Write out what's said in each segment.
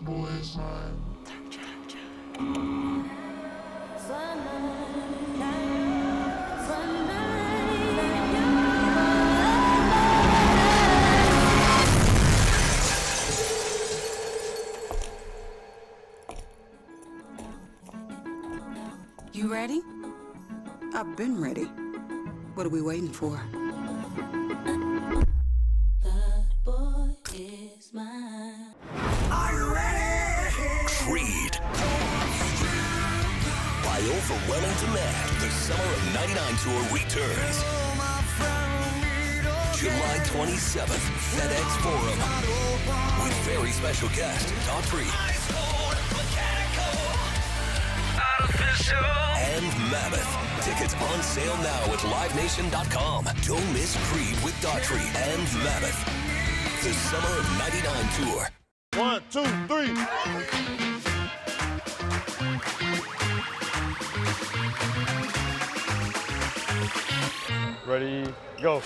boys, man. You ready? I've been ready. What are we waiting for? The boy is mine. Are you ready? Creed. By overwhelming demand, the Summer of '99 tour returns. July 27th, FedEx Forum. With very special guest, Daughtry. And Mammoth. Tickets on sale now at livenation.com. Don't miss Creed with Daughtry and Mammoth. The Summer of '99 tour. 1, 2, 3. Ready, go.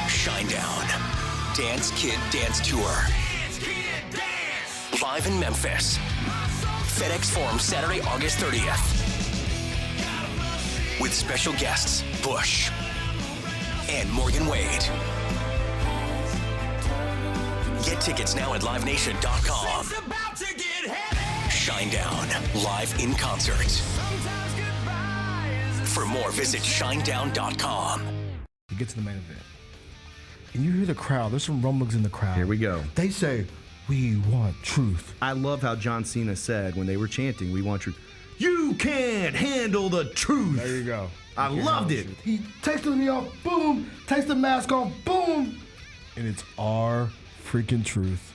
Shinedown. Dance Kid Dance Tour. Live in Memphis. FedEx Forum, Saturday, August 30th. With special guests, Bush and Morgan Wade. Get tickets now at livenation.com. Shinedown, live in concert. For more, visit shinedown.com. We get to the main event. And you hear the crowd. There's some rumblings in the crowd. Here we go. They say, "We want truth." I love how John Cena said when they were chanting, "We want truth." You can't handle the truth. There you go. I loved it. He takes me off, boom. Takes the mask off, boom. And it's our freaking truth.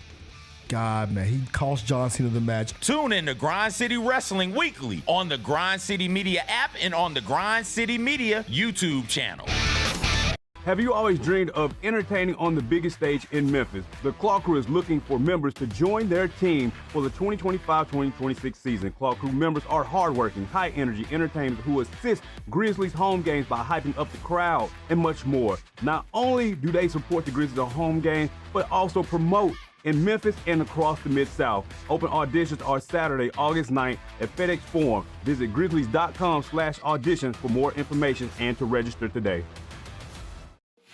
God, man, he cost John Cena the match. Tune in to Grind City Wrestling weekly on the Grind City Media app and on the Grind City Media YouTube channel. Have you always dreamed of entertaining on the biggest stage in Memphis? The Claw Crew is looking for members to join their team for the 2025-2026 season. Claw Crew members are hardworking, high-energy entertainers who assist Grizzlies home games by hyping up the crowd and much more. Not only do they support the Grizzlies on home games, but also promote in Memphis and across the Mid-South. Open auditions are Saturday, August 9th at FedEx Forum. Visit grizzlies.com/auditions for more information and to register today.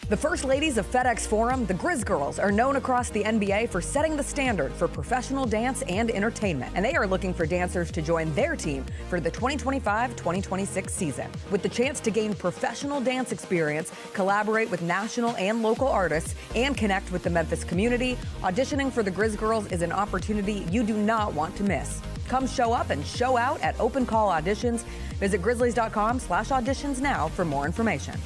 The First Ladies of FedEx Forum, the Grizz Girls, are known across the NBA for setting the standard for professional dance and entertainment, and they are looking for dancers to join their team for the 2025-2026 season. With the chance to gain professional dance experience, collaborate with national and local artists, and connect with the Memphis community, auditioning for the Grizz Girls is an opportunity you do not want to miss. Come show up and show out at Open Call Auditions. Visit grizzlies.com/auditions now for more information.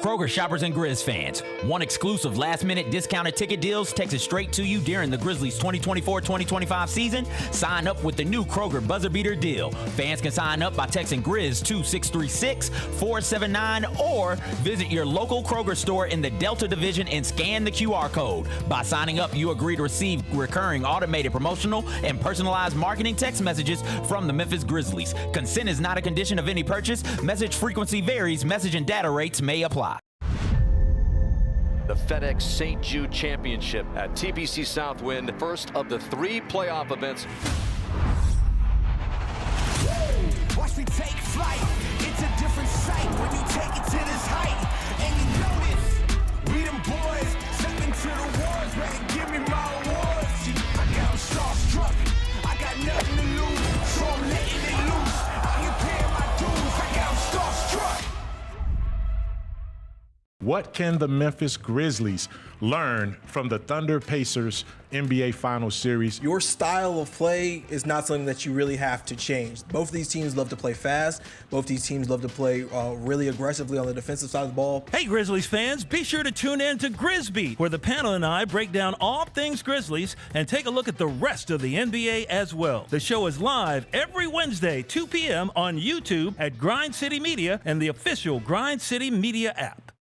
Kroger shoppers and Grizz fans, one exclusive last-minute discounted ticket deals takes it straight to you during the Grizzlies 2024-2025 season. Sign up with the new Kroger Buzzer Beater deal. Fans can sign up by texting Grizz to 636-479 or visit your local Kroger store in the Delta Division and scan the QR code. By signing up, you agree to receive recurring automated promotional and personalized marketing text messages from the Memphis Grizzlies. Consent is not a condition of any purchase. Message frequency varies. Message and data rates may apply. The FedEx St. Jude Championship at TPC Southwind, first of the 3 playoff events. Watch me take flight. It's a different sight when you take it to this height. And you know this. We them boys stepping to the wars, ready to give me my awards. See, I got them starstruck. I got nothing to lose, so I'm letting it loose. Out here paying my dues. I got them starstruck. What can the Memphis Grizzlies learn from the Thunder Pacers NBA Finals Series? Your style of play is not something that you really have to change. Both of these teams love to play fast. Both these teams love to play really aggressively on the defensive side of the ball. Hey, Grizzlies fans, be sure to tune in to Grizzbeat, where the panel and I break down all things Grizzlies and take a look at the rest of the NBA as well. The show is live every Wednesday, 2 p.m. on YouTube at Grind City Media and the official Grind City Media app.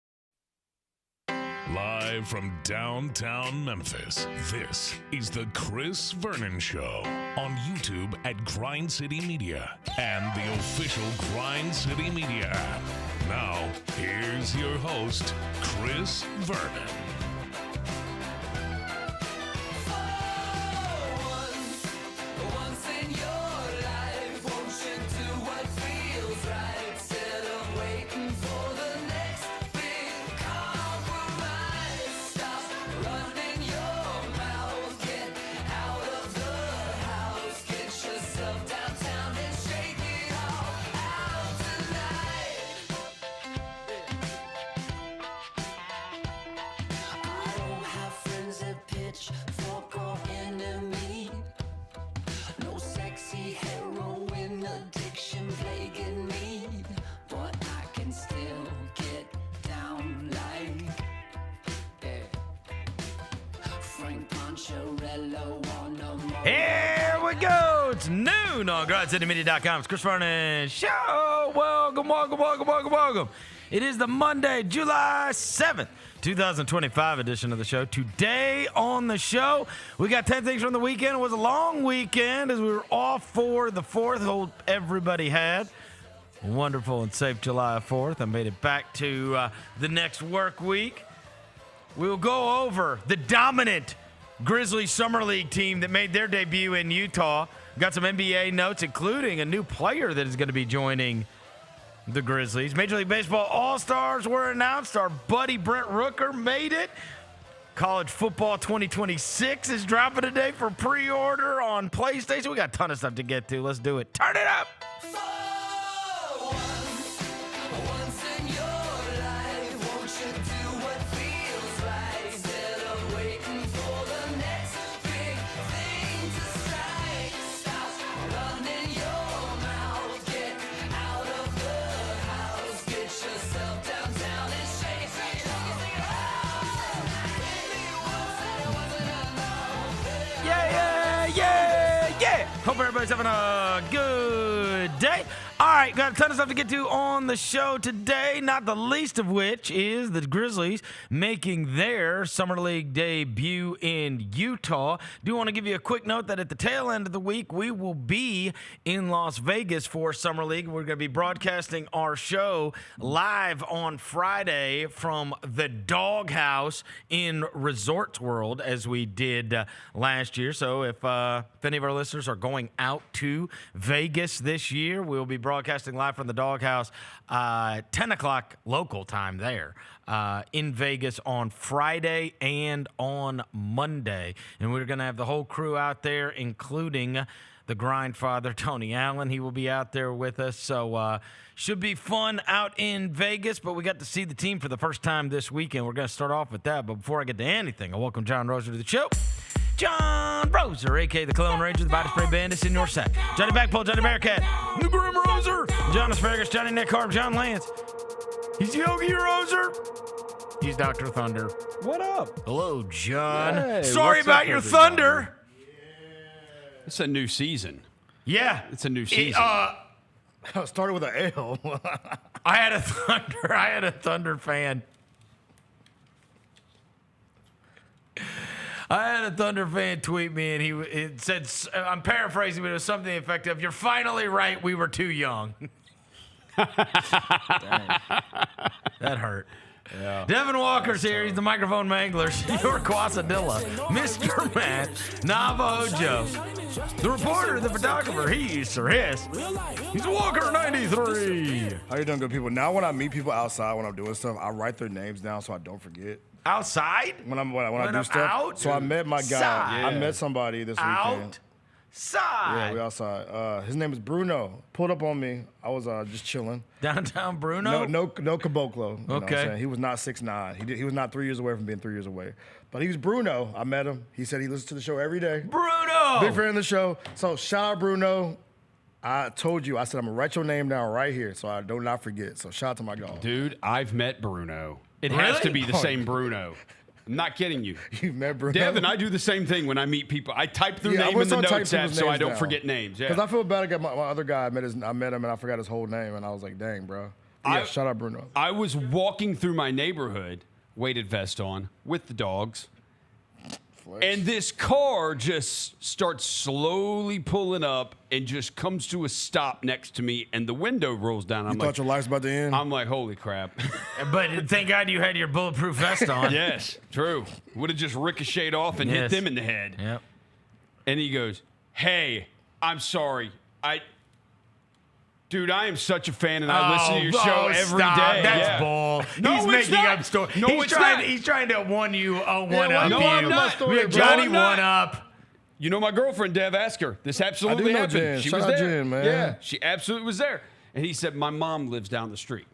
Live from downtown Memphis, this is the Chris Vernon Show on YouTube at Grind City Media and the official Grind City Media app. Now, here's your host, Chris Vernon. Here we go. It's noon on GrindCityMedia.com. It's Chris Vernon Show. Welcome. It is the Monday, July 7th, 2025 edition of the show. Today on the show, we got 10 things from the weekend. It was a long weekend as we were off for the 4th. Hope everybody had a wonderful and safe July 4th. I made it back to the next work week. We'll go over the dominant Grizzlies Summer League team that made their debut in Utah. Got some NBA notes, including a new player that is going to be joining the Grizzlies. Major League Baseball All-Stars were announced. Our buddy Brent Rooker made it. College Football 2026 is dropping today for pre-order on PlayStation. We got a ton of stuff to get to. Let's do it. Turn it up. Hope everybody's having a good day. All right, got a ton of stuff to get to on the show today, not the least of which is the Grizzlies making their Summer League debut in Utah. Do want to give you a quick note that at the tail end of the week, we will be in Las Vegas for Summer League. We're going to be broadcasting our show live on Friday from the Doghouse in Resorts World, as we did last year. So if any of our listeners are going out to Vegas this year, we'll be broadcasting live from the Doghouse, 10 o'clock local time there in Vegas on Friday and on Monday. And we're going to have the whole crew out there, including the grind father, Tony Allen. He will be out there with us. So should be fun out in Vegas, but we got to see the team for the first time this weekend. We're going to start off with that. But before I get to anything, I welcome John Roser to the show. John Roser, a.k.a. the Clone Ranger, the Body Spray Bandits in your sack. Johnny Backpole, Johnny Bearcat, the Grim Roser, John Asparagus, Johnny Neck Carb, John Lance. He's Yogi Roser. He's Dr. Thunder. What up? Hello, John. Hey, sorry about your thunder. It's a new season. Yeah. It's a new season. Started with an L. I had a Thunder fan. I had a Thunder fan tweet me, and it said, I'm paraphrasing, but it was something effective. You're finally right. We were too young. That hurt. Yeah. Devin Walker's here. He's the microphone mangler. Your Quasadilla. Mr. Matt Navajo Joe. The reporter, the photographer, he's Sir Hiss. He's Walker 93. How you doing, good people? Now when I meet people outside, when I'm doing stuff, I write their names down so I don't forget. Outside? When I do stuff. Out? So I met my guy. Yeah. I met somebody this weekend. Outside? Yeah, we outside. His name is Bruno. Pulled up on me. I was just chilling. Downtown Bruno? No caboclo. You know what I'm Okay. saying? He was not 6'9". He was not 3 years away from being 3 years away. But he was Bruno. I met him. He said he listens to the show every day. Bruno! Big fan of the show. So shout out Bruno. I told you, I said I'm going to write your name down right here so I do not forget. So shout out to my dog. Dude, I've met Bruno. It Really? has to be the same Bruno. I'm not kidding you. You've met Bruno? Devin, I do the same thing when I meet people. I type their I name was in the gonna type notes app people's so I names don't down. forget names. Because Yeah. I feel bad. I got my other guy. I met him and I forgot his whole name, and I was like, dang, bro. Yeah, shout out Bruno. I was walking through my neighborhood weighted vest on, with the dogs. And this car just starts slowly pulling up and just comes to a stop next to me, and the window rolls down. You thought your life's about to end? I'm like, holy crap. But thank God you had your bulletproof vest on. Yes, true. Would have just ricocheted off and hit them in the head. Yep. And he goes, hey, I'm sorry. Dude, I am such a fan, and I listen to your show every day. That's bull. No, he's making up stories. No, He's trying to one you, one up no, you. I'm not. Johnny No, I'm one up. You know my girlfriend, Dev, asked her. This absolutely happened. Jen. She Shout was out there. Jen, man. Yeah, she absolutely was there. And he said, my mom lives down the street.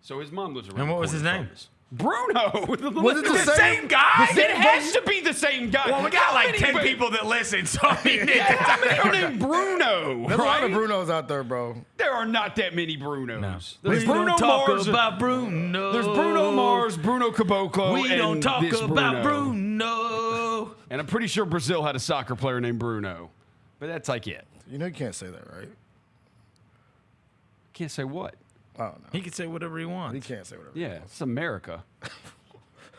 So his mom lives around And what was his name? Bruno. Was it the same guy? It has to be the same guy. Well, we got like 10 people that listen, so I mean, They're named Bruno. There's a lot of right? Brunos out there, bro. There are not that many Brunos. No. There's We Bruno don't talk Mars. about Bruno. There's Bruno Mars, Bruno Caboclo, We and don't talk this about Bruno. And I'm pretty sure Brazil had a soccer player named Bruno. But that's like it. You know you can't say that, right? Can't say what? I don't know. He can say whatever he wants. He can't say whatever. Yeah, it's America.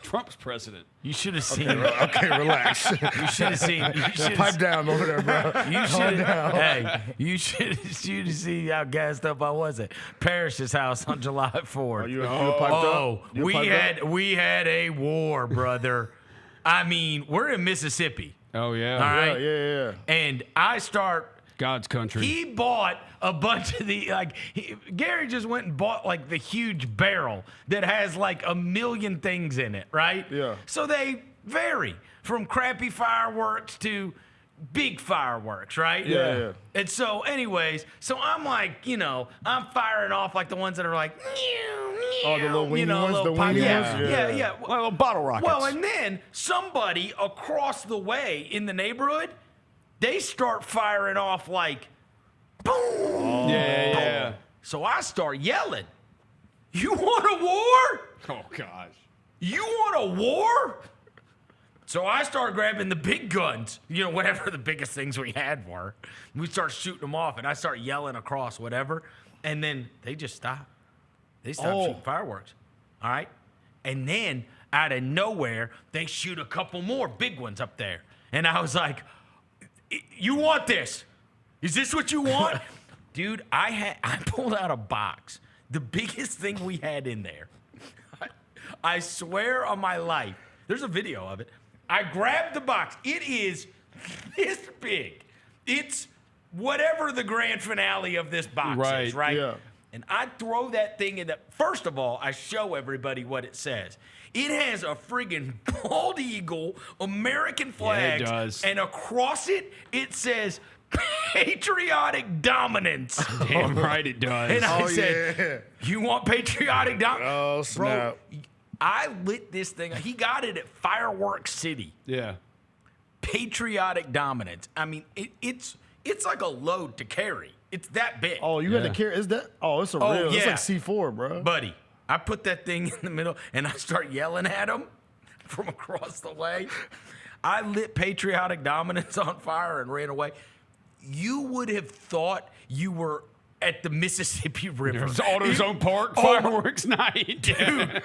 Trump's president. You should have seen. Okay, relax. You should have seen. Pipe down over there, bro. You should have. Hey, you should have seen how gassed up I was at Parrish's house on July 4th. You piped up? You piped up? we had a war, brother. I mean, we're in Mississippi. Oh yeah. All right. Yeah. And I start. God's country. He bought a bunch of Gary just went and bought like the huge barrel that has like 1 million things in it, right? Yeah. So they vary from crappy fireworks to big fireworks, right? Yeah. And so anyways, so I'm like, I'm firing off like the ones that are like, Oh, the little weenie ones? little The weenie ones? Yeah. Well, bottle rockets. Well, and then somebody across the way in the neighborhood, they start firing off like, boom. Yeah. So I start yelling, you want a war? Oh, gosh. You want a war? So I start grabbing the big guns, whatever the biggest things we had were. We start shooting them off, and I start yelling across whatever, and then they just stop. They stop shooting fireworks, all right? And then out of nowhere, they shoot a couple more big ones up there. And I was like, you want this? Is this what you want? Dude, I pulled out a box. The biggest thing we had in there. I swear on my life. There's a video of it. I grabbed the box. It is this big. It's whatever the grand finale of this box is, right? Yeah. And I throw that thing in the. First of all, I show everybody what it says. It has a friggin' bald eagle, American flags, it does. And across it, it says patriotic dominance. Damn right it does. And I said, you want patriotic dominance? Oh, snap. Bro, I lit this thing. He got it at Firework City. Yeah. Patriotic dominance. I mean, it's like a load to carry. It's that big. Oh, you had to carry. Is that? Oh, it's a real. Yeah. It's like C4, bro. Buddy, I put that thing in the middle and I start yelling at him from across the way. I lit patriotic dominance on fire and ran away. You would have thought you were at the Mississippi River. There's AutoZone Park fireworks night. Dude,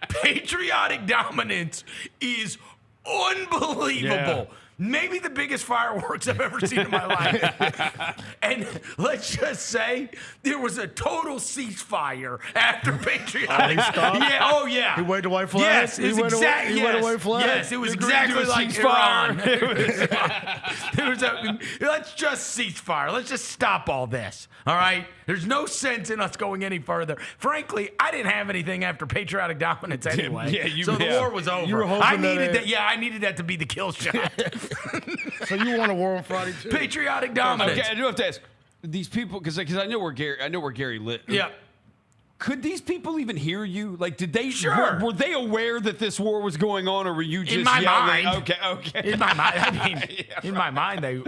patriotic dominance is unbelievable. Yeah. Maybe the biggest fireworks I've ever seen in my life. And let's just say there was a total ceasefire after patriotic. He stopped? Yeah, oh yeah. He waved a white flag? Yes, He waved a white flag? Yes, it was Agreed to exactly a like ceasefire. Iran. Let's just cease fire. Let's just stop all this. All right? There's no sense in us going any further. Frankly, I didn't have anything after patriotic dominance anyway. So the war was over. You were hoping I needed that. Yeah, I needed that to be the kill shot. So you want a war on Friday too? Patriotic dominance. Okay, I do have to ask these people because I know where Gary lit. Yeah. Could these people even hear you? Like, did they? Sure. Were they aware that this war was going on, or were you just In my yelling? mind. Okay. In my mind. I mean, in my mind, they.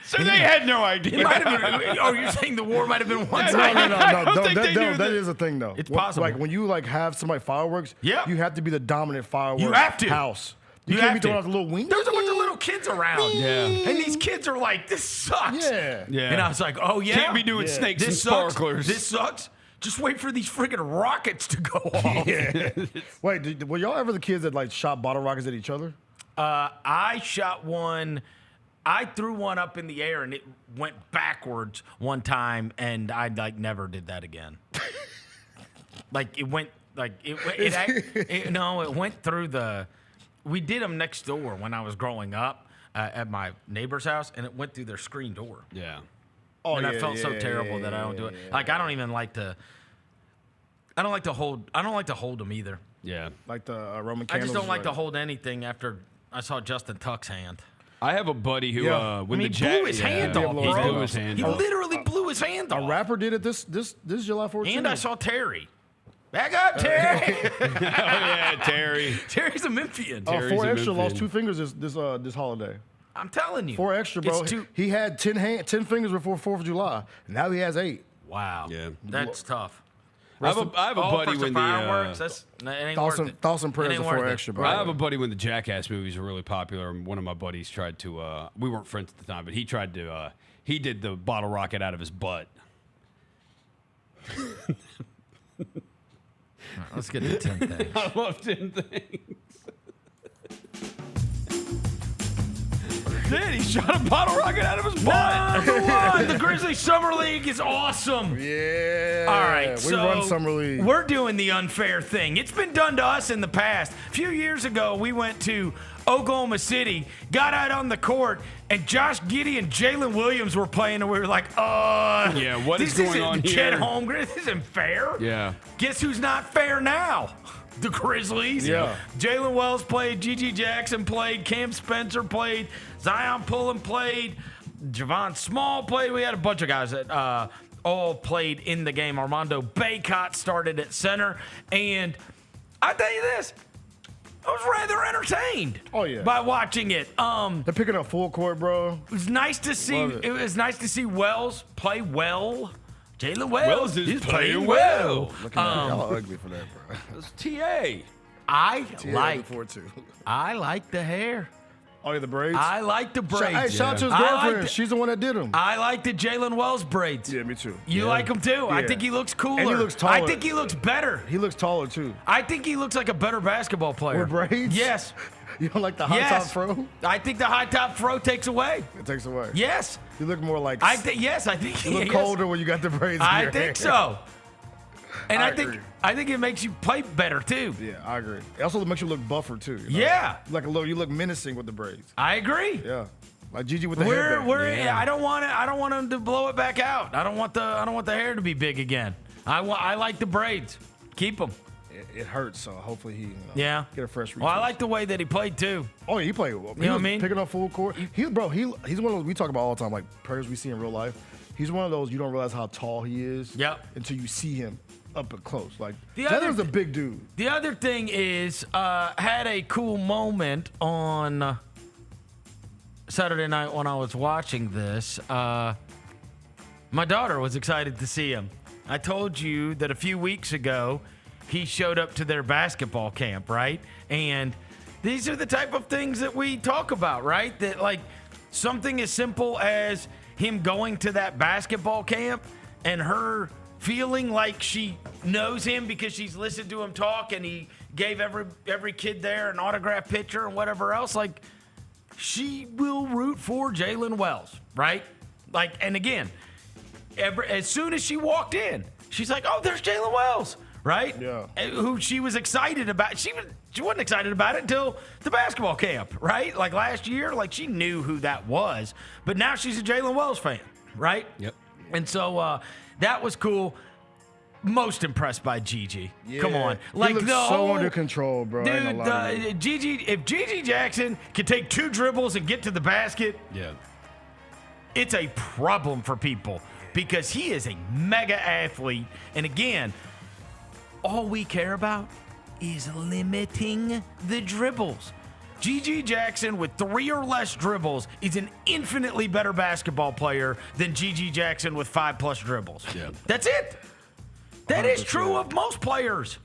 So they had no idea. It might have been. Oh, you're saying the war might have been one No, sided? that is a thing though. It's possible. Like when you have somebody fireworks, Yeah. you have to be the dominant fireworks You have to. house. You You can't have be throwing to. out the little wing. There's a bunch of little kids around. Yeah. And these kids are like, this sucks. Yeah. Yeah. And I was like, oh, yeah? Can't be doing snakes and This sucks. sparklers. This sucks. Just wait for these freaking rockets to go off. Yeah. Wait, were y'all ever the kids that like shot bottle rockets at each other? I shot one. I threw one up in the air and it went backwards one time, and I like never did that again. Like it went like it went through the. We did them next door when I was growing up at my neighbor's house, and it went through their screen door. Yeah. Oh, and I felt so terrible that I don't do it. Like I don't even like to. I don't like to hold them either. Yeah. Like the Roman candles. I just don't like to hold anything after I saw Justin Tuck's hand. I have a buddy who, when he the blew his hand off, bro. He blew his hand off. He literally blew his hand off. A rapper did it this July 14th. And I saw Terry. Back up, Terry. Oh yeah, Terry. Terry's a Memphian. 4 Extra lost 2 fingers this holiday. I'm telling you. 4 Extra, bro. He had 10 fingers before 4th of July. Now he has 8. Wow. Yeah. That's tough. I have a buddy when fireworks, thoughts and prayers Ain't for worth it. Extra, bro. I have a buddy when the Jackass movies were really popular. And one of my buddies tried to. We weren't friends at the time, but he tried to. He did the bottle rocket out of his butt. Right, let's get to 10 things. I love 10 things. Dude, he shot a bottle rocket out of his butt. Number one, the Grizzlies Summer League is awesome. Yeah. All right, we run Summer League. We're doing the unfair thing. It's been done to us in the past. A few years ago, we went to Oklahoma City, got out on the court, and Josh Giddey and Jalen Williams were playing, and we were like, yeah, what is going on here? Chet Holmgren, this isn't fair. Yeah. Guess who's not fair now? The Grizzlies. Yeah. Jalen Wells played, G.G. Jackson played, Cam Spencer played, Zion Pullen played, Javon Small played. We had a bunch of guys that all played in the game. Armando Bacot started at center. And I tell you this, I was rather entertained. Oh, yeah. By watching it. They're picking up full court, bro. It was nice to see. It was nice to see Wells play well. Jalen Wells is he's playing well. Look at y'all are ugly for that, bro. That's TA. I like the hair. Oh, yeah, the braids? I like the braids. Hey, shout out to his girlfriend. She's the one that did them. I like the Jalen Wells braids. Yeah, me too. You like them too? Yeah. I think he looks cooler. And he looks taller. I think he looks better. He looks taller, too. I think he looks like a better basketball player. With braids? Yes. You don't like the high top fro? I think the high top fro takes away. It takes away. Yes. You look more like... Yes, I think you look colder when you got the braids in I your think hair. so. And I agree. think it makes you play better too. Yeah, I agree. It also makes you look buffer too. You know? Yeah. You look menacing with the braids. I agree. Yeah. Like Gigi with the hair. I don't want him to blow it back out. I don't want the hair to be big again. I like the braids. Keep them. It hurts, so hopefully he get a fresh retouch. Well, I like the way that he played too. Oh, yeah, he played well. You know what I mean? Picking up full court. He's one of those we talk about all the time, like players we see in real life. He's one of those you don't realize how tall he is until you see him up close. Like that was a big dude. The other thing is, had a cool moment on Saturday night when I was watching this. My daughter was excited to see him. I told you that a few weeks ago he showed up to their basketball camp, right? And these are the type of things that we talk about, right? That like something as simple as him going to that basketball camp and her feeling like she knows him because she's listened to him talk and he gave every kid there an autograph picture and whatever else. Like, she will root for Jalen Wells, right? Like, and again, as soon as she walked in, she's like, oh, there's Jalen Wells, right? Yeah. Who she was excited about. She wasn't excited about it until the basketball camp, right? Like last year, like she knew who that was. But now she's a Jalen Wells fan, right? Yep. And so that was cool. Most impressed by Gigi. Yeah. Come on. Like he looks so under control, bro. Dude, if Gigi Jackson can take 2 dribbles and get to the basket, it's a problem for people because he is a mega athlete. And again, all we care about is limiting the dribbles. G.G. Jackson with 3 or less dribbles is an infinitely better basketball player than G.G. Jackson with 5+ dribbles. Yeah. That's it. That is true of most players,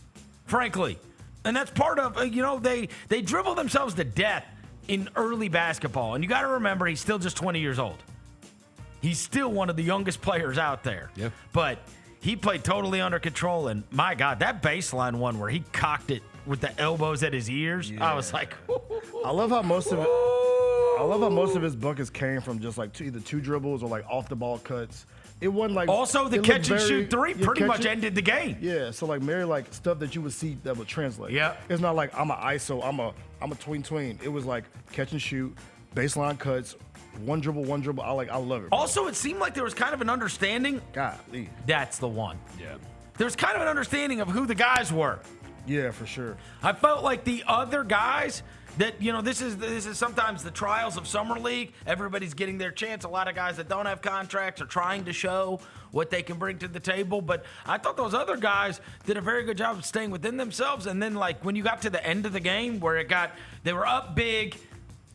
frankly. And that's part of, they dribble themselves to death in early basketball. And you got to remember, he's still just 20 years old. He's still one of the youngest players out there. Yeah. But he played totally under control. And my God, that baseline one where he cocked it with the elbows at his ears, I was like, I love how most of it. I love how most of his buckets came from just like either two dribbles or like off the ball cuts. It wasn't like also the it catch and looked shoot three pretty much ended the game. Yeah, so like Mary like stuff that you would see that would translate. Yeah, it's not like I'm a ISO, I'm a tween. It was like catch and shoot, baseline cuts, one dribble. I love it. Bro. Also, it seemed like there was kind of an understanding. Golly, that's the one. Yeah, there was kind of an understanding of who the guys were. Yeah, for sure. I felt like the other guys. That, you know, this is sometimes the trials of summer league. Everybody's getting their chance. A lot of guys that don't have contracts are trying to show what they can bring to the table. But I thought those other guys did a very good job of staying within themselves. And then, like, when you got to the end of the game where they were up big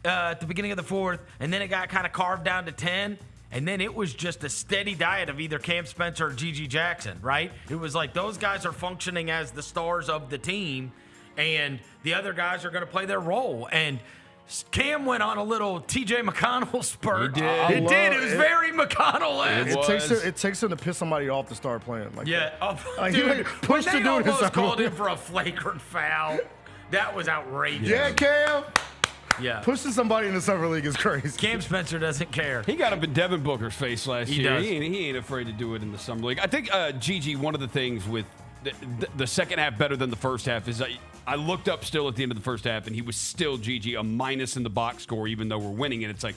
at the beginning of the fourth, and then it got kind of carved down to 10. And then it was just a steady diet of either Cam Spencer or Gigi Jackson, right? It was like those guys are functioning as the stars of the team. And the other guys are going to play their role. And Cam went on a little TJ McConnell spurt. He did. It was very McConnell-esque. It takes him to piss somebody off to start playing. Like yeah. Like, dude, he pushed when they the dude almost called him for a flagrant foul, that was outrageous. Yeah, Cam. Yeah. Pushing somebody in the summer league is crazy. Cam Spencer doesn't care. He got up in Devin Booker's face last He year. does. He ain't afraid to do it in the summer league. I think, Gigi, one of the things with the second half better than the first half is I looked up still at the end of the first half, and he was still, Gigi, a minus in the box score, even though we're winning. And it's like,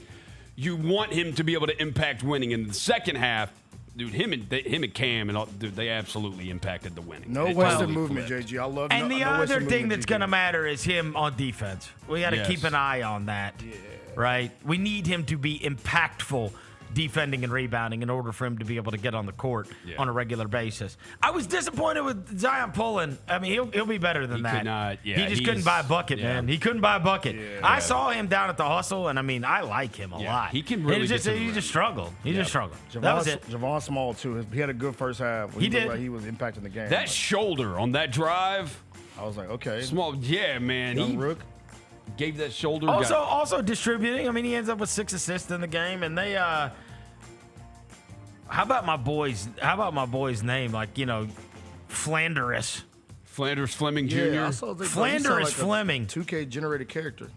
you want him to be able to impact winning. In the second half, dude, him and Cam, and all, dude, they absolutely impacted the winning. No Western movement, JG. I love. And the other Western thing movement, that's GG. going to matter is him on defense. We got to Yes. keep an eye on that. Yeah. Right? We need him to be impactful defending and rebounding in order for him to be able to get on the court on a regular basis. I was disappointed with Zion Pullen. I mean, he'll be better than that. Could not, he just couldn't buy a bucket, man. He couldn't buy a bucket. Yeah. I saw him down at the hustle, and I mean, I like him a lot. He can really He get to the he rim. just struggled. He just struggled. Javon, That was it. Javon Small too. He had a good first half. He did. Like he was impacting the game. That shoulder on that drive, I was like, okay. Small, yeah, man. Young He Rook. gave that shoulder. Also distributing. I mean, he ends up with 6 assists in the game, and they. How about my boy's name? Like, you know, Flanders Fleming Jr. Yeah, I saw that. Flanders Fleming. 2K generated character.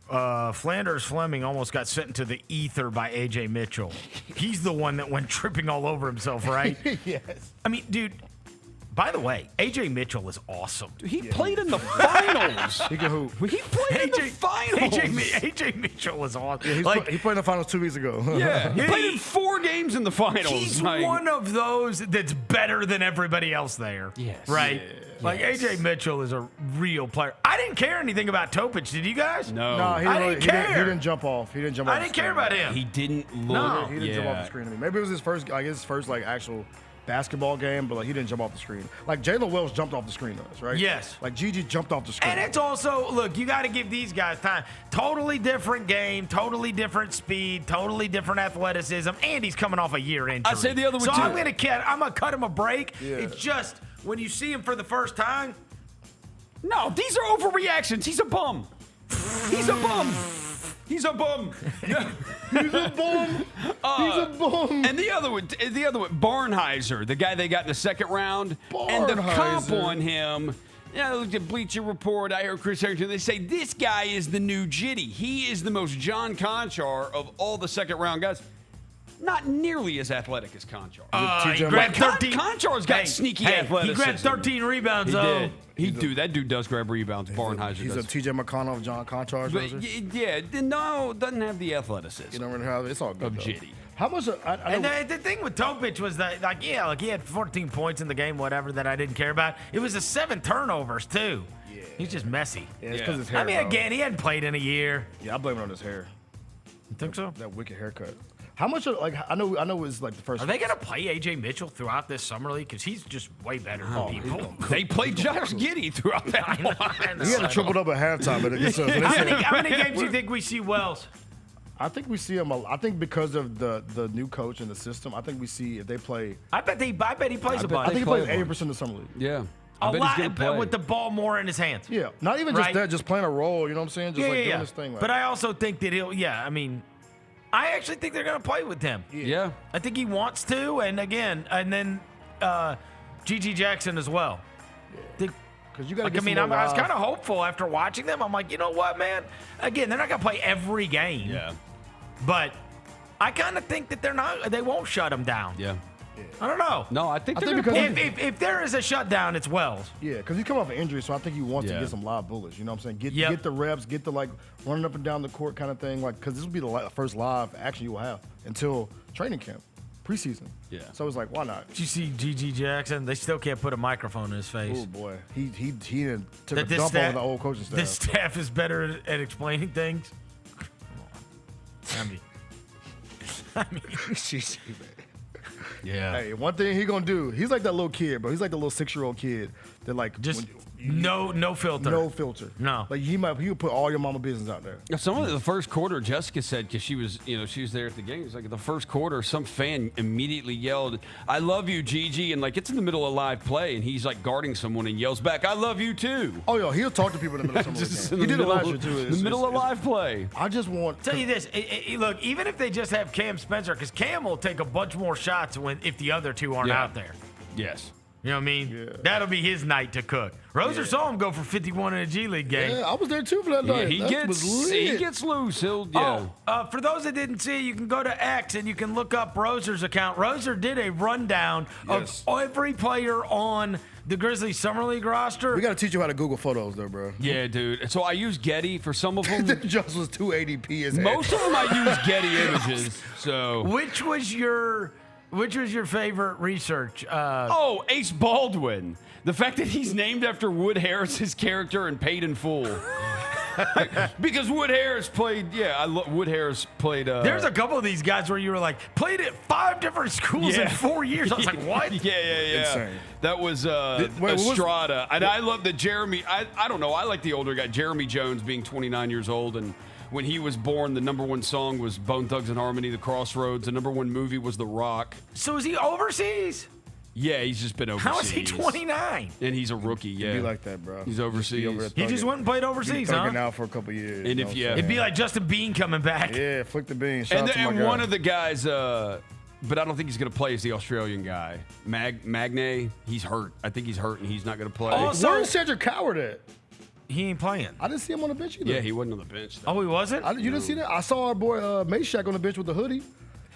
Flanders Fleming almost got sent into the ether by AJ Mitchell. He's the one that went tripping all over himself, right? Yes. I mean, dude. By the way, AJ Mitchell is awesome. He played in the finals. He can hoop. He played in the finals. AJ Mitchell is awesome. Yeah, he played in the finals 2 weeks ago. Yeah, he played in 4 games in the finals. He's one of those that's better than everybody else there. Yes. Right? Yeah. Like, AJ Mitchell is a real player. I didn't care anything about Topic. Did you guys? No. No, I didn't care. He didn't jump off. He didn't jump off. I didn't care about him. He didn't look. No. He didn't jump off the screen to me. Maybe it was his first actual basketball game, but like he didn't jump off the screen. Like Jalen Wells jumped off the screen on us, right? Yes. Like Gigi jumped off the screen. And it's also, look, you got to give these guys time. Totally different game, totally different speed, totally different athleticism, and he's coming off a year injury. I say the other one, so too. I'm gonna cut him a break. Yeah. It's just when you see him for the first time. No, these are overreactions. He's a bum. He's a bum. He's a bum. He's a bum. He's a bum. And the other one, Barnheiser, the guy they got in the second round, and the comp Barnheiser. on him. Yeah, I looked at Bleacher Report. I heard Chris Harrington. They say this guy is the new Jitty. He is the most John Conchar of all the second round guys. Not nearly as athletic as Conchar. He grabbed 13. Conchar's got sneaky athleticism. He grabbed 13 rebounds, He though. did. That dude does grab rebounds. Barnheiser He's does. a TJ McConnell of John Conchar. Doesn't have the athleticism. You don't really have. It's all good. Of though. Jitty. How much? I know, And the thing with Topic was that, he had 14 points in the game, whatever, that I didn't care about. It was the 7 turnovers, too. Yeah. He's just messy. yeah, it's because his hair. I mean, bro. again, he hadn't played in a year. Yeah, I blame it on his hair. You think so? That wicked haircut. How much? I know it's like the first. Are they going to play A.J. Mitchell throughout this summer league? Because he's just way better than people. They played Josh Giddey throughout that. I know. He had a triple double at halftime, but against us. How many games do you think we see Wells? I think we see him. I think because of the new coach and the system, I think we see if they play. I bet he plays a I bunch. think he plays 80% of the summer league. Yeah. A lot with the ball more in his hands. Yeah, not even just Right? that, just playing a role. You know what I'm saying? Just doing his thing. Like, But I also think that I actually think they're going to play with him. Yeah. I think he wants to, and then G.G. Jackson as well. Because you got to Like, get I mean, some more I was live. kind of hopeful after watching them. I'm like, you know what, man? Again, they're not going to play every game. Yeah. But I kind of think that they won't shut them down. Yeah. I don't know. No, I think if there is a shutdown, it's Wells. Yeah, because he come off an injury, so I think he wants to Yeah. get some live bullets. You know what I'm saying? Get the reps, get the like running up and down the court kind of thing. Like, because this will be the first live action you will have until training camp, preseason. Yeah. So it's like, why not? Did you see G.G. Jackson? They still can't put a microphone in his face. Oh boy, he done took That a this dump staff- over the old coaching staff. This staff is better at explaining things. I mean, Jeez, man. Yeah. Hey, one thing he gonna do, he's like that little kid, bro. He's like the little 6-year-old kid that like just no filter. No filter. No. Like he would put all your mama business out there. Some of the first quarter, Jessica said, because she was there at the game. It's like the first quarter, some fan immediately yelled, "I love you, Gigi," and like it's in the middle of live play, and he's like guarding someone and yells back, "I love you too." Oh yeah, he'll talk to people in the middle of Just some in He the did it last middle- year too. the middle of live play. I just want Tell you this, look, even if they just have Cam Spencer, because Cam will take a bunch more shots if the other two aren't out there. Yes. You know what I mean? That'll be his night to cook. Roser saw him go for 51 in a G League game. Yeah, I was there too for that night. He That was lit. gets loose. He'll For those that didn't see, you can go to X and you can look up Roser's account. Roser did a rundown of every player on the Grizzlies Summer League roster. We got to teach you how to Google photos, though, bro. Yeah, dude. So I use Getty for some of them. Just was 280p as Most of them I use Getty images. So Which was your favorite research? Ace Baldwin. The fact that he's named after Wood Harris's character and paid in full. Because Wood Harris played, Wood Harris played. There's a couple of these guys where you were like, played at 5 different schools in 4 years. I was like, what? Yeah. Insane. That was Wait, what was- Estrada. And I love that Jeremy, I don't know, I like the older guy, Jeremy Jones being 29 years old. And when he was born, the number one song was Bone Thugs and Harmony, The Crossroads. The number one movie was The Rock. So is he overseas? Yeah, he's just been overseas. How is he 29? And he's a rookie, yeah. It'd be like that, bro. He's overseas. He just went and played overseas, huh? Now for a couple years. And if you- It'd be like Justin Bean coming back. Yeah, flick the bean. Shout And, out to my and guy. one of the guys, but I don't think he's going to play, is the Australian guy. Magne, he's hurt. I think he's hurt and he's not going to play. Where's Cedric Coward at? He ain't playing. I didn't see him on the bench either. Yeah, he wasn't on the bench. Though. Oh, he wasn't? You didn't see that? I saw our boy Meshack on the bench with the hoodie.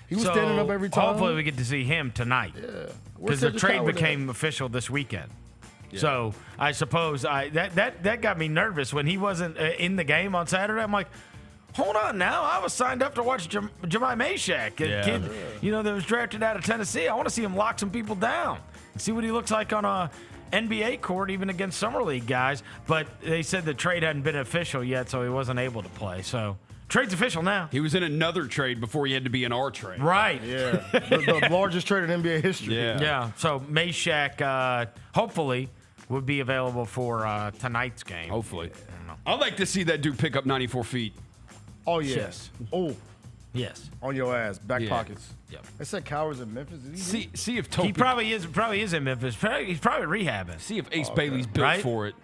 He was standing up every time. Hopefully we get to see him tonight. Yeah. Because the trade became official this weekend. Yeah. So I suppose that got me nervous when he wasn't in the game on Saturday. I'm like, hold on now. I was signed up to watch Jemai Meshack, a kid, that was drafted out of Tennessee. I want to see him lock some people down and see what he looks like on a NBA court, even against Summer League guys. But they said the trade hadn't been official yet, so he wasn't able to play. So trade's official now. He was in another trade before he had to be in our trade. Right. Yeah. the largest trade in NBA history. Yeah. So Meshack, hopefully, would be available for tonight's game. Hopefully. I'd like to see that dude pick up 94 feet. Oh, yeah. Yes. Oh. Yes. On your ass. Back pockets. Yep. They said Coward's in Memphis. Is he See if Topi. He probably is in Memphis. He's probably rehabbing. See if Ace Bailey's built for it.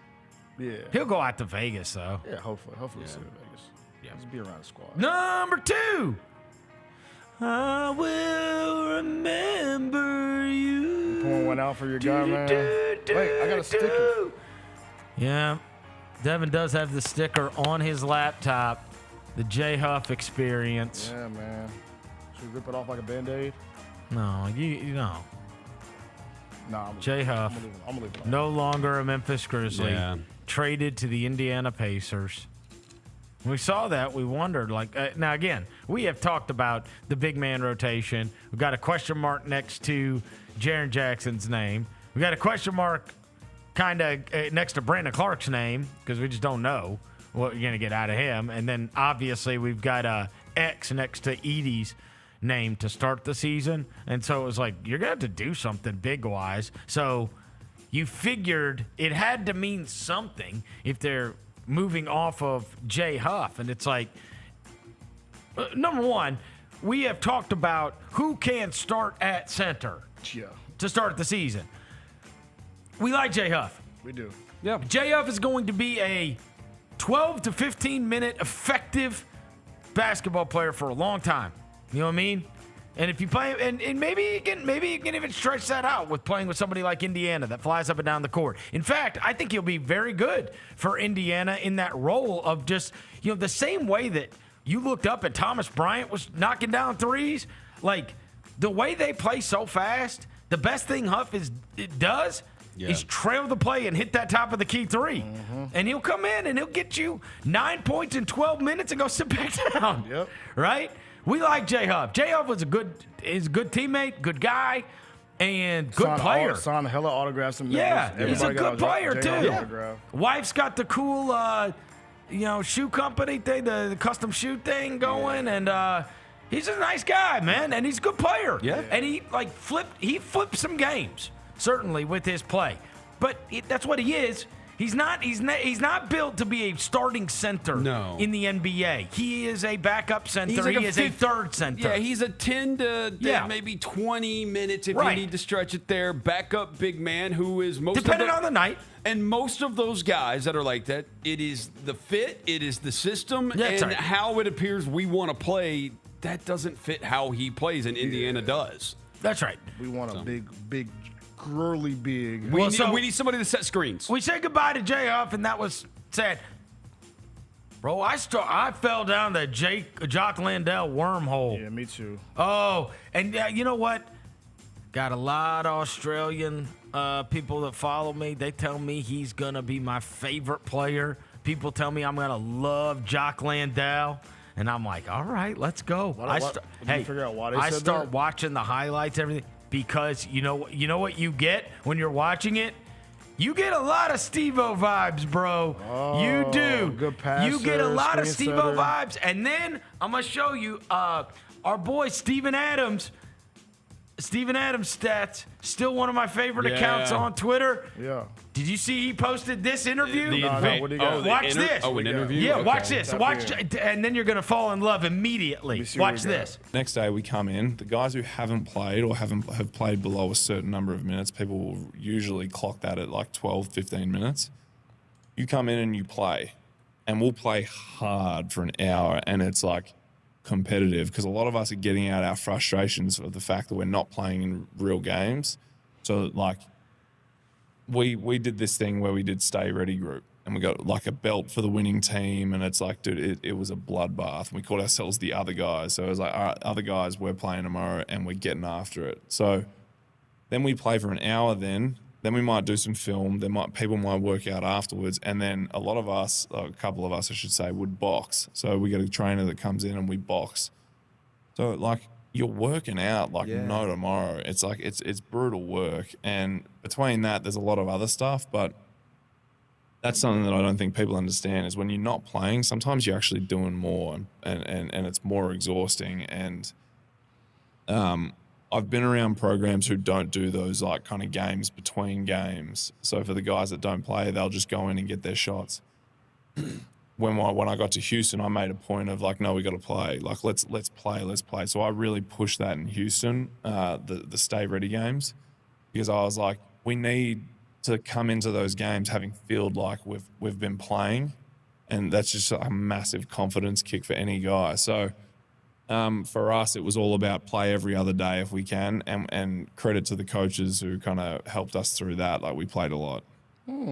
Yeah. He'll go out to Vegas, though. Yeah, hopefully. Hopefully we'll see him in Vegas. Yeah. Let's be around the squad. Number 2. I will remember you. Pouring one out for your guy, man. Wait, I got a sticker. Yeah. Devin does have the sticker on his laptop. The J Huff experience. Yeah, man. Should we rip it off like a Band-Aid? No, you know. Nah, J Huff. I'm gonna leave it on. No longer a Memphis Grizzly. Yeah. Traded to the Indiana Pacers. When we saw that, we wondered, now again, we have talked about the big man rotation. We've got a question mark next to Jaren Jackson's name. We got a question mark kind of next to Brandon Clark's name because we just don't know what you're going to get out of him. And then obviously we've got a X next to Edie's name to start the season. And so it was like, you're going to have to do something big-wise. So you figured it had to mean something if they're moving off of J Huff. And it's like, number one, we have talked about who can start at center to start the season. We like J Huff. We do. Yeah. J Huff is going to be a 12 to 15 minute effective basketball player for a long time. You know what I mean? And if you play, and maybe you can even stretch that out with playing with somebody like Indiana that flies up and down the court. In fact, I think he'll be very good for Indiana in that role of just, the same way that you looked up and Thomas Bryant was knocking down threes. Like, the way they play so fast, the best thing Huff does is trail the play and hit that top of the key three. Mm-hmm. And he'll come in and he'll get you 9 points in 12 minutes and go sit back down. Yep. Right? We like J Huff. J Huff was a good teammate, good guy, and good player. Signed hella autographs and he's a good player too. Wife's got the cool shoe company thing, the custom shoe thing going, and he's a nice guy, man, and he's a good player. Yeah. And he flipped some games, certainly, with his play. But that's what he is. He's not built to be a starting center in the NBA. He is a backup center. He is a third center. Yeah, he's a 10 to maybe 20 minutes if you need to stretch it there. Backup big man who is depending on the night. And most of those guys that are like that, it is the fit, it is the system, and how it appears we want to play. That doesn't fit how he plays, and Indiana does. That's right. We want a big, girly big. We need somebody to set screens. We said goodbye to J Huff, and that was sad. Bro, I fell down the Jock Landale wormhole. Yeah, me too. Oh, and you know what? Got a lot of Australian people that follow me. They tell me he's going to be my favorite player. People tell me I'm going to love Jock Landale. And I'm like, all right, let's go. Did you figure out why they said start that? watching the highlights, everything, because you know what you get when you're watching it? You get a lot of Steve-O vibes, bro. Oh, you do. Good passer, you get a lot of screen Steve-O setter. vibes. And then I'm going to show you our boy Steven Adams. Steven Adams stats, still one of my favorite accounts on Twitter. Yeah. Did you see he posted this interview? What do you got? Watch this. Oh, an interview? Yeah, Okay. watch this. And then you're going to fall in love immediately. Watch this. Next day we come in, the guys who haven't played or have played below a certain number of minutes, people will usually clock that at like 12, 15 minutes. You come in and you play, and we'll play hard for an hour, and it's like competitive because a lot of us are getting out our frustrations of the fact that we're not playing in real games. So like we did this thing where we did stay ready group, and we got like a belt for the winning team, and it's like, dude, it was a bloodbath. We called ourselves the other guys. So it was like, all right, other guys, we're playing tomorrow and we're getting after it. So then we play for an hour, then we might do some film. People might work out afterwards, and then a lot of us, a couple of us, I should say, would box. So we get a trainer that comes in and we box. So like you're working out like no tomorrow. It's like it's brutal work, and between that, there's a lot of other stuff. But that's something that I don't think people understand is when you're not playing, sometimes you're actually doing more, and it's more exhausting. And I've been around programs who don't do those like kind of games between games. So for the guys that don't play, they'll just go in and get their shots. When I got to Houston, I made a point of like, no, we got to play. Like let's play. So I really pushed that in Houston, the stay ready games, because I was like, we need to come into those games having felt like we've been playing, and that's just a massive confidence kick for any guy. So. For us, it was all about play every other day if we can, and credit to the coaches who kind of helped us through that. Like we played a lot. Yeah.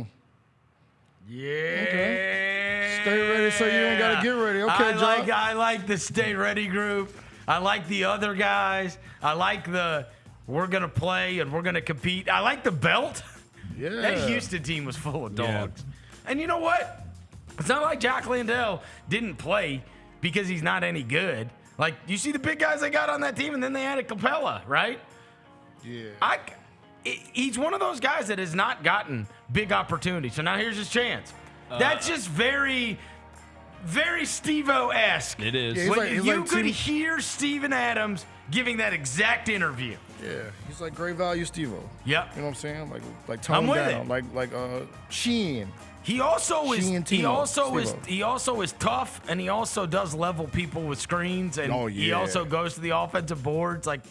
Okay. Stay ready so you ain't got to get ready. Okay, John. I like the stay ready group. I like the other guys. I like the we're going to play and we're going to compete. I like the belt. Yeah. That Houston team was full of dogs. And you know what? It's not like Jock Landale didn't play because he's not any good. Like, you see the big guys they got on that team, and then they added Capella, right? Yeah. He's one of those guys that has not gotten big opportunities. So now here's his chance. That's just very, very Steve-O-esque. It is. Yeah, you could hear Steven Adams giving that exact interview. Yeah, he's like great value Steve-O. Yep. You know what I'm saying? Like tone down. Like Sheen. He also is tough, and he also does level people with screens, and he also goes to the offensive boards. Like,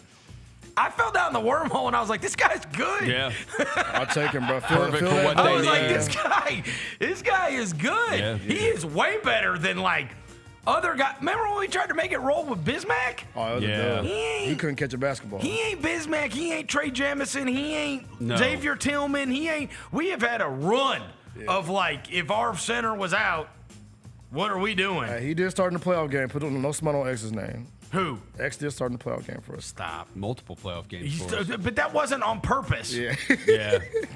I fell down the wormhole, and I was like, this guy's good. Yeah. I'll take him, bro. Perfect for what I they was like, need. this guy is good. Yeah. He is way better than like Other guy, remember when we tried to make it roll with Bismack? Oh, that was a dub. He couldn't catch a basketball. He ain't Bismack. He ain't Trey Jamison. He ain't Xavier Tillman. He ain't. We have had a run of like, if our center was out, what are we doing? He did start in the playoff game. Put no smut on X's name. Who? X did start in the playoff game for us. Stop. Multiple playoff games for us. But that wasn't on purpose. Yeah.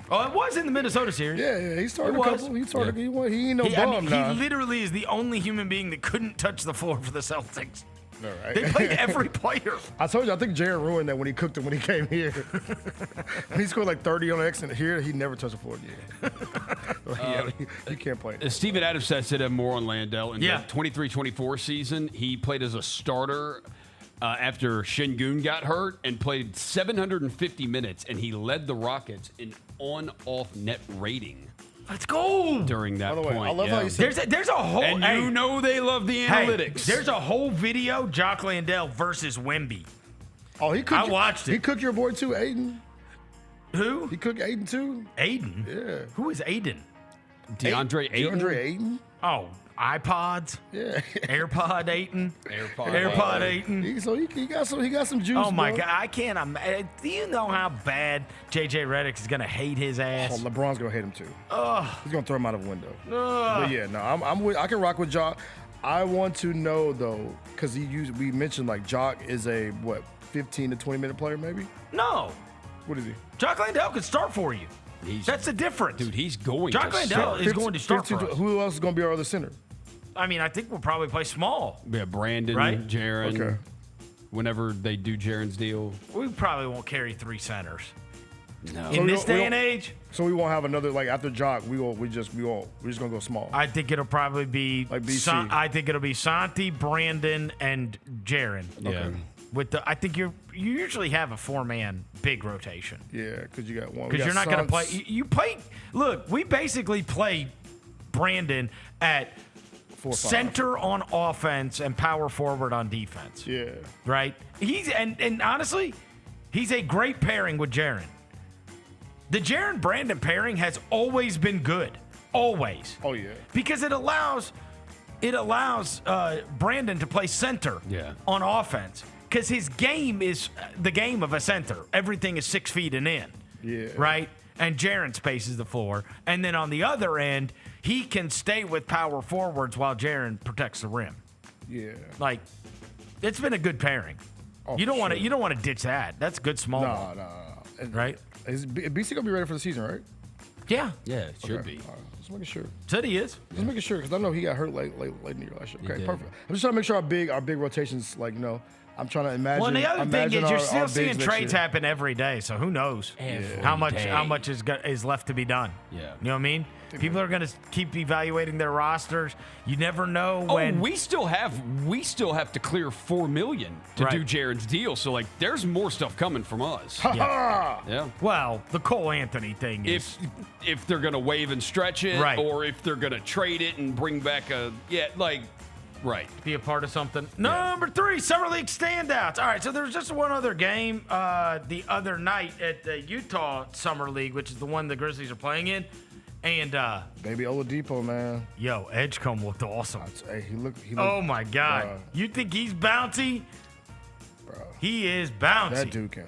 Oh, it was in the Minnesota series. Yeah. He started a couple. He started. He ain't no bum now. He literally is the only human being that couldn't touch the floor for the Celtics. All right. They played every player. I told you, I think Jaron ruined that when he cooked him when he came here. When he scored like 30 on X and here, he never touched the floor again. You can't play. Steven Adams said more on Landell. In the 23-24 season, he played as a starter after Şengün got hurt and played 750 minutes, and he led the Rockets in on-off net rating. Let's go. During that point. I love how you said there's a whole. And you know they love the analytics. There's a whole video, Jock Landell versus Wemby. Oh, he cooked. I watched it. He cooked your boy too, Aiden. Who? He cooked Aiden too. Aiden? Yeah. Who is Aiden? DeAndre Ayton. DeAndre Ayton. Oh, iPods. Yeah. AirPod Ayton. AirPod Ayton. He got some juice. Oh my bro. God! I can't imagine. Do you know how bad JJ Redick is gonna hate his ass? Oh, LeBron's gonna hate him too. He's gonna throw him out of the window. Ugh. But yeah, no, I'm with. I can rock with Jock. I want to know though, because we mentioned like Jock is a 15 to 20 minute player maybe. No. What is he? Jock Landell could start for you. That's the difference. Dude, he's going Jock to Landell start. is going to start for us. Who else is gonna be our other center? I mean, I think we'll probably play small. Yeah, Brandon, Right? Jaren. Okay. Whenever they do Jaren's deal. We probably won't carry 3 centers. No. In this day and age. So we won't have another like after Jock. We're just gonna go small. I think it'll probably be like BC. I think it'll be Santi, Brandon, and Jaren. Yeah. I think you usually have a 4-man big rotation. Yeah, because you got one. Because you're not going to play. You play. Look, we basically play Brandon at 4-5. center on offense and power forward on defense. Yeah. Right. And honestly, he's a great pairing with Jaren. The Jaren Brandon pairing has always been good. Always. Oh yeah. Because it allows Brandon to play center on offense. Because his game is the game of a center. Everything is 6 feet and in. Yeah. Right? And Jaren spaces the floor. And then on the other end, he can stay with power forwards while Jaren protects the rim. Yeah. Like, it's been a good pairing. Oh, you don't want to. sure. You don't want to ditch that. That's good small. No. Right? Is BC gonna be ready for the season, right? Yeah. Yeah, it should be. All right. Just making sure. Said he is. Just making sure because I know he got hurt late in the year last year. He Okay, did. perfect. I'm just trying to make sure our big rotations I'm trying to imagine. Well, and the other thing is you're still seeing bigs next trades year. happen every day, so who knows how much is left to be done. Yeah. You know what I mean? People are going to keep evaluating their rosters. You never know when. we still have to clear $4 million to do Jaren's deal. So like, there's more stuff coming from us. Yeah. Well, the Cole Anthony thing is If they're gonna waive and stretch it, Right. or if they're gonna trade it and bring back right. be a part of something. Number 3, Summer League standouts. All right, so there's just one other game the other night at the Utah Summer League, which is the one the Grizzlies are playing in. And Baby Oladipo, man. Yo, Edgecombe looked awesome. Hey, he looked. Oh my God! Bruh. You think he's bouncy? Bro. He is bouncy. That dude can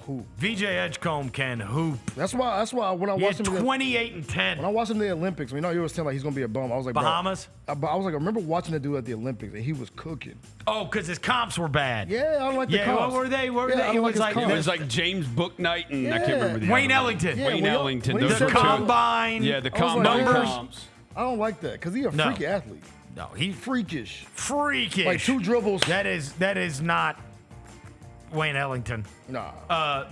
hoop. VJ Edgecombe can hoop. That's why when I watched him, 28 and 10. when I watched him in the Olympics, you was saying like he's gonna be a bum. I was like, Bahamas. Bro, I was like, I remember watching the dude at the Olympics, and he was cooking. Oh, because his comps were bad. Yeah, I don't like the comps. What were they? What were Yeah, they? I don't It like was his like comps. It was like James Booknight and I can't remember the Wayne other one. Ellington. Yeah, Wayne Ellington. when he Those said are two. Combine. Yeah, the I was like, combine man, comps. I don't like that because he's a No. freaky athlete. No, he's Freakish. freakish. Like 2 dribbles. That is not Wayne Ellington. Nah.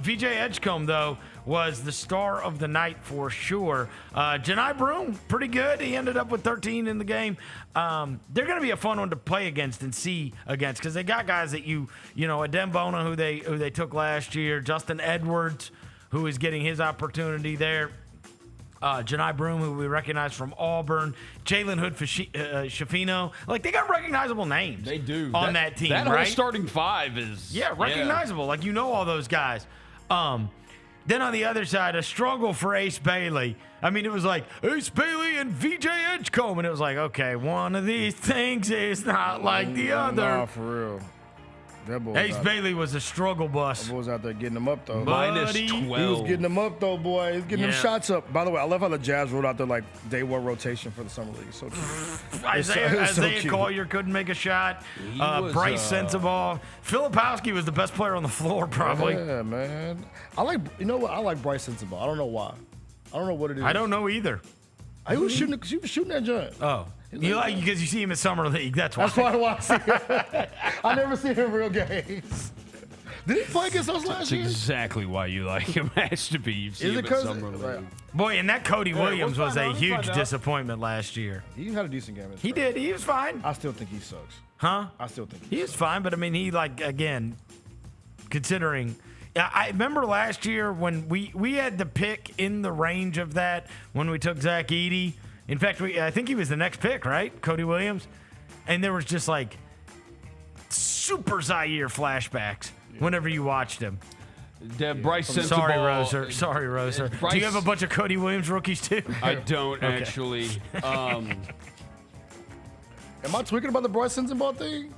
VJ Edgecombe, though, was the star of the night for sure. Janai Broom, pretty good. He ended up with 13 in the game. They're going to be a fun one to play against and see against because they got guys that Adem Bona, who they took last year, Justin Edwards, who is getting his opportunity there. Janai Broom, who we recognize from Auburn, Jalen Hood-Schifino. Like, they got recognizable names. They do. On that team, that right? whole starting 5 is... Yeah, recognizable. Like, all those guys. Then on the other side, a struggle for Ace Bailey. I mean, it was like Ace Bailey and VJ Edgecombe, and it was like, okay, one of these things is not like the other. Nah, for real. That boy Ace Bailey was a struggle bus. That boy was out there getting them up, though. Minus 12. He was getting them up, though, boy. He was getting them shots up. By the way, I love how the Jazz wrote out there, like, day one rotation for the Summer League. So cute. Isaiah Collier couldn't make a shot. Bryce Sensabaugh. Filipowski was the best player on the floor, probably. Yeah, man. You know what? I like Bryce Sensabaugh. I don't know why. I don't know what it is. I don't know either. He was shooting that joint. Oh. You like because you see him in Summer League. That's why. That's why I see him. I never see him in real games. Did he play against us last year? That's exactly why you like him. Has to be. You've seen him in Summer League. Boy, and that Cody Williams was a huge disappointment last year. He had a decent game. He did. He was fine. I still think he sucks. Huh? I still think he was fine, but I mean, again, considering. I remember last year when we had to pick in the range of that when we took Zach Edey. In fact, I think he was the next pick, right? Cody Williams. And there was just like super Zaire flashbacks whenever you watched him. Bryce Sensabaugh. Sorry, Roser. Do you have a bunch of Cody Williams rookies too? I don't actually. Am I tweaking about the Bryce Sensabaugh thing?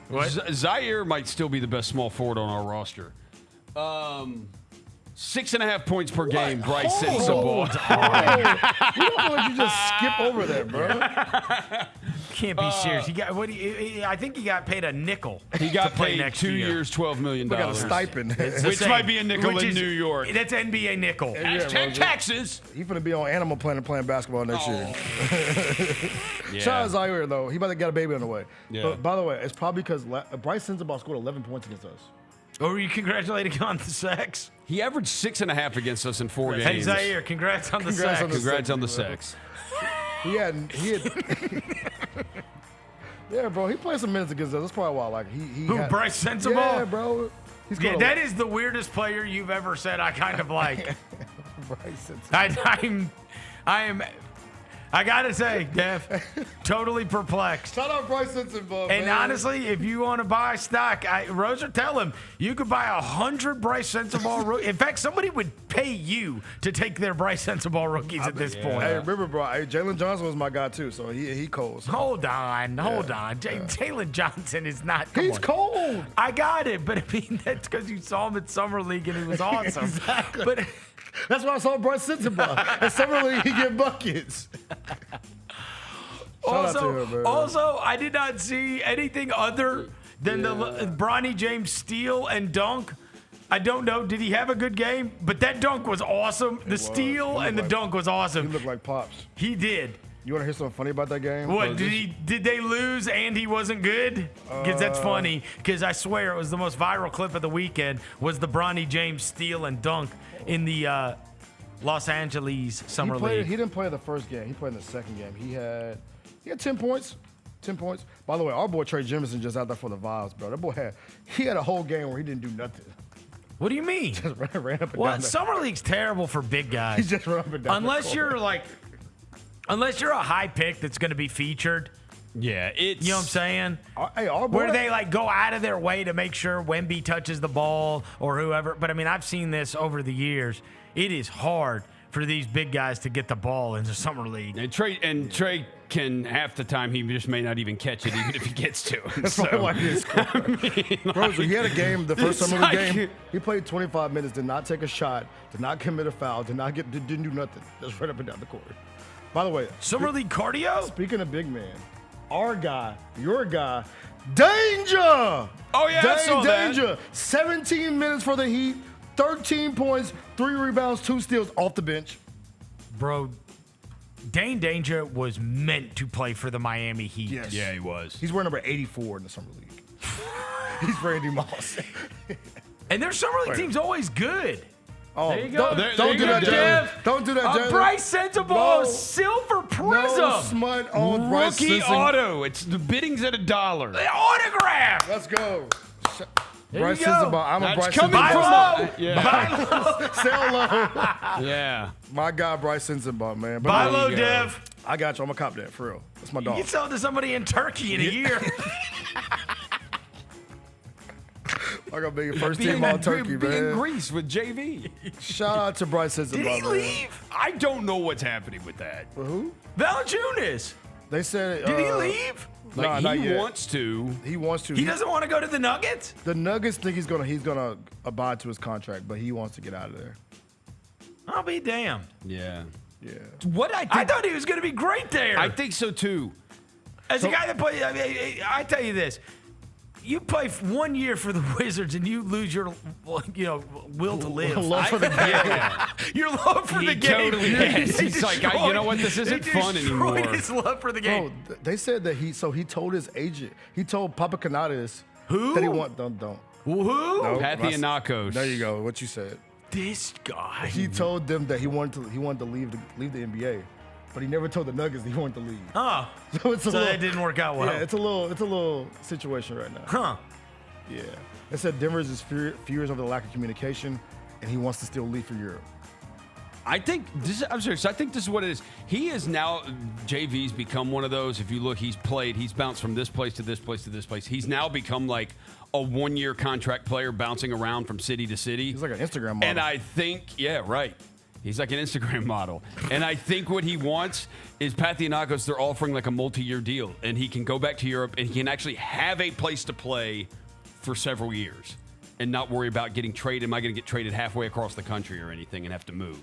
What? Zaire might still be the best small forward on our roster. 6.5 points per game, Bryce Sensabaugh. You don't let you just skip over that, bro. Can't be serious. He got I think he got paid a nickel. He got to play paid next 2 year. years, $12 million. We got a stipend. Which might be a nickel in New York. That's NBA nickel. Hashtag taxes. He's going to be on Animal Planet playing basketball next year. Shout out Zaire, though. He about to get a baby on the way. Yeah. But by the way, it's probably because Bryce Sensabaugh scored 11 points against us. Oh, were you congratulating on the sex? He averaged 6.5 against us in 4 games. Hey, Zaire, congrats on the sex. Congrats on the sex. He had yeah, bro. He played some minutes against us. That's probably why. Like Bryce Sensabaugh? Yeah, bro. That is the weirdest player you've ever said I kind of like. Bryce Sensabaugh. I gotta say, Dev, totally perplexed. Shout out Bryce Sensabaugh, And man. honestly, if you want to buy stock, Roser, tell him you could buy 100 Bryce Sensabaugh rookies. In fact, somebody would pay you to take their Bryce Sensabaugh rookies at this point. Hey, remember, bro, Jalen Johnson was my guy, too, so he cold. So. Hold on. Jalen Johnson is not. He's cold. I got it, but I mean, that's because you saw him at Summer League and he was awesome. Exactly. But that's why I saw Bryce Sensabaugh. At Summer League, he get buckets. Also, I did not see anything other than the Bronny James steal and dunk. I don't know. Did he have a good game? But that dunk was awesome. The steal and the dunk was awesome. He looked like Pops. He did. You want to hear something funny about that game? What, did they lose and he wasn't good? Because that's funny. Because I swear it was the most viral clip of the weekend was the Bronny James steal and dunk in the Los Angeles Summer League. He didn't play the first game. He played in the second game. He had 10 points. 10 points. By the way, our boy Trey Jemison just out there for the vibes, bro. That boy had a whole game where he didn't do nothing. What do you mean? Just ran up and down. Well, Summer League's terrible for big guys. He just ran up and down. Unless you're a high pick that's going to be featured. Yeah, you know what I'm saying? Hey, our boy, where they go out of their way to make sure Wemby touches the ball or whoever. But I mean, I've seen this over the years. It is hard for these big guys to get the ball in the Summer League. And Trey can half the time he just may not even catch it, even if he gets to it. That's probably why he scored. Bro, so he had a game, the first Summer League game. He played 25 minutes, did not take a shot, did not commit a foul, didn't do nothing. Just ran up and down the court. By the way, Summer League cardio? Speaking of big man, our guy, your guy, Danger! Oh, yeah, I saw Danger. that. 17 minutes for the Heat, 13 points, 3 rebounds, 2 steals off the bench. Bro, Dane Danger was meant to play for the Miami Heat. Yes. Yeah, he was. He's wearing number 84 in the Summer League. He's Randy Moss. And their Summer League team's always good. Oh, there you go. Don't do that, Jalen. Don't do that, Jalen. Bryce Sensabaugh, silver prism. No smut on Bryce Rookie Sensabaugh. auto. It's the bidding's at $1. The autograph. Let's go. There Bryce you go. Sensabaugh. I'm a That's Bryce coming Sensabaugh. from yeah. Sell low. Yeah. My guy, Bryce Sensabaugh, man. But Buy low, Dev. I got you. I'm going to cop that, for real. That's my dog. You can sell it to somebody in Turkey in a year. I got big first Being- team all turkey, being in man. Greece with JV. Shout out to Bryce Sensabaugh. Did he man. leave? I don't know what's happening with that. Who? Valanciunas. They said. Did he leave? Like not he yet. wants to. He wants to. He doesn't want to go to the Nuggets? The Nuggets think he's gonna abide to his contract, but he wants to get out of there. I'll be damned. Yeah. Yeah. What I thought he was going to be great there. I think so too. As a guy that plays, I tell you this. You play 1 year for the Wizards and you lose your, will to live. Love for the game. Yeah. Your love for the game. Totally is. He's like, you know what? This isn't fun anymore. His love for the game. Bro, they said that he told his agent, he told Papakanadis Who? that he don't. Who? No, Papagiannakos. There you go. What you said. This guy. He told them that he wanted to leave the NBA, but he never told the Nuggets that he wanted to leave. Oh, So it's a so little, that didn't work out well. Yeah, it's a little situation right now. Huh. Yeah. They said Denver's is furious over the lack of communication, and he wants to still leave for Europe. I think I'm serious. I think this is what it is. He is now, JV's become one of those. If you look, he's bounced from this place to this place to this place. He's now become like a 1 year contract player bouncing around from city to city. He's like an Instagram model. And I think, yeah, right. He's like an Instagram model. And I think what he wants is Papagiannakos, they're offering like a multi-year deal. And he can go back to Europe and he can actually have a place to play for several years and not worry about getting traded. Am I going to get traded halfway across the country or anything and have to move?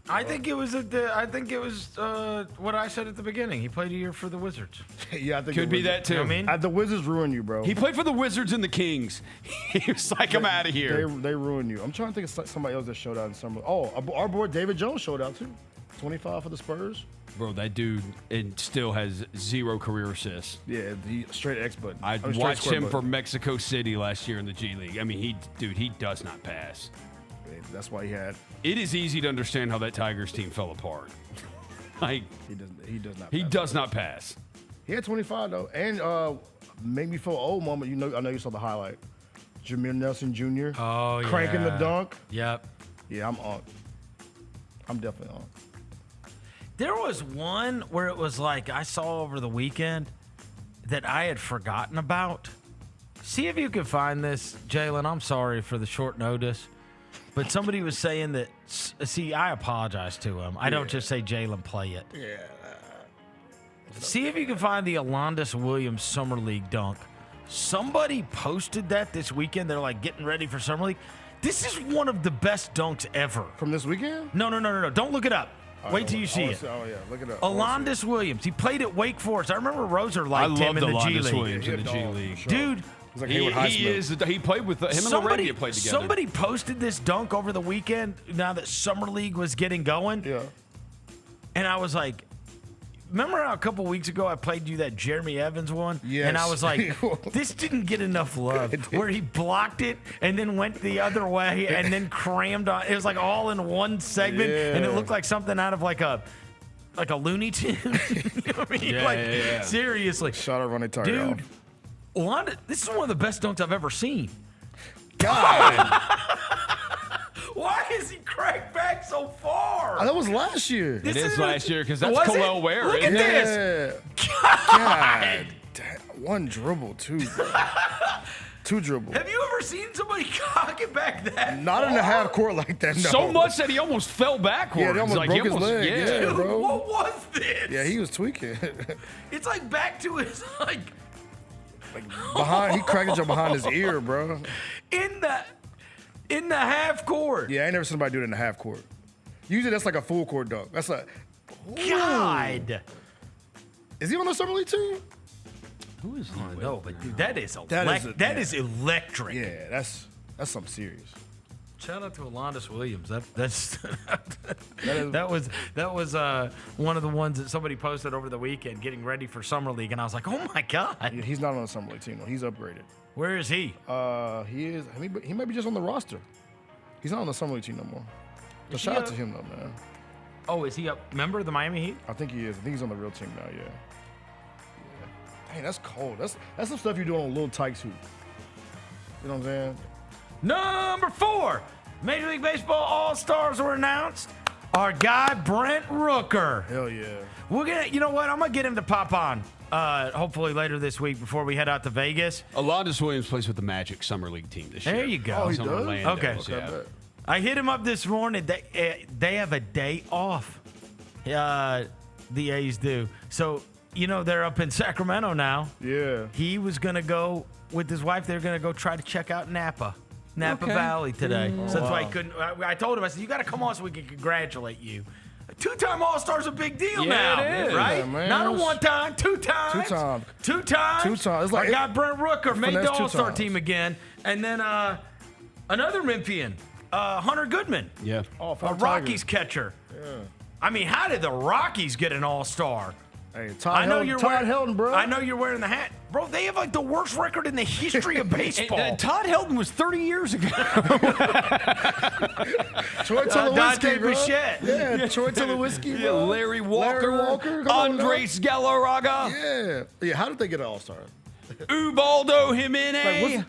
I think it was what I said at the beginning. He played a year for the Wizards. Yeah, I think Could be that too. You know what I mean? The Wizards ruin you, bro. He played for the Wizards and the Kings. He was like, I'm out of here. They ruin you. I'm trying to think of somebody else that showed out in summer. Oh, our boy David Jones showed out too. 25 for the Spurs. Bro, that dude still has 0 career assists. Yeah, the straight X button. I watched him for Mexico City last year in the G League. I mean, he does not pass. That's why he had. It is easy to understand how that Tigers team fell apart. Like he does not. He does not pass. He had 25 though, and made me feel old moment. I know you saw the highlight. Jameer Nelson Jr. Oh yeah, cranking the dunk. Yep. Yeah, I'm on. I'm definitely on. There was one where it was like I saw over the weekend that I had forgotten about. See if you can find this, Jalen. I'm sorry for the short notice, but somebody was saying that. See, I apologize to him. I don't just say Jalen, play it. Yeah. See if you can find the Alondas Williams Summer League dunk. Somebody posted that this weekend. They're like getting ready for Summer League. This is one of the best dunks ever. From this weekend? No. Don't look it up. Wait till you see it. Oh, yeah. Look it up. Alondas Williams. He played at Wake Forest. I remember Roser liked him in the G League. Williams in the G League. Dude, He's like Hayward Highsmith. He played with him and Arabia played together. Somebody posted this dunk over the weekend now that Summer League was getting going. Yeah. And I was like, remember how a couple weeks ago I played you that Jeremy Evans one? Yes. And I was like, this didn't get enough love. Where he blocked it and then went the other way and then crammed on. It was like all in one segment. Yeah. And it looked like something out of like a Looney Tune. You know what I mean? Yeah. Seriously. Shout out Ronnie Tyrell. Dude, this is one of the best dunks I've ever seen. God. Why is he cracked back so far? That was last year. It is last year because that's Was it? Khalil Ware. Look at this. God. One dribble, too, bro. 2 dribbles. Have you ever seen somebody cock it back that Not far? in the half court like that, no. So much that he almost fell backwards. Yeah, they almost broke his leg. Yeah, Dude, bro. what was this? Yeah, he was tweaking. It's like back to his behind. He cracked it behind his ear, bro. in the half court. Yeah, I ain't never seen somebody do it in the half court. Usually that's like a full court dunk. That's like, God. Is he on the Summer League team? Who is he? No, but dude, that is electric. Yeah, that's something serious. Shout out to Alondas Williams. That was one of the ones that somebody posted over the weekend, getting ready for Summer League, and I was like, oh my God. Yeah, he's not on the Summer League team though. He's upgraded. Where is he? He is. He might be just on the roster. He's not on the Summer League team no more. But shout out to him though, man. Oh, is he a member of the Miami Heat? I think he is. I think he's on the real team now. Yeah. Dang, that's cold. That's some stuff you do on a little Tykes hoop. You know what I'm saying? Number 4, Major League Baseball All-Stars were announced. Our guy Brent Rooker. Hell yeah. We're gonna, you know what? I'm gonna get him to pop on hopefully later this week before we head out to Vegas. Alondas Williams plays with the Magic Summer League team this year. There you go. Oh, he He's on does? Orlando's, Okay. yeah. I hit him up this morning. They have a day off. The A's do. So, they're up in Sacramento now. Yeah. He was going to go with his wife. They're going to go try to check out Napa Valley today. So that's why he couldn't. I told him, I said, you got to come on so we can congratulate you. A 2-time All-Star's a big deal now, it is. right? Yeah, man. Not a one-time, 2 times. 2 times. 2 times. 2 times. It's like I got Brent Rooker, made the finesse 2 All-Star times. team again. And then another Memphian, Hunter Goodman. Yeah. Oh, A former Rockies Tiger. catcher. Yeah. I mean, how did the Rockies get an All-Star? Hey, Todd Helton, bro. I know you're wearing the hat. Bro, they have like the worst record in the history of baseball. Todd Helton was 30 years ago. Troy Tulowitzki, Dante bro. Bichette. Yeah, Troy Tulowitzki, Yeah, bro. Larry Walker. come on now. Andres Galarraga. Yeah. Yeah, how did they get an All-Star? Ubaldo Jimenez.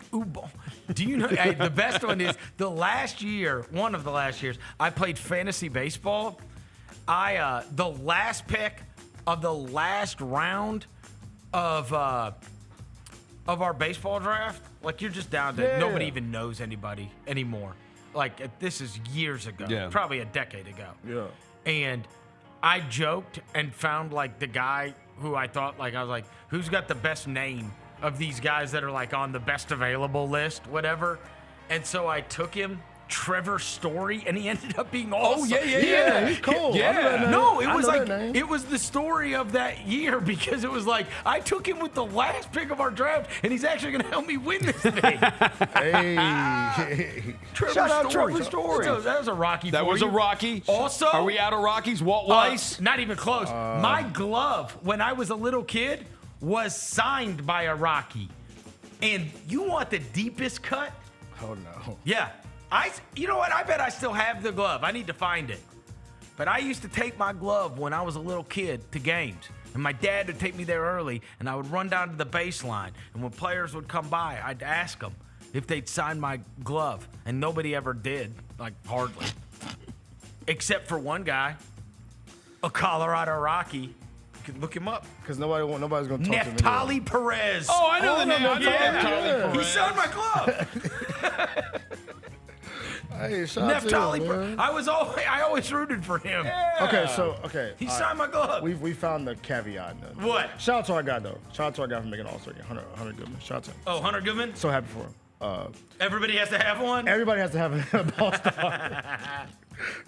Do you know? Hey, the best one is one of the last years, I played fantasy baseball. The last pick of the last round of our baseball draft, like you're just down to nobody even knows anybody anymore. Like this is years ago, probably a decade ago. Yeah. And I joked and found like the guy who I thought I was like, who's got the best name of these guys that are like on the best available list, whatever. And so I took him, Trevor Story, and he ended up being awesome. Yeah, he's cool. Yeah. I know that name. No, it I was know like that name. it was the story of that year because it was like I took him with the last pick of our draft, and he's actually going to help me win this thing. Hey. Shout out Trevor Story. That was a Rocky. That for was you. a Rocky. Also, are we out of Rockies? Walt Weiss? Not even close. My glove when I was a little kid was signed by a Rocky, and you want the deepest cut? Oh no. Yeah. You know what? I bet I still have the glove. I need to find it. But I used to take my glove when I was a little kid to games. And my dad would take me there early, and I would run down to the baseline. And when players would come by, I'd ask them if they'd sign my glove. And nobody ever did, like hardly. Except for one guy, a Colorado Rocky. You can look him up. Because nobody's going to talk to me. Neftali Perez. Oh, I know the name. Yeah. He signed my glove. Hey, shout out to Neftali him, man. I always rooted for him. Okay. He all signed my glove. We found the caveat. What? Shout out to our guy, though. Shout out to our guy for making an All-Star game. Hunter Goodman. Shout out to him. Oh, Hunter Goodman? So happy for him. Everybody has to have one? Everybody has to have an All-Star.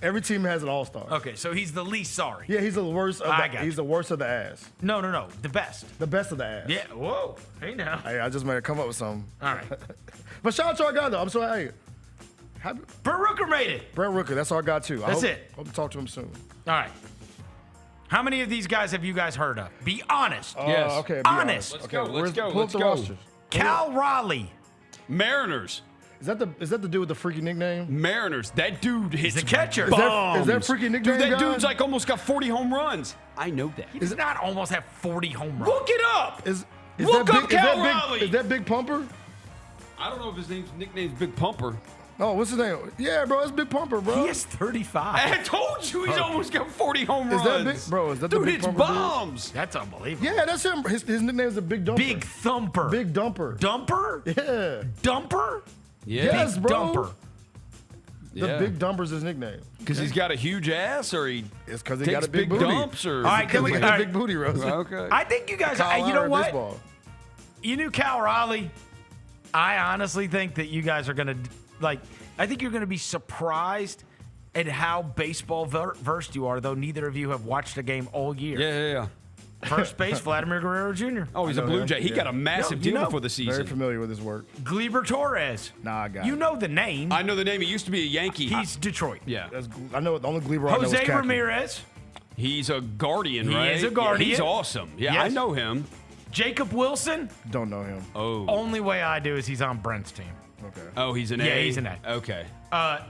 Every team has an All-Star. Okay, so he's the least sorry. Yeah, he's the worst. He's the worst of the ass. No. The best. The best of the ass. Yeah. Whoa. Hey, now. Hey, I just made it come up with something. All right. But shout out to our guy, though. I'm so happy. Brent Rooker made it. Brent Rooker, that's our guy, too. That's it. Hope to talk to him soon. All right. How many of these guys have you guys heard of? Be honest. Yes. Okay, be honest. Let's go. Pull up the rosters. Cal Raleigh. Mariners. Is that the dude with the freaky nickname? Mariners. That dude hits the catcher. bombs. Is that freaky nickname? Dude, that guy? dude's like almost got 40 home runs. I know that. He does not almost have 40 home runs. Look it up. Look up Cal Raleigh. Is that Big Pumper? I don't know if his nickname's Big Pumper. Oh, what's his name? Yeah, bro, it's Big Pumper, bro. He is 35. I told you he's almost got 40 home runs. Is that big, bro? Is that dude, the Big it's Pumper bombs. Dude? That's unbelievable. Yeah, that's him. His nickname is the Big Dumper. Big Thumper. Big Dumper. Dumper? Yeah. Dumper? Yeah. Yes, Big bro. Dumper. The Big Dumper's his nickname. Because he's got a huge ass, or he It's because he takes got a big big booty. dumps, or All right, then we He all got a right. big booty, Rose. okay. I think you guys, Kyle you know Lowry what? baseball. You knew Cal Raleigh. I honestly think that you guys are going to, I think you're going to be surprised at how baseball versed you are, though neither of you have watched a game all year. Yeah. First base, Vladimir Guerrero Jr. Oh, he's a Blue Jay. He got a massive deal before the season. Very familiar with his work. Gleyber Torres. Nah, I got You it. know the name. I know the name. He used to be a Yankee. He's Detroit. Yeah. I know the only Gleyber I know is Jose Khaki. Ramirez. He's a Guardian, He right? is a Guardian. Yeah, he's awesome. Yeah, Yes. I know him. Jacob Wilson. Don't know him. Oh. Only way I do is he's on Brent's team. Okay. Oh, he's an A? Yeah, he's an A. Okay.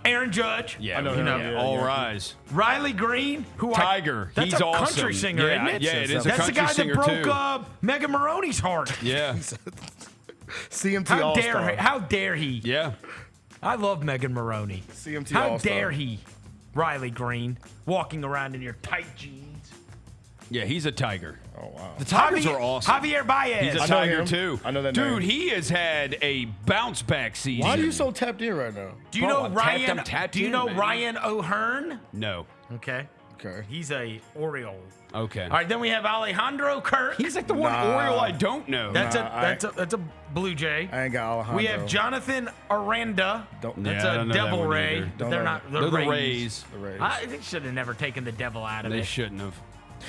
Aaron Judge. Yeah, I know you him. know, Yeah, all yeah. rise. Riley Green, who Tiger. That's He's a awesome. country singer, Yeah, isn't it? yeah, it is a That's the country guy singer, that broke too. Megan Maroney's heart. Yeah. CMT How All-Star. dare he? How dare he? Yeah. I love Megan Maroney. CMT How All-Star. dare he? Riley Green walking around in your tight jeans. Yeah, he's a Tiger. Oh, wow. The Tigers are awesome. Javier Baez. He's a Tiger, too. I know that Dude, name. he has had a bounce-back season. Why are you so tapped in right now? Do you Bro, know I'm Ryan? tapped Do you in, know man. Ryan O'Hearn? No. Okay. Okay. He's a Oriole. Okay. All right, then we have Alejandro Kirk. He's like the one Oriole I don't know. That's a Blue Jay. I ain't got Alejandro. We have Jonathan Aranda. That's I a don't know that Devil one Ray. either. But they're not. They're the Rays. The Rays. I think should have never taken the devil out of They it. shouldn't have.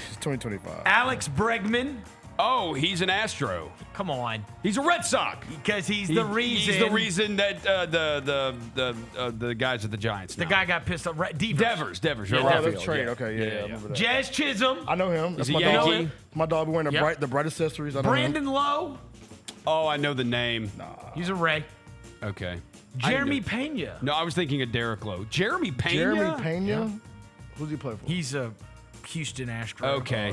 It's 2025. Alex Bregman. Oh, he's an Astro. Come on. He's a Red Sox. Because he's the reason. He's the reason that the guys at the Giants. The now. guy got pissed off. Devers. Devers. Yeah, right? Oh, Devers. that's trade. Okay, yeah, I remember that. Jazz Chisholm. I know him. That's He's my a dog. Yankee. My dog wearing the Yep. bright accessories. I know Brandon him. Lowe. Oh, I know the name. He's a Ray. Okay. Jeremy Pena. No, I was thinking of Derek Lowe. Jeremy Pena. Jeremy Pena. Who's he play for? He's a Houston Astro. Okay.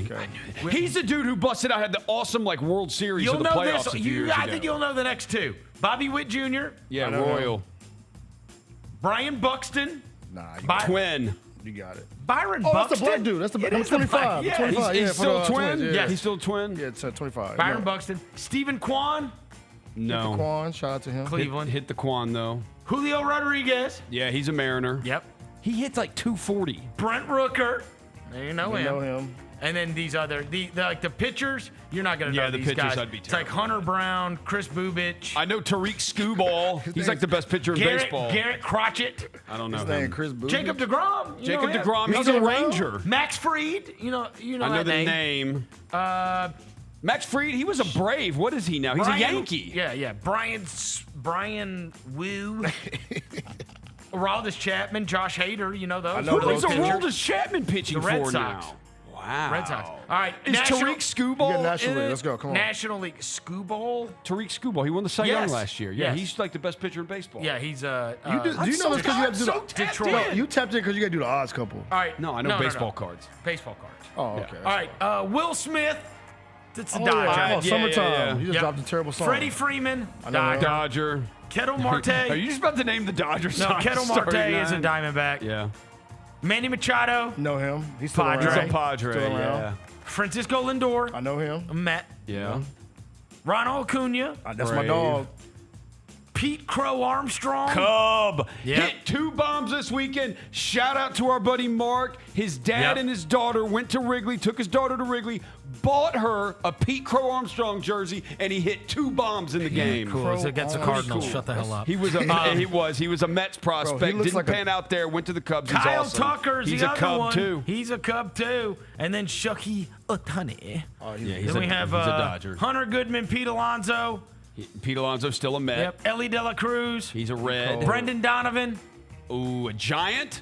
He's the dude who busted out, had the awesome World Series You'll of the know playoffs this. a few years I ago. think you'll know the next two. Bobby Witt Jr. Yeah, I know Royal. Brian Buxton. Nah, Twin. you got it. Byron Oh, Buxton. that's the black dude. That's the It number is the 25. black- yeah. 25. He's yeah, still a for the twin? Twins, yeah. Yes. He's still a twin? Yeah, it's 25. Byron No. Buxton. Stephen Kwan. No. Quan, shout out to him. Cleveland. Hit the Quan, though. Julio Rodriguez. Yeah, he's a Mariner. Yep. He hits 240. Brent Rooker. You know We him. know him. And then these other, the pitchers, you're not going to know Yeah, the these pitchers guys. I'd be It's like terrible. Hunter Brown, Chris Bubich. I know Tariq Skubal. He's like the best pitcher in baseball. Garrett Crotchet. I don't know His him. name Chris Booth. Jacob DeGrom. Jacob him. DeGrom. He's still a around? Ranger. Max Fried. You know I know that the name. name. Max Fried, he was a Brave. What is he now? He's a Yankee. Yeah. Brian Wu. Aroldis Chapman, Josh Hader. You know those. I know Who is those pitchers. Aroldis Chapman pitching The Red for Sox. now? Wow. Red Sox. All right. Is Tariq Skubal Yeah, National in League. it? Let's go. Come on. National League. Skubal. Tariq Skubal. He won the Cy Young Yes. last year. Yeah, Yes. he's like the best pitcher in baseball. Yeah, he's Do you know this because you have to do the Detroit. You tapped in because you got to do the odds couple. All right. No, I know baseball cards. Baseball cards. Oh, okay. All right. Will Smith. That's the Oh, Dodger. yeah. Oh, Yeah, summertime. yeah. You just Yep. dropped a terrible song. Freddie Freeman. I know him. Dodger. Kettle Marte. Are you just about to name the Dodgers? No, Kettle Marte is a Diamondback. Yeah. Manny Machado. Know him. He's still Padre. around. He's a Padre. Still around. Yeah. Francisco Lindor. I know him. Met. Yeah. Ronald Acuna. That's my Brave. dog. Pete Crow Armstrong. Cub Yep. hit 2 bombs this weekend. Shout out to our buddy Mark. His dad Yep. and his daughter went to Wrigley, took his daughter to Wrigley, bought her a Pete Crow Armstrong jersey, and he hit 2 bombs in the game. Cool. It's against the Pretty Cardinals. cool. Shut the hell up. He was a he was a Mets prospect. looks Didn't like a- pan out there. Went to the Cubs. Kyle He's awesome. Tucker's He's the a other Cub one. too. He's a Cub too. And then Shohei Ohtani. Oh, Yeah, he's Then a, we have he's a Dodger. Hunter Goodman, Pete Alonso. Pete Alonso's still a Met. Yep. Ellie De La Cruz. He's a Red. Brendan Donovan. Ooh, a Giant.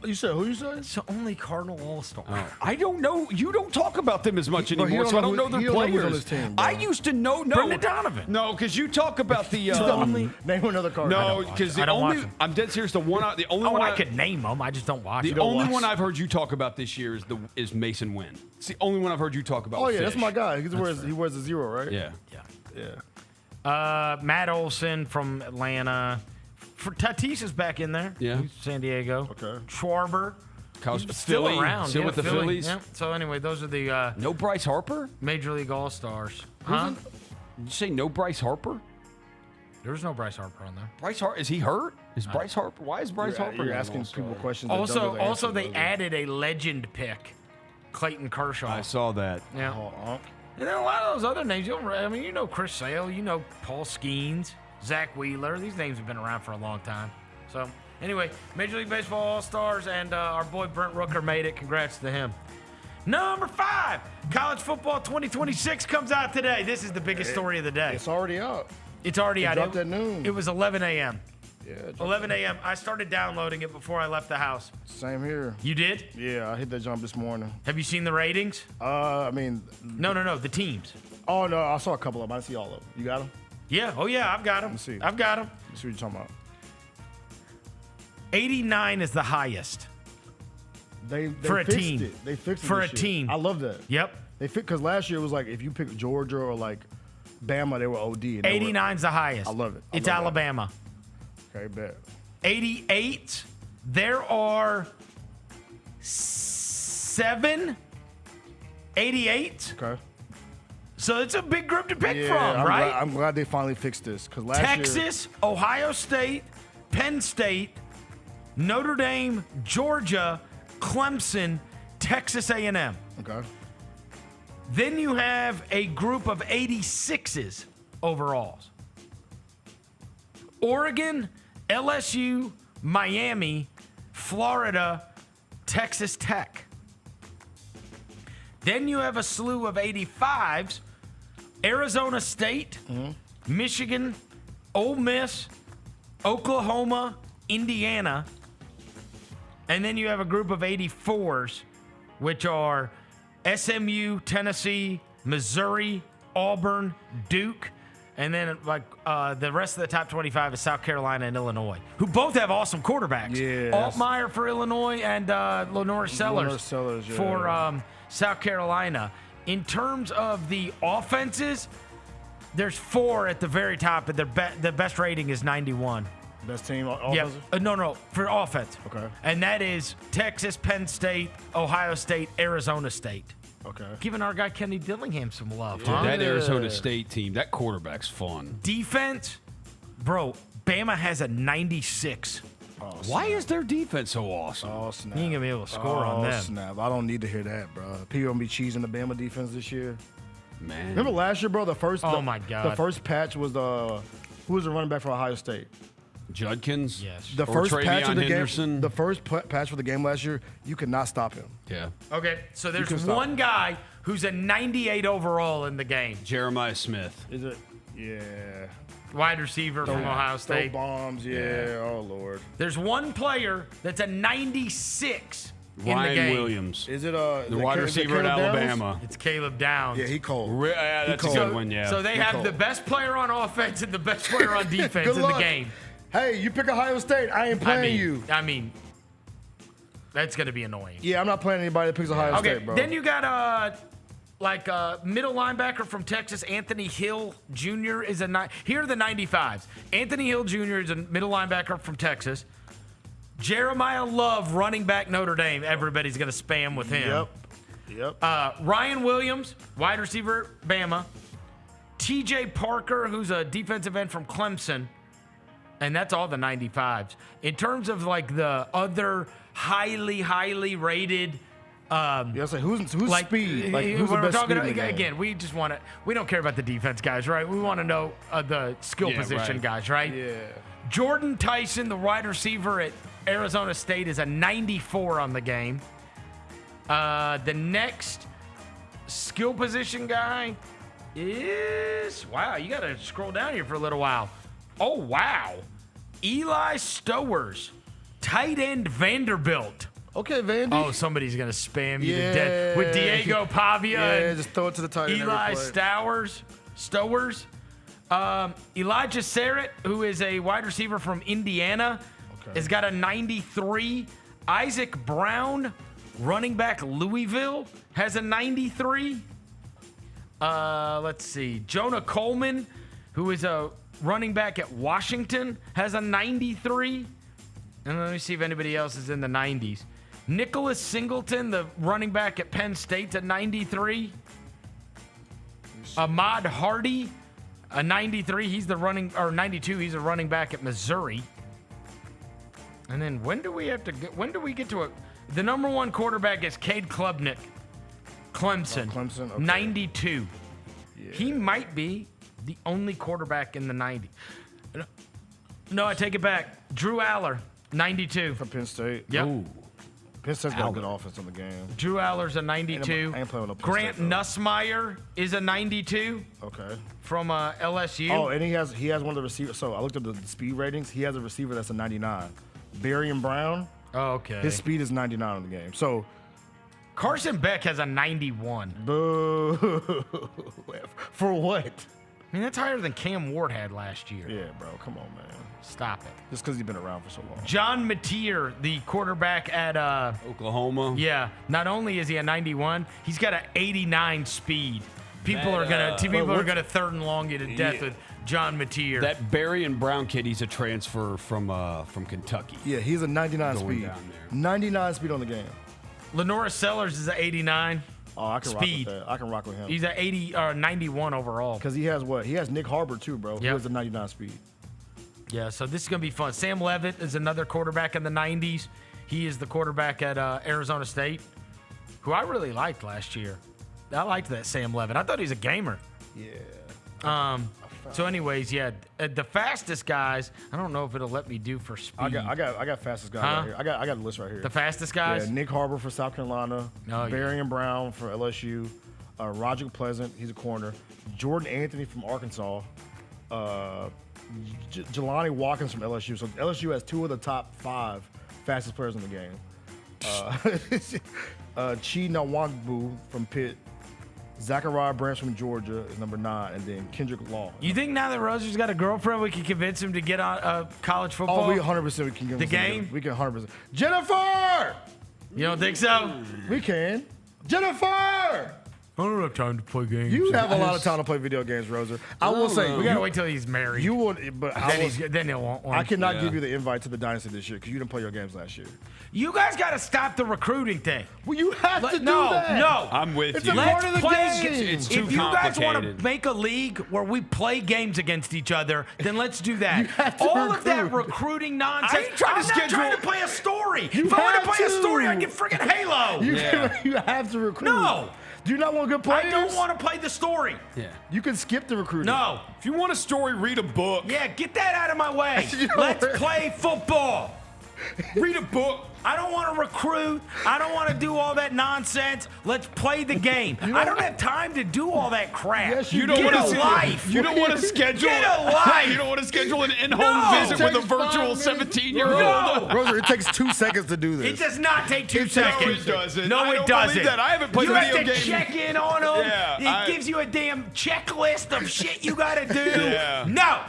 You said who you said? It's the only Cardinal All-Star. I don't know. You don't talk about them as much But he anymore, don't so I know don't know who- their he don't know who's players. on his team, bro. I used to know. No, Brendan Donovan. No, because you talk about the. Name another card. No, because I the don't watch only. them. I'm dead serious. The only Oh, one I could name them. I just don't watch The them. only watch. one I've heard you talk about this year is Mason Wynn. It's the only one I've heard you talk about. Oh with yeah, that's Fish. my guy. He wears a 0, right? Yeah. Yeah. Matt Olson from Atlanta. Tatis is back in there. Yeah. He's San Diego. Okay. Schwarber. Kyle's He's still Philly, around. still yeah, with the Philly. Phillies. Yeah. So anyway, those are the No Bryce Harper? Major League All-Stars. Huh? Did you say no Bryce Harper? There's no Bryce Harper on there. Bryce Harper, is he hurt? Is Bryce Harper? Why is Bryce Harper? You're not asking All-Star? people questions. that don't know the Also, answer they to those. added a legend pick, Clayton Kershaw. I saw that. Yeah. And then a lot of those other names, you know Chris Sale, you know Paul Skeens, Zach Wheeler. These names have been around for a long time. So anyway, Major League Baseball All-Stars, and our boy Brent Rooker made it. Congrats to him. Number 5, College Football 2026 comes out today. This is the biggest story of the day. It's already out. It's already out. Dropped at noon. It was 11 a.m. Yeah. 11 a.m. I started downloading it before I left the house. Same here. You did? Yeah, I hit that jump this morning. Have you seen the ratings? I mean. No, the teams. Oh no, I saw a couple of them. I didn't see all of them. You got them? Yeah. Oh yeah, I've got them. Let's see. I've got them. Let's see what you're talking about. 89 is the highest. They For a fixed team. It. They fixed it For this a year. team. I love that. Yep. They fit because last year it was like if you picked Georgia or like Bama, they were OD. And they 89's the highest. I love it. I It's love that. Alabama. Okay, bet. 88. There are 7 88. Okay. So it's a big group to pick from, right? I'm glad they finally fixed this because last Texas, Ohio State, Penn State, Notre Dame, Georgia, Clemson, Texas A&M. Okay. Then you have a group of 86s overalls. Oregon, LSU, Miami, Florida, Texas Tech. Then you have a slew of 85s. Arizona State, Michigan, Ole Miss, Oklahoma, Indiana. And then you have a group of 84s, which are SMU, Tennessee, Missouri, Auburn, Duke. And then the rest of the top 25 is South Carolina and Illinois, who both have awesome quarterbacks. Yeah. Altmaier for Illinois and Lenore Sellers, yeah. for South Carolina. In terms of the offenses, there's 4 at the very top, and the best rating is 91. Best team offensive? Yeah. No, for offense. Okay. And that is Texas, Penn State, Ohio State, Arizona State. Okay. Giving our guy Kenny Dillingham some love, Dude, huh? that Arizona State team, that quarterback's fun. Defense, bro, Bama has a 96. Why is their defense so awesome? Oh, snap. You ain't gonna be able to score on them. Snap. I don't need to hear that, bro. People gonna be cheesing the Bama defense this year. Man. Remember last year, bro? My God. The first patch was who was the running back for Ohio State? Judkins? Yes. The Or first patch of Travion the Henderson? game. The first patch for the game last year, you could not stop him. Yeah. Okay, so there's can stop one him. guy who's a 98 overall in the game. Jeremiah Smith. Is it? Yeah. Wide receiver from Ohio State. Throw bombs, yeah. Oh Lord. There's one player that's a 96 in the Ryan game. Williams. Is it the wide receiver at Alabama? It's Caleb Downs. Yeah, he cold. That's a good one, yeah. So they have the best player on offense and the best player on defense Good in luck. the game. Hey, you pick Ohio State. I ain't playing you. I mean, that's going to be annoying. Yeah, I'm not playing anybody that picks Ohio State, bro. Then you got middle linebacker from Texas, Anthony Hill Jr. is here are the 95s. Anthony Hill Jr. is a middle linebacker from Texas. Jeremiah Love, running back Notre Dame. Everybody's going to spam with him. Yep. Ryan Williams, wide receiver, Bama. T.J. Parker, who's a defensive end from Clemson. And that's all the 95s. In terms of like the other highly rated. Who's speed? Like, who's the we're best talking speed in the game? again, we don't care about the defense guys, right? We want to know the skill position guys, right? Yeah. Jordan Tyson, the wide receiver at Arizona State, is a 94 on the game. The next skill position guy is, wow, you got to scroll down here for a little while. Oh, wow. Eli Stowers, tight end Vanderbilt. Okay, Vandy. Oh, somebody's going to spam you to death with Diego Pavia. Yeah, and just throw it to the tight end. Eli Stowers. Elijah Sarrett, who is a wide receiver from Indiana, has got a 93. Isaac Brown, running back Louisville, has a 93. Let's see. Jonah Coleman, who is a running back at Washington, has a 93. And let me see if anybody else is in the 90s. Nicholas Singleton, the running back at Penn State's a 93. Ahmad Hardy, a 93. He's the 92. He's a running back at Missouri. And then when do we get to the number one quarterback is Cade Klubnik, Clemson. Clemson, okay. 92. Yeah. He might be the only quarterback in the 90s. No, I take it back. Drew Aller, 92. From Penn State. Yep. Ooh. Penn State's got a good offense in the game. Drew Aller's a 92. I ain't playing with no Penn Grant State, though. Nussmeier is a 92. Okay. From LSU. Oh, and he has one of the receivers. So I looked at the speed ratings. He has a receiver that's a 99. Barian Brown. Oh, okay. His speed is 99 in the game. So Carson Beck has a 91. Boo. For what? I mean, that's higher than Cam Ward had last year. Yeah, bro. Come on, man. Stop it. Just because he's been around for so long. John Mateer, the quarterback at Oklahoma. Yeah. Not only is he a 91, he's got an 89 speed. People are gonna third and long you to death with John Mateer. That Barry and Brown kid, he's a transfer from Kentucky. Yeah, he's a 99 Going speed. down there. 99 speed on the game. Lenora Sellers is at 89. Oh, I can Speed. rock with that. I can rock with him. He's at 80 or 91 overall. Because he has what? He has Nick Harbor too, bro. He has a 99 speed. Yeah, so this is going to be fun. Sam Levitt is another quarterback in the 90s. He is the quarterback at Arizona State, who I really liked last year. I liked that Sam Levitt. I thought he was a gamer. Yeah. So, anyways, yeah, the fastest guys. I don't know if it'll let me do for speed. I got fastest guy right here. I got a list right here. The fastest guys. Yeah, Nick Harbor for South Carolina. Barian Brown for LSU. Roger Pleasant, he's a corner. Jordan Anthony from Arkansas. Jelani Watkins from LSU. So LSU has 2 of the top 5 fastest players in the game. Chi Nwangwu from Pitt. Zachariah Branch from Georgia is number 9, and then Kendrick Law. You think now that Roser's got a girlfriend, we can convince him to get on college football? Oh, we 100% we can give him the game. We can 100%. Jennifer! You don't think so? We can. Jennifer! I don't have time to play games. You have a lot of time to play video games, Roser. I will say we gotta wait till he's married. You would, but then he'll want one. I cannot give you the invite to the Dynasty this year because you didn't play your games last year. You guys got to stop the recruiting thing. Well, you have to do that. No, I'm with It's you. a part of the game. It's too if you guys want to complicated. make a league where we play games against each other, then let's do that. You have to All of that recruit. recruiting nonsense. I ain't trying to I'm not schedule- trying to play a story. You if I want have to play a to. story, I get friggin' Halo. You have to recruit. No. Do you not want good players? I don't want to play the story. Yeah. You can skip the recruiting. No. If you want a story, read a book. Yeah, get that out of my way. You know Let's what? play football. Read a book. I don't want to recruit. I don't want to do all that nonsense. Let's play the game. I don't have time to do all that crap. Yes, You don't Get want a to life. You don't want to schedule. Get a life. You don't want to schedule an in-home No. visit with a Takes 5 virtual minutes. 17-year-old. No. Roser, it takes 2 seconds to do It this. does not take 2 No, seconds. it doesn't. No, I it don't doesn't. believe that. I haven't played you a have video to game. check in on them. Yeah, It gives you a damn checklist of shit you got to do. Yeah. No.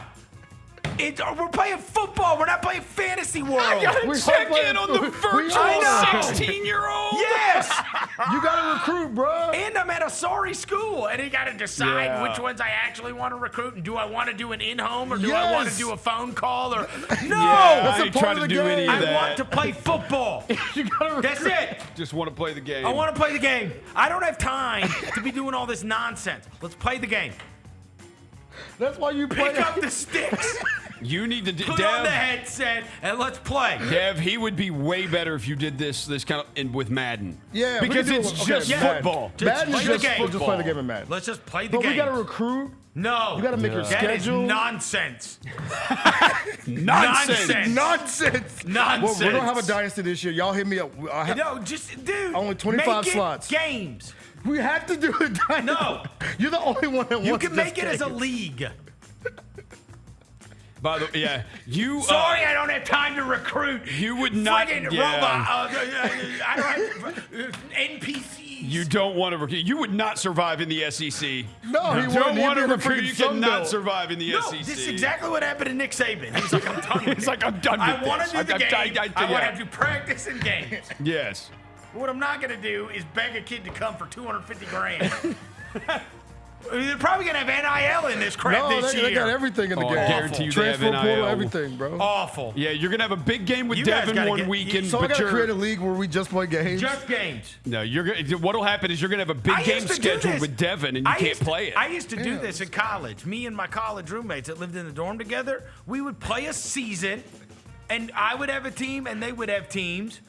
We're playing football. We're not playing Fantasy World. I gotta We check are in on the playing- virtual I know. 16-year-old. Yes. You got to recruit, bro. And I'm at a sorry school, and you got to decide Yeah. which ones I actually want to recruit, and do I want to do an in-home or do I want to Yes. do a phone call or no? That's I a ain't part trying of to the do any game. of I that. want to play football. You got to recruit. That's it. Just want to play the game. I want to play the game. I don't have time to be doing all this nonsense. Let's play the game. That's why you play. Pick up the sticks, You need to put on the headset, and let's play. Dev, he would be way better if you did this kind of with Madden. Yeah, we because can do it's it. Okay, just Madden. football. Madden play is the just game. football. Just play the game in Madden. Let's just play the But game. we got to recruit. No. You got to make your That schedule. is nonsense. Nonsense. Nonsense. Nonsense. Well, we don't have a dynasty this year. Y'all hit me up. No, just dude. Only 25 make it slots. Games. We have to do a dynasty. No. You're the only one that You wants can this make it as a game. league. By the yeah, you. Sorry, I don't have time to recruit. You would not. Friggin' Yeah. robot. I don't have NPCs. You don't want to recruit. You would not survive in the SEC. No, he You wouldn't. don't He'd want be to in the recruit. freaking You Sun cannot Belt. survive in the No, SEC. this is exactly what happened to Nick Saban. He's like, I'm done with It's it. like, I'm done with I want this. to do the I'm- game. I want yeah. to have to practice in games. Yes. What I'm not going to do is beg a kid to come for $250 grand. They're probably going to have NIL in this crap No, this year. they got everything in the Oh, game. I guarantee you they have Transfer portal, NIL. everything, bro. Awful. Yeah, you're gonna have a big game with You guys Devin gotta one get- weekend, So I but got to you're create a league where we just play games. Just games. no. You're gonna. What'll happen is you're gonna have a big I game used to do scheduled this. with Devin, and you can't play it. I used to do this in college. Me and my college roommates that lived in the dorm together, we would play a season, and I would have a team, and they would have teams.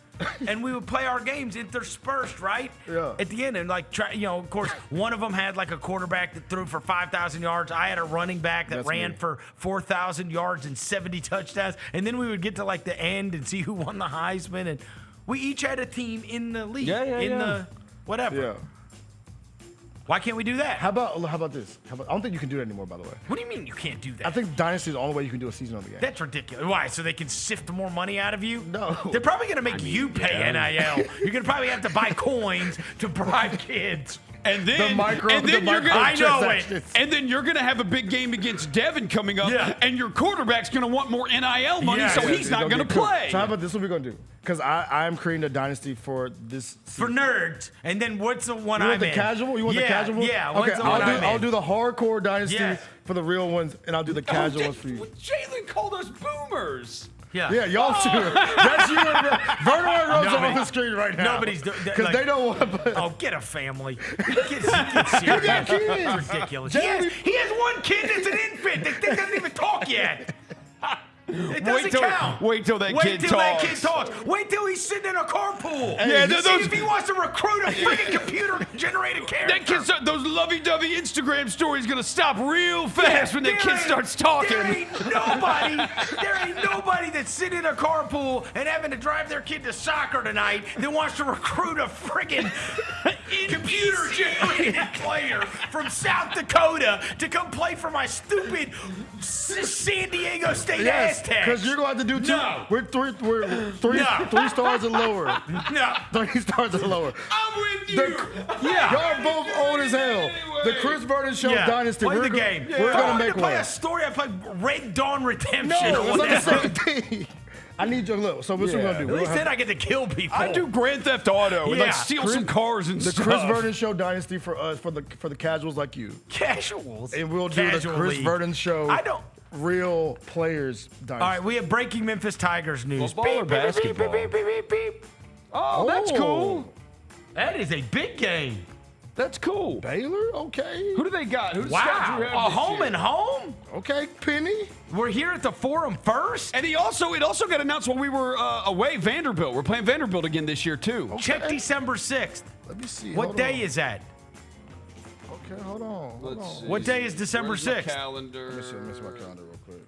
And we would play our games interspersed, right? Yeah. At the end, and like, of course, one of them had like a quarterback that threw for 5,000 yards. I had a running back that That's ran me. for 4,000 yards and 70 touchdowns. And then we would get to like the end and see who won the Heisman. And we each had a team in the league, the whatever. Yeah. Why can't we do that? How about this? I don't think you can do that anymore, by the way. What do you mean you can't do that? I think Dynasty is the only way you can do a season on the game. That's ridiculous. Why? So they can sift more money out of you? No. They're probably going to make you pay NIL. You're going to probably have to buy coins to bribe kids. And then, The micro- and then the you're gonna, I know it. transactions. And then you're gonna have a big game against Devin coming up, Yeah. and your quarterback's gonna want more NIL money, Yeah. so Yeah, he's not gonna get cooked. play. So how about this? What we're gonna do? Because I'm creating a dynasty for this. For nerds. And then what's the one You I'm want the in? casual? You want the casual? Yeah. Okay, What's the one I'm I'll in? do the hardcore dynasty Yes. for the real ones, and I'll do the casual ones for you. Jalen called us boomers. Yeah, y'all two. That's you and Vernon and Rose are on the screen right now. Nobody's because they don't want to. Oh, get a family. Get serious. You got kids. That's ridiculous. He has one kid that's an infant that doesn't even talk yet. It doesn't count. Wait till that kid talks. Wait till he's sitting in a carpool. Yeah, See if he wants to recruit a freaking computer-generated character. That kid, those lovey-dovey Instagram stories gonna stop real fast when that kid starts talking. There ain't nobody that's sitting in a carpool and having to drive their kid to soccer tonight that wants to recruit a friggin' computer-generated player from South Dakota to come play for my stupid San Diego State Aztecs. Because you're going to have to do two. No. We're three stars and lower. No. 3 stars and lower. I'm with you. Y'all both old as hell. The Chris Vernon Show Dynasty. Play the game. We're going to make play one. a story. I play Red Dawn Redemption. No, it's not the same thing. I need your look. So what's we going to do? At least then I get to kill people. I do Grand Theft Auto and like steal some cars and stuff. The Chris Vernon Show Dynasty for us, for the casuals like you. Casuals? And we'll do the Chris Vernon Show. I don't. Real players dynasty. All right, we have breaking Memphis Tigers news. Football or basketball? Beep. Oh, that's cool. That is a big game. That's cool. Baylor, okay. Who do they got? Who's Wow, a home and home? Okay, Penny. We're here at the Forum first. And it also got announced when we were away, Vanderbilt. We're playing Vanderbilt again this year, too. Okay. Check December 6th. Let me see. What day is that? Okay, hold on. What day is December 6th? Calendar. Let me see my calendar real quick.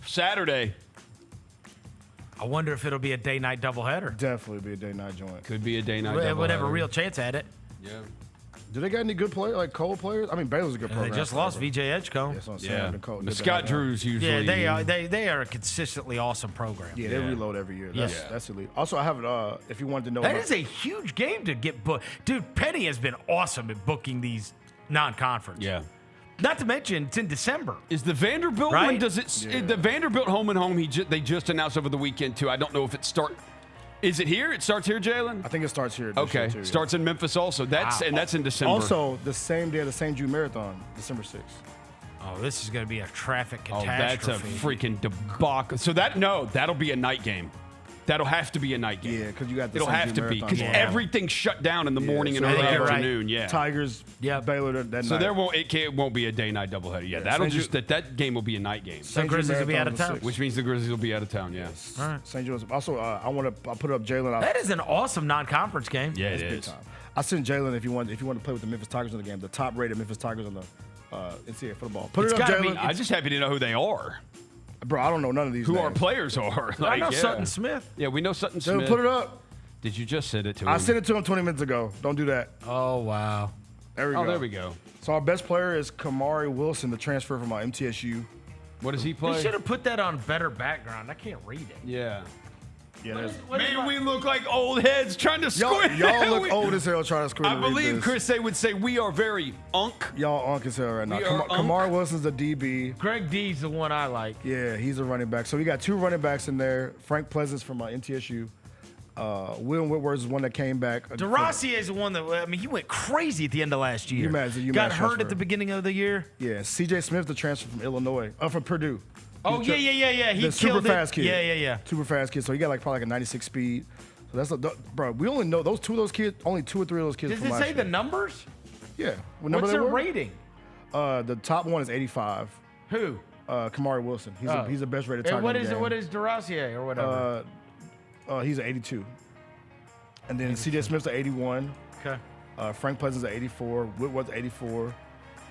Saturday. I wonder if it'll be a day-night doubleheader. Definitely be a day-night joint. Could be a day-night doubleheader. They would have a real chance at it. Yeah. Do they got any good players, like Cole players? I mean, Baylor's a good program. They just lost VJ Edgecombe. That's what I'm saying. The Scott Drews usually. Yeah, they are a consistently awesome program. Yeah, they reload every year. That's elite. Also, I have if you wanted to know. That is a huge game to get booked. Dude, Penny has been awesome at booking these non-conference. Yeah. Not to mention, it's in December. Is the Vanderbilt right? one? Does it? The Vanderbilt home and home. They just announced over the weekend too. I don't know if it starts. Is it here? It starts here, Jalen? I think it starts here. Okay. Too, starts in Memphis also. That's in December. Also, the same day of the St. Jude Marathon, December 6th. Oh, this is going to be a traffic catastrophe. Oh, that's a freaking debacle. So that'll be a night game. That'll have to be a night game. Yeah, because you got the It'll St. have Jude to be Marathon because tomorrow. everything's shut down in the morning and so early right. afternoon. Yeah. Tigers, Baylor that So night. it won't be a day-night doubleheader. Yeah, that'll just that game will be a night game. So Grizzlies will be out of town. Which means the Grizzlies will be out of town. Yeah. All right. St. Jude's. Also, I put up Jalen. That is an awesome non-conference game. Yeah, it Big is. time. I sent Jalen if you want to play with the Memphis Tigers in the game, the top-rated Memphis Tigers on the NCAA football. Put it up, Jalen. I'm just happy to know who they are. Bro, I don't know none of these. Who names. our players are. I know Sutton Smith. Yeah, we know Sutton Jalen, Smith. put it up. Did you just send it to him? I sent it to him 20 minutes ago. Don't do that. Oh, wow. There we go. There we go. So our best player is Kamari Wilson, the transfer from MTSU. What does he play? They should have put that on better background. I can't read it. Yeah. Yeah, Man, we look like old heads trying to squint. Y'all look old as hell trying to squint. I believe, Chris, they would say we are very unk. Y'all unk as hell right now. We are Kamari Wilson's a DB. Greg D's the one I like. Yeah, he's a running back. So we got 2 running backs in there. Frank Pleasance from MTSU. Will Whitworth is one that came back. DeRossier is the one that, he went crazy at the end of last year. UMass Got hurt transfer. at the beginning of the year. Yeah, C.J. Smith, the transfer from Illinois, from Purdue. Oh, yeah. He the super killed fast it. kid. Yeah. Super fast kid. So he got probably a 96 speed. So that's bro. We only know those 2 of those kids. Only 2 or 3 of those kids. Does from it last say year. the numbers? Yeah. What's their rating? The top one is 85. Who? Kamari Wilson. He's the best rated Tiger. What in the is game. what is DeRossier or whatever? He's an 82. And then C.J. Smith's an 81. Okay. Frank Pleasant's an 84. Whitworth's 84.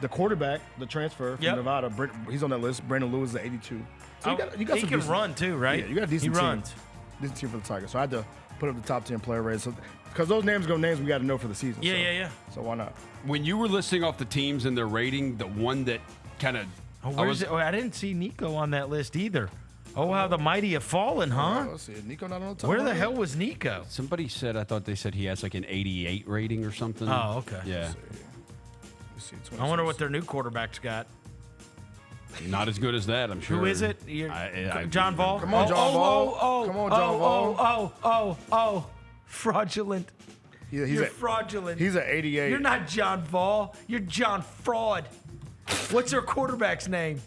The quarterback, the transfer from Nevada, he's on that list. Brandon Lewis is an 82. So you got he some can decent, run too, right? Yeah, you got a decent he team. runs. Decent team for the Tigers. So I had to put up the top 10 player rating. So because those names we got to know for the season. Yeah. So why not? When you were listing off the teams and their rating, the one that kind of I didn't see Nico on that list either. Oh, how the mighty have fallen, huh? Let's see. Nico not on the top. Where the hell was Nico? Somebody said, I thought they said he has like an 88 rating or something. Oh, okay. Yeah. Let's see. I wonder what their new quarterback's got. Not as good as that, I'm sure. Who is it? John Ball? Come on, John Ball. Come on, John Ball. Oh. Fraudulent. You're fraudulent. He's an 88. You're not John Ball. You're John Fraud. What's their quarterback's name?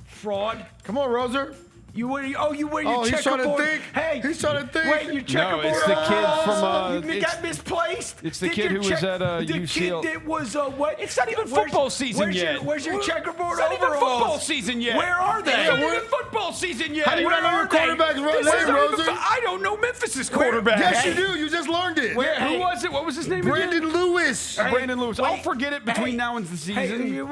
Fraud? Come on, Roser. You wear your he's trying to checkerboard. think. Hey, He's trying to think. Wait, your checkerboard. No, it's the kid from. You got misplaced. It's the kid who was at UCL. The kid that was what? It's not even football season yet. Where's your checkerboard It's not even overalls? football season yet. Where are they? It's not even football season yet. How do you not know your quarterback's name, Rosen? I don't know Memphis' quarterback. Yes, you do. You just learned it. Who was it? What was his name Brandon again? Lewis. Brandon Lewis. I'll forget it between now and the season.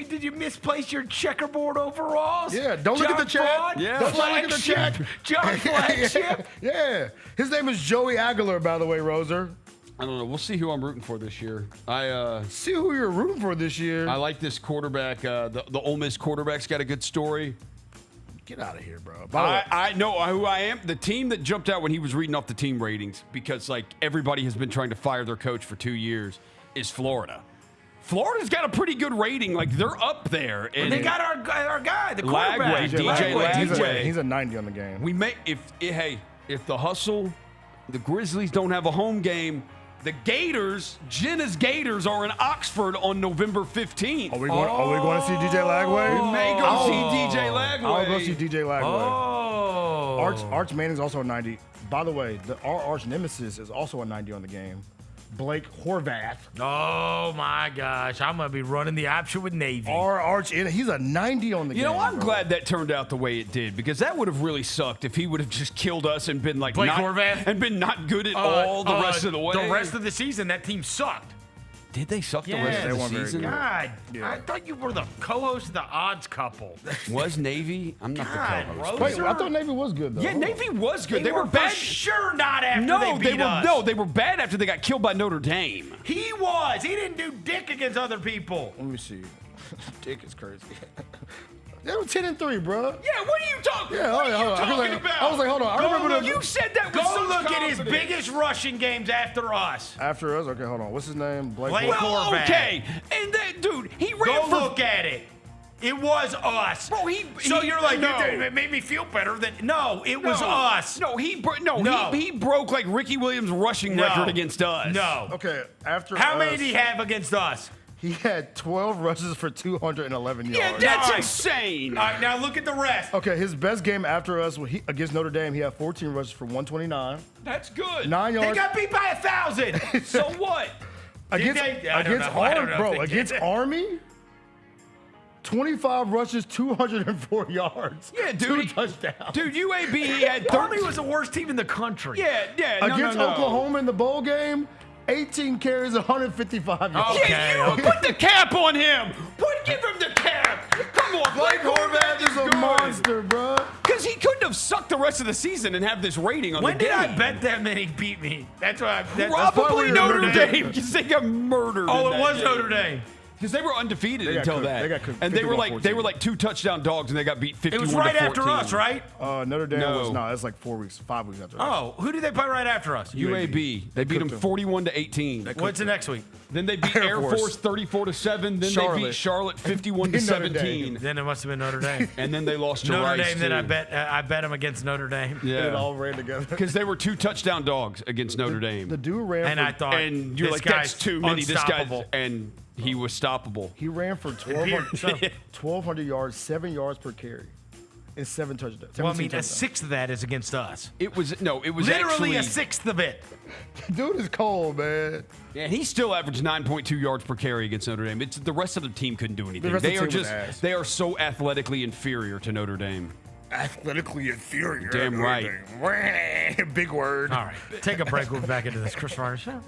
Did you misplace your checkerboard overalls? Yeah, don't look at the chat. Yeah. Don't look at the chat. John Flagship. Yeah. His name is Joey Aguilar, by the way, Roser. I don't know. We'll see who I'm rooting for this year. See who you're rooting for this year. I like this quarterback. The Ole Miss quarterback's got a good story. Get out of here, bro. I know who I am. The team that jumped out when he was reading off the team ratings, because like everybody has been trying to fire their coach for 2 years, is Florida. Florida's got a pretty good rating. Like they're up there. And they got our guy, the quarterback. DJ Lagway. He's a 90 on the game. We may if the Hustle, the Grizzlies don't have a home game. The Gators, Jenna's Gators, are in Oxford on November 15th. Are we going to see DJ Lagway? We may go see DJ Lagway. I'll go see DJ Lagway. Arch Manning's also a 90. By the way, our arch nemesis is also a 90 on the game. Blake Horvath. Oh my gosh, I'm gonna be running the option with Navy. Our arch, he's a 90 on the game. You know, I'm glad that turned out the way it did, because that would have really sucked if he would have just killed us and been like Blake Horvath and been not good at all the rest of the way. The rest of the season, that team sucked. Did they suck the rest of the season? God, I thought you were the co-host of the Odds Couple. Was Navy? I'm not the co-host. Wait, I thought Navy was good though. Yeah, Navy was good. They were bad. for sure not after they beat us. No, they were bad after they got killed by Notre Dame. He was. He didn't do dick against other people. Let me see. Dick is crazy. They were 10-3, bro. Yeah, what are you talking? Yeah, what are you talking about? I was like, hold on. I remember you said that. With Go look confidence. at his biggest rushing games after us. After us? Okay, hold on. What's his name? Blake Horvath. Okay, and that dude, he ran. Go look at it. It was us. Bro, you're like, it made me feel better than. No, it was us. No, he broke like Ricky Williams' rushing record against us. No. Okay, after How us, many did he have against us? He had 12 rushes for 211 yards. Yeah, that's insane. All right, now look at the rest. Okay, his best game after us against Notre Dame, he had 14 rushes for 129. That's good. 9 yards. They got beat by 1,000. So what? Against Army, 25 rushes, 204 yards. Yeah, dude. 2 touchdowns. Dude, UAB, he had Army was the worst team in the country. Yeah. Against Oklahoma in the bowl game, 18 carries, 155 yards. Yeah, put the cap on him. Give him the cap. Come on, Blake Horvath is a monster, bro. Because he couldn't have sucked the rest of the season and have this rating on When the game. did I bet them and he beat me? That's why. Probably Notre Dame, because they got murdered. Oh, in it that was game. Notre Dame. Because they were undefeated They got until cooked. that. They got cooked. And they were like 2 touchdown dogs, and they got beat 51 It was to right 14. after us, right? Notre Dame No. was that's like 5 weeks after us. Oh, who did they play right after us? UAB. They beat them 41 to 18. What's the next week? Then they beat Air Force 34-7. Then they beat Charlotte 51 to 17. Then it must have been Notre Dame. And then they lost to Notre Rice. Dame. Then I bet them against Notre Dame. Yeah, It all ran together. because they were 2 touchdown dogs against Notre Dame. The dude ran And for, I thought, and you're this like, that's guy's too many. This guy's unstoppable. and he was stoppable. he ran for 1,200 yards, 7 yards per carry, and 7 touchdowns. Well, I 17 mean, a touchdowns. sixth of that is against us. It was Literally actually a sixth of it. Dude is cold, man. Yeah, he still averaged 9.2 yards per carry against Notre Dame. It's the rest of the team couldn't do anything. rest of They the are team was just ass. they are so athletically inferior to Notre Dame. Athletically inferior. Damn right. Big word. All right, take a break. We'll be back into this Chris Vernon Show.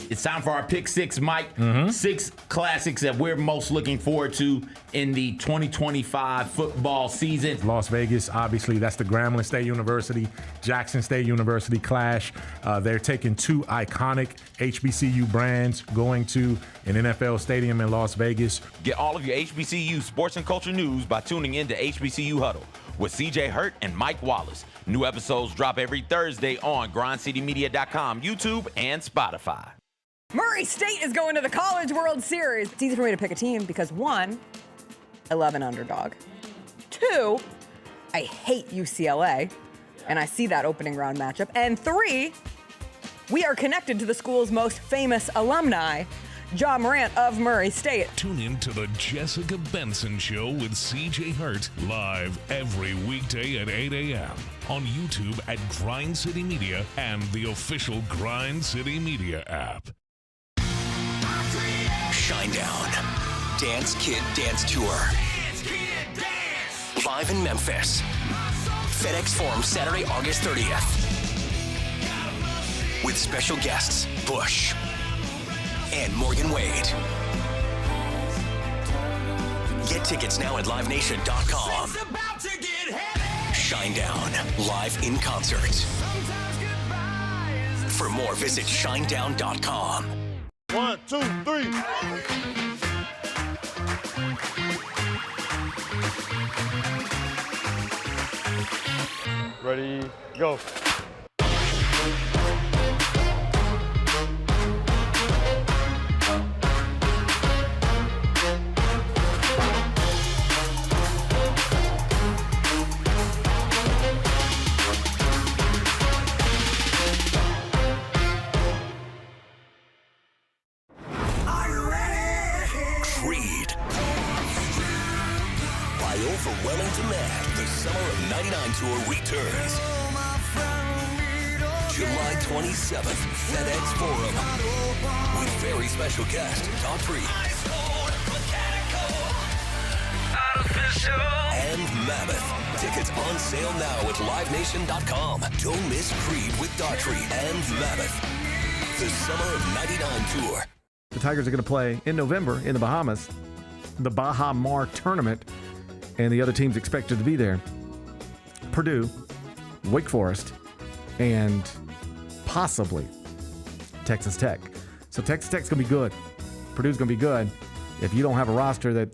It's time for our Pick Six, Mike. 6 classics that we're most looking forward to in the 2025 football season. Las Vegas, obviously, that's the Grambling State University, Jackson State University clash. They're taking 2 iconic HBCU brands going to an NFL stadium in Las Vegas. Get all of your HBCU sports and culture news by tuning in to HBCU Huddle with CJ Hurt and Mike Wallace. New episodes drop every Thursday on grindcitymedia.com, YouTube, and Spotify. Murray State is going to the College World Series. It's easy for me to pick a team because 1, I love an underdog. 2, I hate UCLA, and I see that opening round matchup. And 3, we are connected to the school's most famous alumni, Ja Morant of Murray State. Tune in to the Jessica Benson Show with CJ Hurt, live every weekday at 8 a.m. on YouTube at Grind City Media and the official Grind City Media app. Shinedown. Dance Kid Dance Tour. Live in Memphis. FedEx Forum, Saturday, August 30th. With special guests, Bush and Morgan Wade. Get tickets now at livenation.com. Shinedown, live in concert. For more, visit shinedown.com. 1, 2, 3. Ready, go. Overwhelming demand, the Summer of '99 Tour returns. July 27th, FedEx Forum. With very special guest, Daughtry. And Mammoth. Tickets on sale now at livenation.com. Don't miss Creed with Daughtry and Mammoth. The Summer of '99 Tour. The Tigers are going to play in November in the Bahamas, the Baha Mar tournament. And the other teams expected to be there: Purdue, Wake Forest, and possibly Texas Tech. So Texas Tech's going to be good. Purdue's going to be good. If you don't have a roster that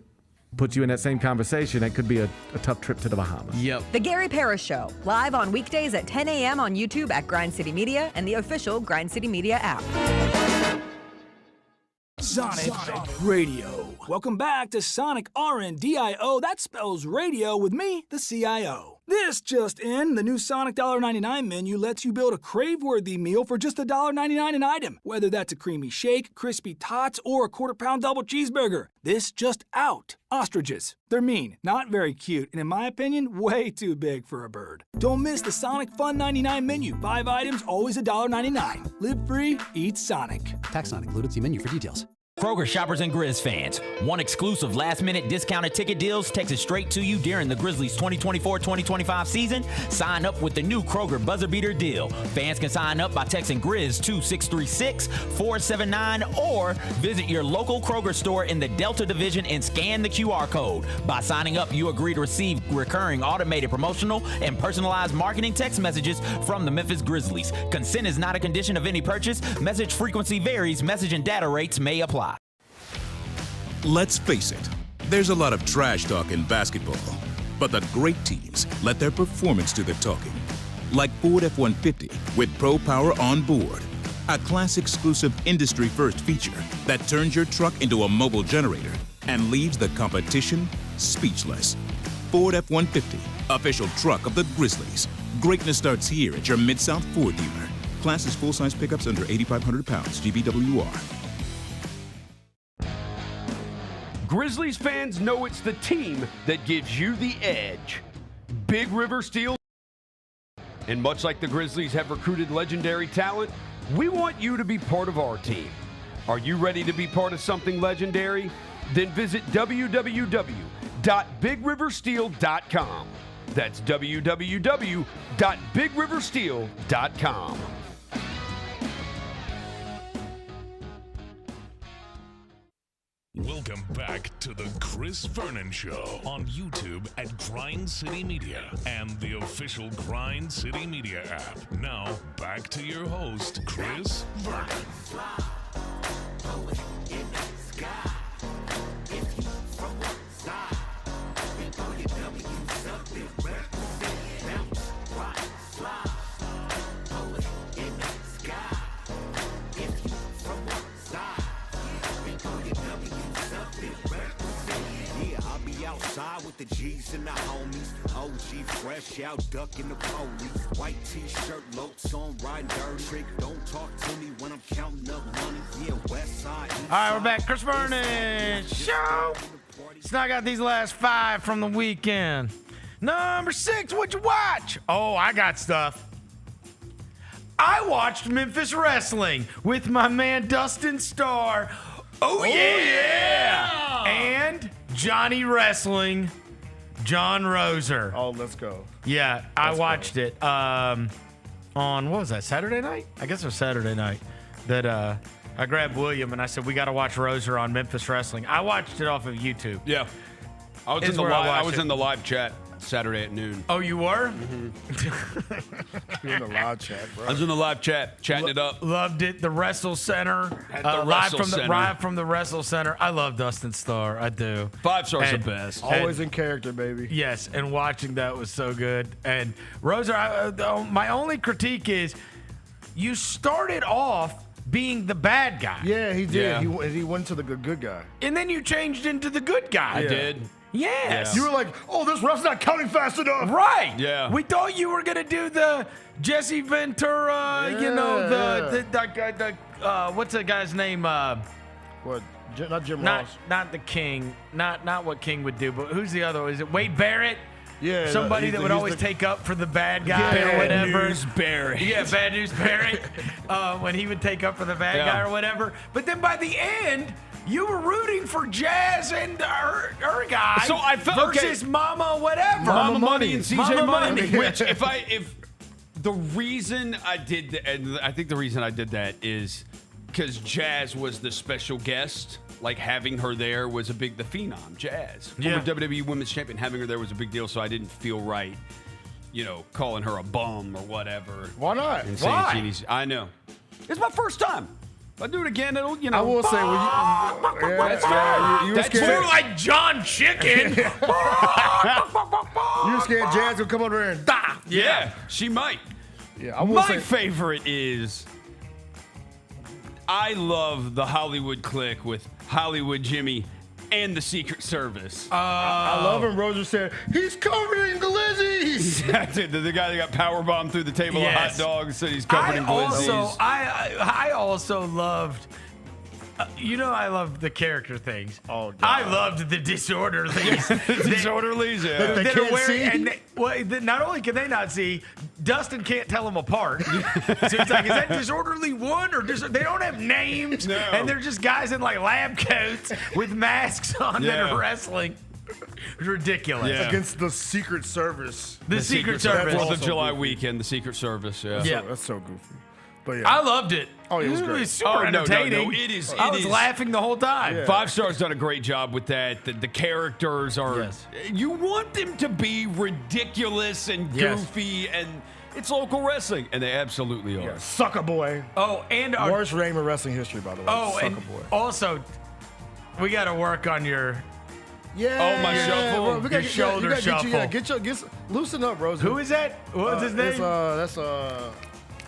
puts you in that same conversation, it could be a tough trip to the Bahamas. Yep. The Gary Parrish Show, live on weekdays at 10 a.m. on YouTube at Grind City Media and the official Grind City Media app. Sonic Radio. Welcome back to Sonic RNDIO. That spells radio with me, the CIO. This just in, the new Sonic $1.99 menu lets you build a crave-worthy meal for just $1.99 an item, whether that's a creamy shake, crispy tots, or a quarter-pound double cheeseburger. This just out. Ostriches. They're mean, not very cute, and in my opinion, way too big for a bird. Don't miss the Sonic Fun 99 menu. 5 items, always $1.99. Live free, eat Sonic. Tax not included. See menu for details. Kroger shoppers and Grizz fans, one exclusive last-minute discounted ticket deals texted straight to you during the Grizzlies 2024-2025 season. Sign up with the new Kroger Buzzer Beater deal. Fans can sign up by texting Grizz to 636-479 or visit your local Kroger store in the Delta Division and scan the QR code. By signing up, you agree to receive recurring automated promotional and personalized marketing text messages from the Memphis Grizzlies. Consent is not a condition of any purchase. Message frequency varies. Message and data rates may apply. Let's face it, there's a lot of trash talk in basketball, but the great teams let their performance do the talking. Like Ford F-150 with Pro Power on board, a class-exclusive industry-first feature that turns your truck into a mobile generator and leaves the competition speechless. Ford F-150, official truck of the Grizzlies. Greatness starts here at your Mid-South Ford dealer. Class is full-size pickups under 8,500 pounds, GBWR. Grizzlies fans know it's the team that gives you the edge. Big River Steel. And much like the Grizzlies have recruited legendary talent, we want you to be part of our team. Are you ready to be part of something legendary? Then visit www.bigriversteel.com. That's www.bigriversteel.com. Welcome back to the Chris Vernon Show on YouTube at Grind City Media and the official Grind City Media app. Now, back to your host, Chris Vernon. With the G's and the homies. OG fresh out, ducking the police. White t-shirt, locs on, riding dirty. Trick, don't talk to me when I'm counting up money. Yeah, west side. All right, we're back. Chris Vernon Show. So now I got these last 5 from the weekend. Number 6, what'd you watch? Oh, I got stuff. I watched Memphis Wrestling with my man Dustin Starr. Oh, yeah! And Johnny Wrestling, John Roser. Oh, let's go. Yeah, I watched it on, what was that, Saturday night? I guess it was Saturday night that I grabbed William and I said, we got to watch Roser on Memphis Wrestling. I watched it off of YouTube. Yeah. I was, in the live chat Saturday at noon. Oh, you were? Mm-hmm. You're in the live chat, bro. I was in the live chat, chatting it up. Loved it. The Wrestle Center. Live from the Wrestle Center. I love Dustin Starr. I do. 5 stars the best. Always in character, baby. Yes, and watching that was so good. And Roser, my only critique is you started off being the bad guy. Yeah, he did. Yeah. He went to the good guy. And then you changed into the good guy. I did. Yes. You were like, oh, this ref's not counting fast enough. Right. Yeah. We thought you were going to do the Jesse Ventura, what's the guy's name? What? Not Jim Ross. Not the King. Not what King would do, but who's the other one? Is it Wade Barrett? Yeah. Somebody that would always take up for the bad guy or whatever. Bad News Barrett. Yeah, Bad News Barrett. When he would take up for the bad guy or whatever. But then by the end, you were rooting for Jazz and her guy. So I felt versus Mama whatever. Mama Money and CJ Mama Money. Money. Which if the reason I did and I think the reason I did that is because Jazz was the special guest. Like having her there was the Phenom, Jazz. Former WWE Women's Champion, having her there was a big deal, so I didn't feel right, calling her a bum or whatever. Why not? And saying Why? she needs, I know. It's my first time. If I do it again, it'll, I will say, you were That's scared. more like John Chicken. You were scared Jazz would come over there and die. Yeah, she might. Yeah, I will My say. favorite is I love the Hollywood clique with Hollywood Jimmy and the Secret Service. I love him. Roser said, he's covering glizzies. That's it. The guy that got powerbombed through the table Yes. of hot dogs said he's covered in glizzies. I also loved. I love the character things. Oh, God. I loved the disorderlies. Disorderlies, yeah. That they that can't are wearing, see? and not only can they not see, Dustin can't tell them apart. So it's like, is that disorderly one or they don't have names, No. and they're just guys in like lab coats with masks on that Yeah. are wrestling. It's ridiculous. Yeah. Against the Secret Service. The Secret Service. 4th of Also July goofy. weekend, the Secret Service. Yeah. Yeah. That's so goofy. But yeah. I loved it. Oh, it was great. super Oh, no, entertaining. it is. I was laughing the whole time. Yeah. 5 Star's done a great job with that. The characters are. Yes. You want them to be ridiculous and Yes. goofy, and it's local wrestling, and they absolutely are. Yeah, Sucker Boy. Oh, and our Worst name in wrestling history, by the way. Oh, Sucker and Boy. also, we got to work on your. Yeah. Oh, my shuffle. Bro, we gotta Your get- shoulder you gotta shuffle. Get loosen up, Rosie. Who is that? What's his name? That's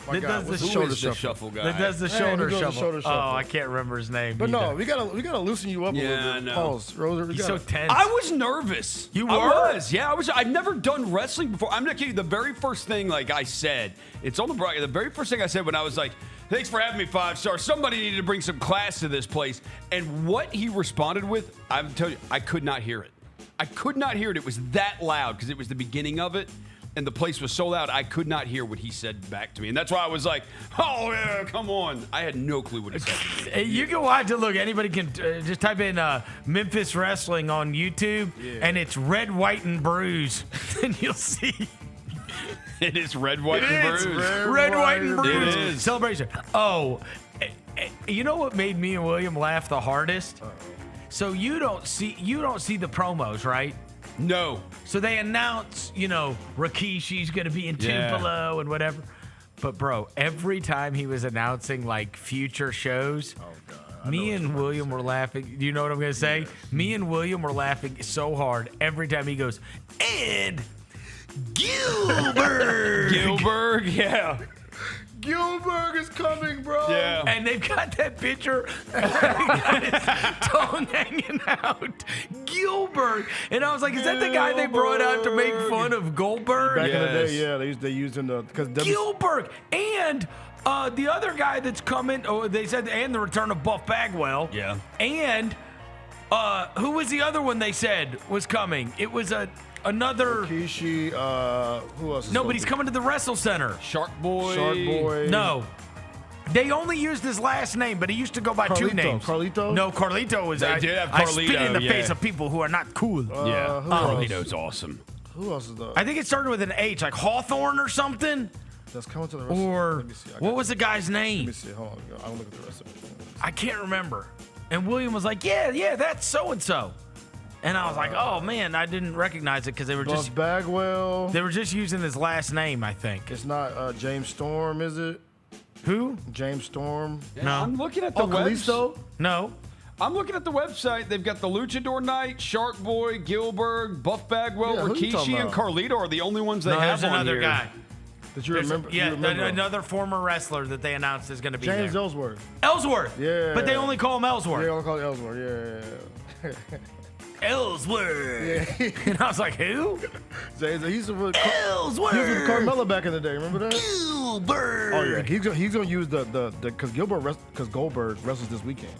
my That God, does what's the the Who shoulder is the shuffle? shuffle guy? That does the Hey, shoulder who does the shuffle. shoulder shuffle? Oh, I can't remember his name. But either. no, we gotta loosen you up a Yeah, little I bit. know. Pause, Rosie. He's so tense. I was nervous. You I were? was. Yeah, I was. I've never done wrestling before. I'm not kidding. The very first thing, like I said, it's on the broadcast. The very first thing I said when I was like, "Thanks for having me, 5 Star. Somebody needed to bring some class to this place." And what he responded with, I'm telling you, I could not hear it. I could not hear it. It was that loud because it was the beginning of it. And the place was so loud, I could not hear what he said back to me. And that's why I was like, oh, yeah, come on. I had no clue what he said to me. Hey, you can watch it. Look, anybody can just type in Memphis Wrestling on YouTube, and it's Red, White, and Bruise. And you'll see. It is Red, White, and Bruise. Red, White, and Bruise. It is. Celebration. Oh, you know what made me and William laugh the hardest? So you don't see the promos, right? No. So they announce, Rikishi's going to be in Tupelo and whatever. But, bro, every time he was announcing, like, future shows, me and William were laughing. Do you know what I'm going to say? Me and William were laughing so hard every time he goes, and Gilbert. Gilbert, yeah. Gilbert is coming, bro. Yeah. And they've got that picture. Got his tongue hanging out. Gilbert. And I was like, is that the guy they brought out to make fun of Goldberg? Back in the day, yeah, they used him because Gilbert. And the other guy that's coming, they said, and the return of Buff Bagwell. Yeah. And who was the other one they said was coming? It was another. Rikishi, who else? No, but he's coming to the Wrestle Center. Shark Boy. Shark Boy. No. They only used his last name, but he used to go by two names. Carlito? No, Carlito was. They did have I spit in Carlito, the yeah. face of people who are not cool. Yeah. who else? Carlito's awesome. Who else is the? I think it started with an H, like Hawthorne or something. That's coming to the rest. Or Let me see. what was the guy's name? Let me see. Hold on. I'll look at the rest of it. I can't remember. And William was like, yeah, that's so and so. And I was like, oh man, I didn't recognize it because they were Buff just Bagwell. they were just using his last name, I think. It's not James Storm, is it? Who? James Storm. Yeah, No. I'm looking at the Kalisto? No. I'm looking at the website. They've got the Luchador Knight, Shark Boy, Gilbert, Buff Bagwell, Yeah, who you talking Rikishi, and about? Carlito are the only ones they No, have there's on another here. guy. Did you There's remember? Yeah, you remember? another former wrestler that they announced is going to be James there. Ellsworth. Ellsworth. Yeah. But they only call him Ellsworth. Yeah, they only call it Ellsworth. Yeah. Ellsworth. Yeah. And I was like, who? James, he's with Ellsworth. He was with Carmella back in the day. Remember that? Gilbert. Oh yeah. He's gonna use the because Goldberg wrestles this weekend.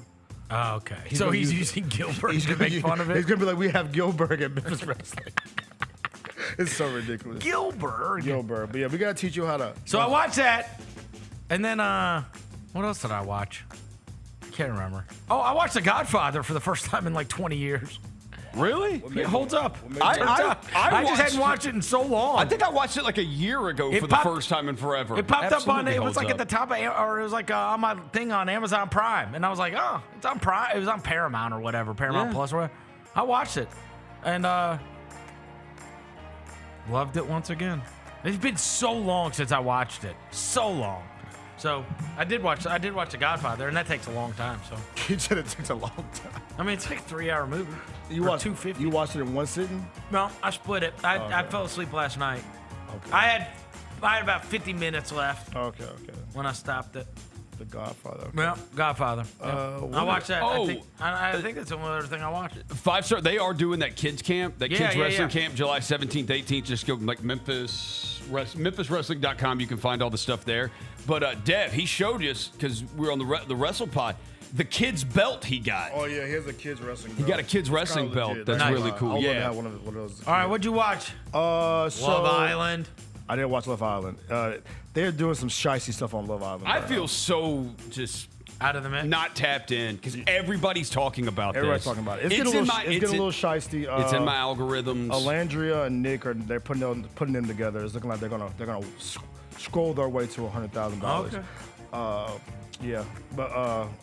Oh, okay. He's So gonna he's use- using Gilbert to gonna make use- fun of He's it? gonna be like, we have Gilbert at Memphis Wrestling. It's so ridiculous. Gilbert. But yeah, we gotta teach you how to. So I watched that. And then, what else did I watch? Can't remember. Oh, I watched The Godfather for the first time in like 20 years. Really? It holds up. I I just hadn't watched it in so long. I think I watched it like a year ago It for popped- the first time in forever. It popped up on, Absolutely it was holds like up. at the top of, or it was like on my thing on Amazon Prime. And I was like, oh, it's on Prime. It was on Paramount or whatever, Paramount Yeah. Plus or whatever. I watched it. And loved it once again. It's been so long since I watched it. So long. So I did watch The Godfather, and that takes a long time. So He said it takes a long time. I mean, it's like a 3-hour movie. You for watched $250. You watched it in one sitting? No, I split it. I fell asleep last night. Okay. I had about 50 minutes left Okay. when I stopped it. The Godfather. Okay. Well, Godfather. what I watched that. Oh. I think that's the only other thing I watched. 5-star. They are doing that kids camp, that Yeah, kids yeah, wrestling yeah. camp, July 17th, 18th. Just go like MemphisWrestling.com. You can find all the stuff there. But Dev, he showed us because we were on the Wrestle Pod. The kid's belt he got. Oh yeah, he has a kids wrestling. He got a kids wrestling belt. That's really cool. I would love to Yeah. have one of those. All right, what'd you watch? Love Love Island. I didn't watch Love Island. They're doing some shicey stuff on Love Island. I right feel now. so just out of the mix, not tapped in because everybody's talking about Everybody's this. talking about it. It's getting a little shiesty. It's in my algorithms. Alandria and Nick they're putting them together. It's looking like they're gonna scroll their way to $100,000. Okay. Yeah, but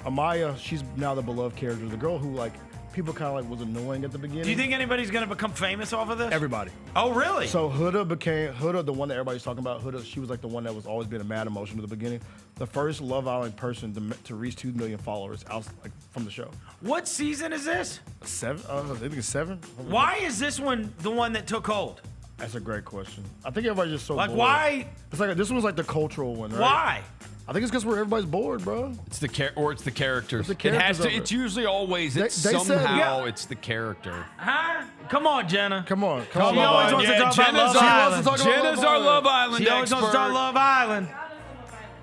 Amaya, she's now the beloved character. The girl who like people kind of like was annoying at the beginning. Do you think anybody's gonna become famous off of this? Everybody. Oh, really? So Huda, the one that everybody's talking about. Huda, she was like the one that was always been a mad emotion at the beginning. The first Love Island person to reach 2 million followers out like from the show. What season is this? 7? I think it's 7. Why is this one the one that took hold? That's a great question. I think everybody's just so Like, bored. why? It's like this one's like the cultural one, right? Why? I think it's because everybody's bored, bro. It's the it's the characters. It's the characters it has to. of it. It's usually always. It's They said- somehow Yeah. it's the character. Huh? Come on, Jenna. Come on. She always wants to talk about Love Island. Jenna's our Love Island She always wants to talk expert. Love Island.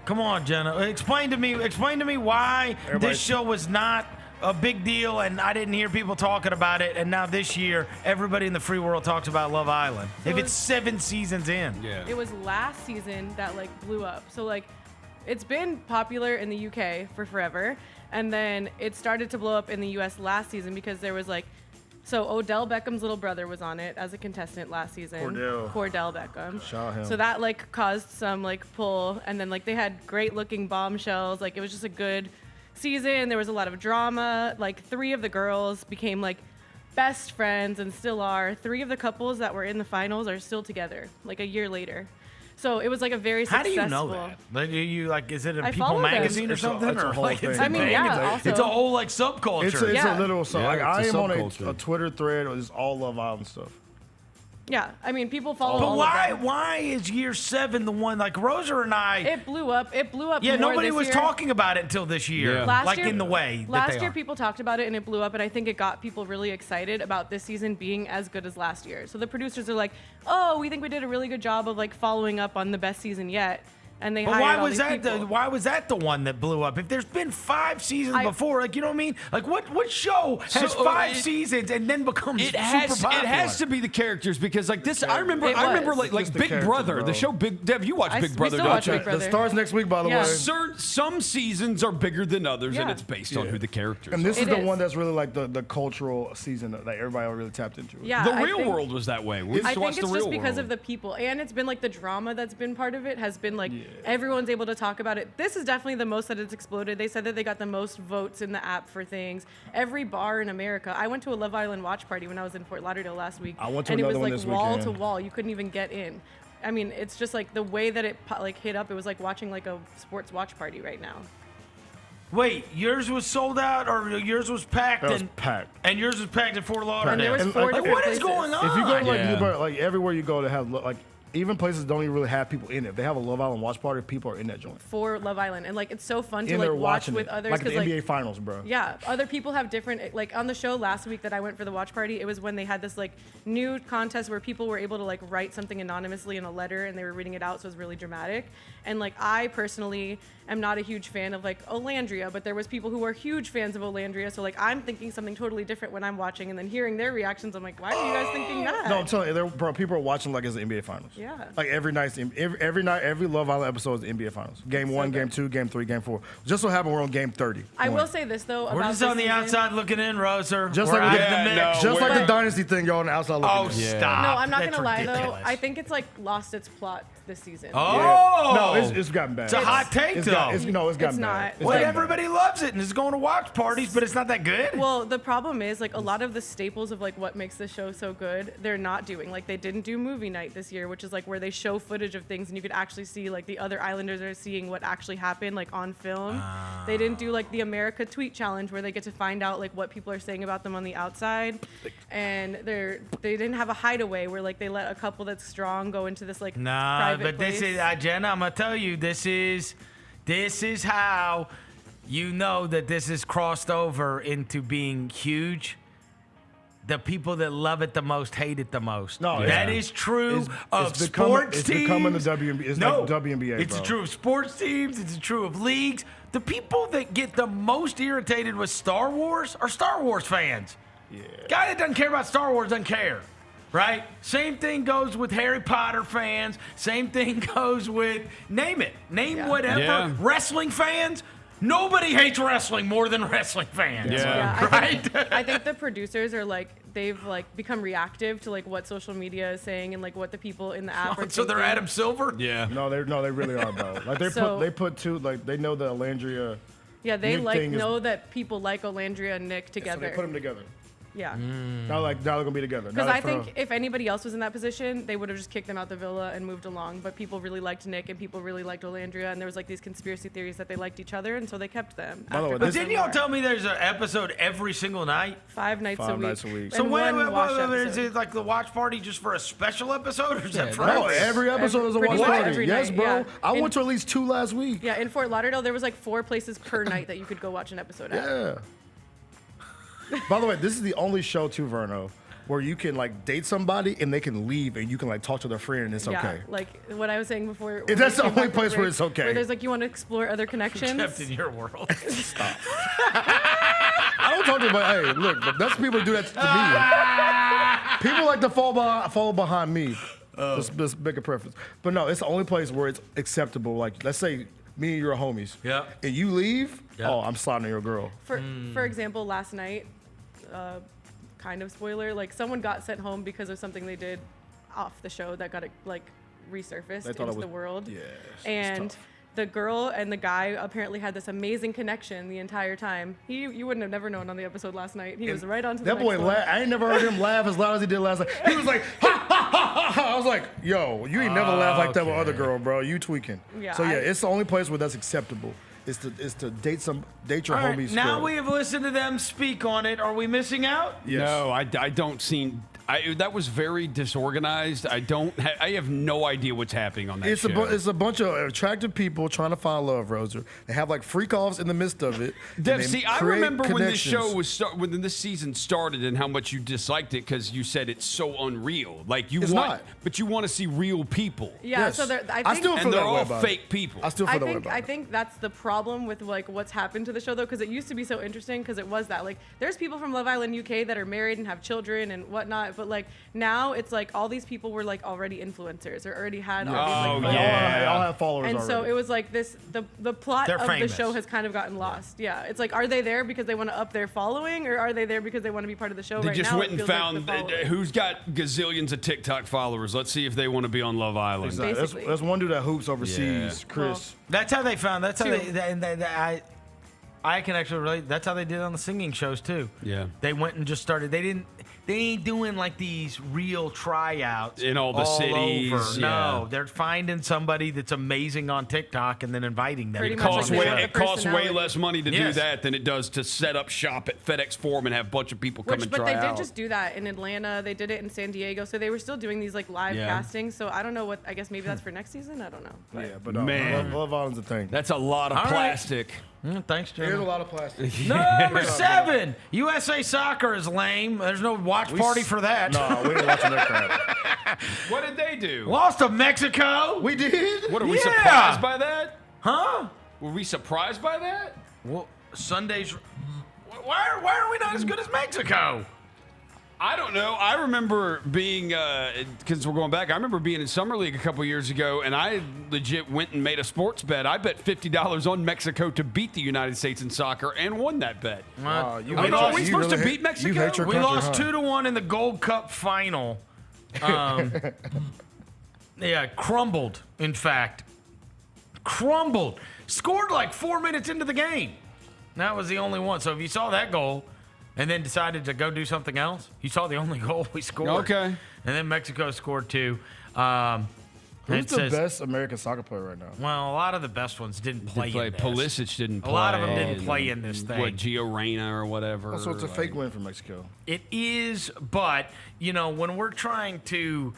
Come on, Jenna. Explain to me why this show was not a big deal and I didn't hear people talking about it, and now this year everybody in the free world talks about Love Island. So If it's 7 seasons in. It was last season that like blew up. So like it's been popular in the UK for forever, and then it started to blow up in the US last season because there was like Odell Beckham's little brother was on it as a contestant last season. Cordell Beckham. Shout out him. So that like caused some like pull, and then like they had great looking bombshells. Like it was just a good season. There was a lot of drama. Like 3 of the girls became like best friends and still are. 3 of the couples that were in the finals are still together like a year later. So it was like a very How successful. do you know that? Like, you like, is it a I People follow them. magazine or It's a- something? it's a or whole like, thing. it's I a mean, thing? yeah, It's a also- whole like subculture. It's a little Yeah, like it's I a am on subculture. a Twitter thread. It's all Love Island stuff. Yeah, I mean, people follow. But all why? Of them. Why is year 7 the one like Rosa and I? It blew up. It blew up. Yeah, more nobody this was year. talking about it until this year. Yeah. Last year, in the way. that Last they year, are. people talked about it and it blew up, and I think it got people really excited about this season being as good as last year. So the producers are like, "Oh, we think we did a really good job of like following up on the best season yet." And they But hired why all was these that? people. Why was that the one that blew up? If there's been 5 seasons before, like you know what I mean? Like what show has 5 seasons and then becomes It super has popular? to be the characters because like this. I remember was. like the Big characters, Brother, bro. the show Big. Dev, you watch Big we Brother, still don't watch you? Big Brother. The stars next week, by the Yeah. way. Some seasons are bigger than others, and Yeah. it's based on who the characters And this are. is It the is. one that's really like the cultural season that like, everybody really tapped into. Yeah, The I real think- world was that way. We used I to watch think it's the real just because world. of the people, and it's been like the drama that's been part of it has been like everyone's able to talk about it. This is definitely the most that it's exploded. They said that they got the most votes in the app for things. Every bar in America. I went to a Love Island watch party when I was in Fort Lauderdale last week. I went to and it another was one like this wall weekend. to wall. You couldn't even get in. I mean, it's just like the way that it like hit up. It was like watching like a sports watch party right now. Wait, yours was sold out or yours was packed? That was and, packed. And yours was packed in Fort Lauderdale. And there was And, 4 like, different what is places. going on? If you go to like, Yeah. Newburgh, like everywhere you go to have like even places don't even really have people in it. If they have a Love Island watch party, people are in that joint. For Love Island, and like it's so fun to And like they're watch watching with it. others Like the because NBA Finals, bro. Yeah, other people have different, like on the show last week that I went for the watch party, it was when they had this like new contest where people were able to like write something anonymously in a letter and they were reading it out, so it was really dramatic. And like I personally am not a huge fan of like Olandria, but there was people who were huge fans of Olandria, so like I'm thinking something totally different when I'm watching, and then hearing their reactions, I'm like, why are you guys thinking that? No, I'm telling you, bro, people are watching like it's the NBA Finals. Yeah. Like every night, every Love Island episode is the NBA Finals. Game 1, Game 2, Game 3, Game 4. Just so happen we're on Game 30. I will say this though We're about just this on the season. outside looking in, Roser. Just We're like, out the, of the mix. just like the But- Dynasty thing, you're on the outside looking Oh, in. stop. No, I'm not That's gonna lie though. ridiculous. I think it's like lost its plot this season. Oh! No, it's gotten bad. It's a hot take, It's though. got- it's gotten It's bad. not. It's Well, gotten bad. everybody loves it and is going to watch parties, but it's not that good. Well, the problem is like a lot of the staples of like what makes the show so good, they're not doing. Like they didn't do movie night this year, which is like where they show footage of things and you could actually see like the other islanders are seeing what actually happened like on film. They didn't do like the America Tweet Challenge where they get to find out like what people are saying about them on the outside. And they didn't have a hideaway where like they let a couple that's strong go into this like Nah, private but place. this is Jenna. I'm gonna tell you, this is how you know that this is crossed over into being huge. The people that love it the most hate it the most. No, that yeah. is true of it's becoming- sports it's teams. becoming the WNBA. It's no, like WNBA, It's bro. true of sports teams. It's true of leagues. The people that get the most irritated with Star Wars are Star Wars fans. Yeah. Guy that doesn't care about Star Wars doesn't care. Right? Same thing goes with Harry Potter fans. Same thing goes with name it. Name whatever. Yeah. Wrestling fans. Nobody hates wrestling more than wrestling fans. Right? I think the producers are like they've like become reactive to like what social media is saying and like what the people in the app are So they're thinking. Adam Silver? Yeah. No, they really are, bro. Like So- they put two, like they know the Alandria. Yeah, they Nick like thing is- know that people like Olandria and Nick So together. they put them together. Yeah. Now they're gonna be together. Because Now I they're think if anybody else was in that position, they would have just kicked them out the villa and moved along. But people really liked Nick and people really liked Olandria, and there was like these conspiracy theories that they liked each other, and so they kept them. By the way, after But this didn't y'all tell me there's an episode every single night? 5 nights a 5 week. nights a week. So And when one wash is episode. it like the watch party just for a special episode, or is that for No, every episode is a Pretty watch much party. every Yes, night, bro. yeah. I In- went to at least 2 last week. Yeah, in Fort Lauderdale, there was like 4 places per night that you could go watch an episode at. Yeah. By the way, this is the only show too, Verno, where you can like date somebody and they can leave and you can like talk to their friend and it's Yeah, okay. like what I was saying before. If that's the when we came only back from place where break, it's okay. Where there's like you want to explore other connections. Except in your world. I don't talk to but hey, look, but that's people who do that to me. People like to follow behind me. Just make a preference. But no, it's the only place where it's acceptable. Like, let's say me and you're homies. Yeah. And you leave, Yeah. oh, I'm sliding on your girl. For example, last night, kind of spoiler, like someone got sent home because of something they did off the show that got like resurfaced They thought into it was- the world. yeah, it's And tough. the girl and the guy apparently had this amazing connection the entire time. You wouldn't have never known on the episode last night. He was right on to the That next boy, one. I ain't never heard him laugh as loud as he did last night. He was like, ha, ha, ha, ha, ha. I was like, yo, you ain't never laughed like that with other girl, bro. You tweaking. Yeah, So yeah, it's the only place where that's acceptable. Is to date your All right, homies. now girl. we have listened to them speak on it. Are we missing out? Yes. No, I don't see. That was very disorganized. I have no idea what's happening on that show. It's a bunch of attractive people trying to find love, Roser. They have like freak offs in the midst of it. Dev, see, I remember when this show when this season started and how much you disliked it because you said it's so unreal. Like but you want to see real people. Yeah, so I still feel they're all fake people. I still feel that way about it. I think that's the problem with like what's happened to the show though, because it used to be so interesting because it was that like there's people from Love Island UK that are married and have children and whatnot. But like now it's like all these people were like already influencers or already had all these like They all have followers and already. so it was like the plot They're of famous. the show has kind of gotten lost. Yeah, it's like are they there because they want to up their following or are they there because they want to be part of the show They right just now? went and found who's got gazillions of TikTok followers. Let's see if they want to be on Love Island. Exactly. There's one dude that hoops overseas, Chris. That's how they found. That's how I can actually relate. That's how they did on the singing shows too. Yeah. They went and just started. They ain't doing like these real tryouts in all the cities. Over. Yeah. No, they're finding somebody that's amazing on TikTok and then inviting them. It costs way less money to do that than it does to set up shop at FedEx Forum and have a bunch of people come and But try they out. did just do that in Atlanta. They did it in San Diego. So they were still doing these like live castings. So I don't know what. I guess maybe that's for next season. I don't know. But Man. Love Island's a thing. That's a lot of All right. plastic. Thanks, Jim. There's a lot of plastic. Number 7, USA Soccer is lame. There's no watch party for that. No, we ain't watching that crap. What did they do? Lost to Mexico. We did? What, are we Yeah. surprised by that? Huh? Were we surprised by that? Well, Sundays. Why are we not as good as Mexico? I don't know. I remember being, because we're going back, I remember being in Summer League a couple years ago, and I legit went and made a sports bet. I bet $50 on Mexico to beat the United States in soccer and won that bet. Well, are we supposed to beat Mexico? We lost 2-1 in the Gold Cup final. Yeah, crumbled, in fact. Crumbled. Scored like 4 minutes into the game. That was the only one. So if you saw that goal and then decided to go do something else, you saw the only goal we scored. Okay. And then Mexico scored 2. Who's the best American soccer player right now? Well, a lot of the best ones didn't play in this. Pulisic didn't play. A lot of them didn't play in this thing. What, Gio Reyna or whatever. Also, it's a fake win for Mexico. It is, but, you know, when we're trying to,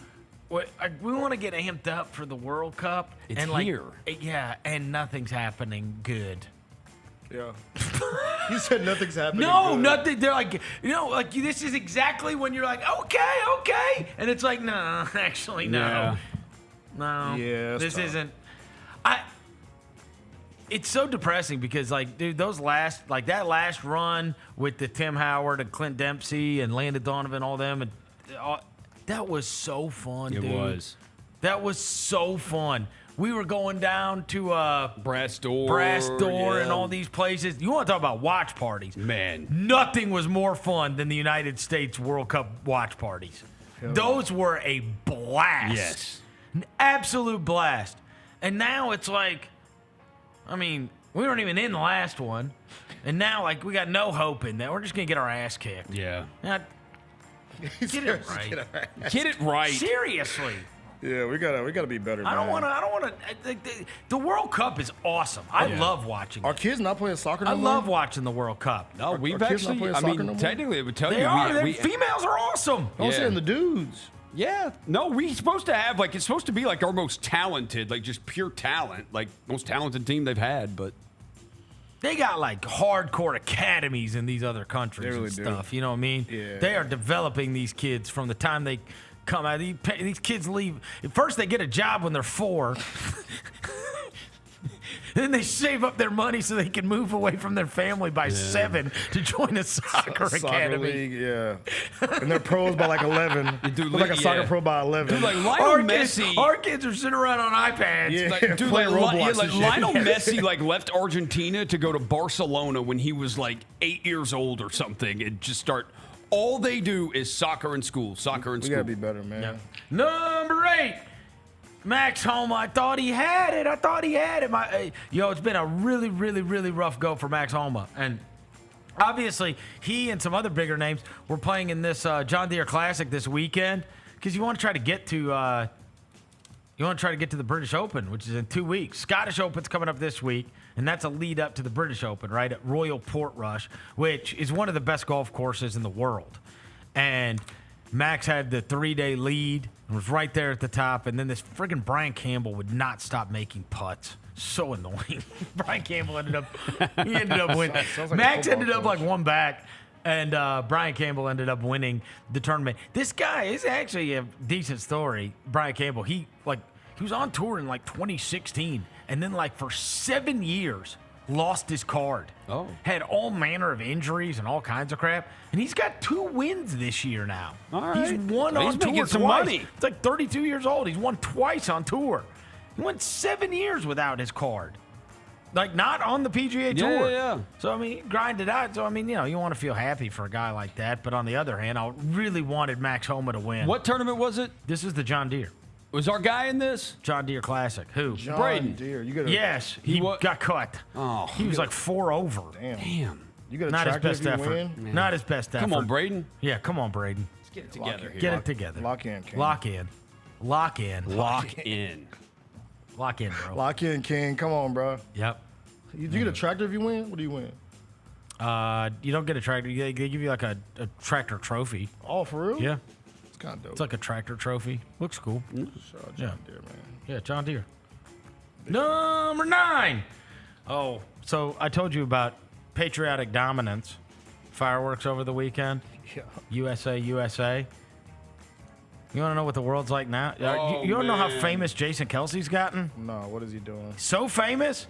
we want to get amped up for the World Cup. It's and like, here. Yeah, and nothing's happening good. Yeah. You said nothing's happening. No, good. nothing. They're like, you know, like this is exactly when you're like, okay. And it's like, no, actually, no. Yeah. No. Yeah, that's this tough. isn't. It's so depressing because, like, dude, that last run with the Tim Howard and Clint Dempsey and Landon Donovan, all them, and that was so fun, dude. It was. That was so fun. We were going down to Brass Door and all these places. You want to talk about watch parties? Man. Nothing was more fun than the United States World Cup watch parties. Those were a blast. Yes. An absolute blast. And now it's like, I mean, we weren't even in the last one. And now, like, we got no hope in that. We're just going to get our ass kicked. Yeah. Now, get it right. Get it right. Seriously. Yeah, we gotta be better. I don't man. want to. The World Cup is awesome. I love watching Our it. kids not playing soccer no I more? love watching the World Cup. No, we've kids not actually, playing I soccer mean, no more? technically, it would tell They you. are. We, Females are awesome. I'm saying the dudes. Yeah. No, we're supposed to have, like, it's supposed to be, like, our most talented, like, just pure talent. Like, most talented team they've had, but. They got like hardcore academies in these other countries They really and do. stuff. You know what I mean? Yeah. They are developing these kids from the time they come out. These kids leave. First, they get a job when they're 4. Then they save up their money so they can move away from their family by 7 to join a soccer academy. League, yeah. And they're pros by like 11. Dude, Look like a yeah. soccer pro by 11. Dude, like, Our Lionel kids, Messi. our kids are sitting around on iPads. Yeah. Like, dude, Playing Roblox and shit. Lionel Messi like left Argentina to go to Barcelona when he was like 8 years old or something, and just start. All they do is soccer in school, soccer in we school. gotta be better, man. Yeah. Number 8. Max Homa, I thought he had it. It's been a really, really, really rough go for Max Homa. And obviously, he and some other bigger names were playing in this John Deere Classic this weekend because you want to try to get to the British Open, which is in 2 weeks. Scottish Open's coming up this week, and that's a lead up to the British Open, right, at Royal Portrush, which is one of the best golf courses in the world. And Max had the 3-day lead and was right there at the top, and then this friggin' Brian Campbell would not stop making putts. So annoying. Brian Campbell ended up winning. Sounds like Max a ended football up like one back, and Brian Campbell ended up winning the tournament. This guy is actually a decent story. Brian Campbell, he was on tour in like 2016, and then like for 7 years lost his card. Oh. Had all manner of injuries and all kinds of crap, and he's got 2 wins this year now. All right. He's won He's on tour making some twice. money. It's like 32 years old. He's won twice on tour. He went 7 years without his card. Like, not on the PGA Tour. Yeah. So, I mean, he grinded out. So, I mean, you want to feel happy for a guy like that. But on the other hand, I really wanted Max Homa to win. What tournament was it? This is the John Deere. Was our guy in this? John Deere Classic. Who? John Braden. Deere. You gotta, Yes. He got cut. Oh. He was like 4 over. Damn. You got a Not his tractor best if you effort. win? Not his best effort. Come on, Braden. Yeah, come on, Braden. Let's get it together here. Get it together. Lock in, King. Lock in. Lock in. Lock in. Lock in, bro. Lock in, King. Come on, bro. Yep. You get a tractor if you win? What do you win? You don't get a tractor. They give you like a tractor trophy. Oh, for real? Yeah. It's kind of dope. It's like a tractor trophy. Looks cool. Shout out John Deere, man. Yeah, John Deere. Number 9. Oh, so I told you about patriotic dominance. Fireworks over the weekend. Yeah. USA. You want to know what the world's like now? Oh, you want to know how man. famous Jason Kelsey's gotten? No, what is he doing? So famous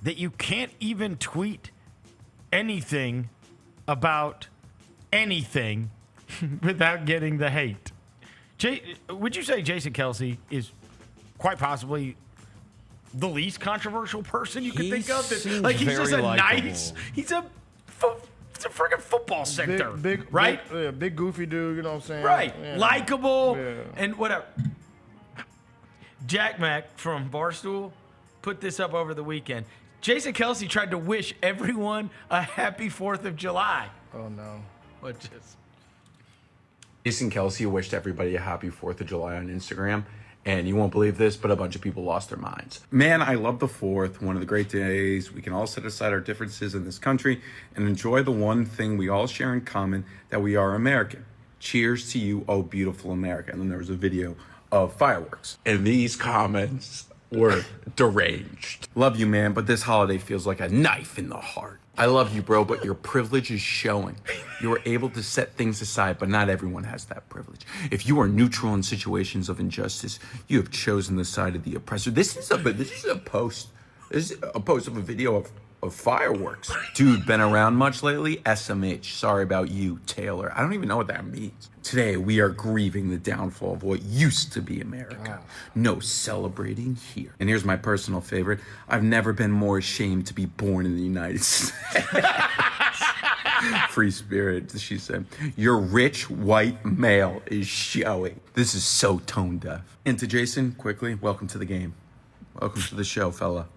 that you can't even tweet anything about anything without getting the hate. Would you say Jason Kelsey is quite possibly the least controversial person you could think of? seems Like he's very just a likable. he's a freaking football center, right? Big goofy dude, you know what I'm saying? Right. Yeah. Likeable Yeah. and whatever. Jack Mack from Barstool put this up over the weekend. Jason Kelsey tried to wish everyone a happy 4th of July. Oh, no. What just... Jason Kelsey wished everybody a happy 4th of July on Instagram. And you won't believe this, but a bunch of people lost their minds. Man, I love the 4th, one of the great days. We can all set aside our differences in this country and enjoy the one thing we all share in common, that we are American. Cheers to you, oh beautiful America. And then there was a video of fireworks. And these comments were deranged. Love you, man, but this holiday feels like a knife in the heart. I love you, bro, but your privilege is showing. You are able to set things aside, but not everyone has that privilege. If you are neutral in situations of injustice, you have chosen the side of the oppressor. This is a post. This is a post of a video of fireworks. Dude, been around much lately? SMH. Sorry about you, Taylor. I don't even know what that means. Today, we are grieving the downfall of what used to be America. No celebrating here. And here's my personal favorite. I've never been more ashamed to be born in the United States. Free spirit, she said. Your rich white male is showing. This is so tone deaf. And to Jason, quickly, welcome to the game. Welcome to the show, fella.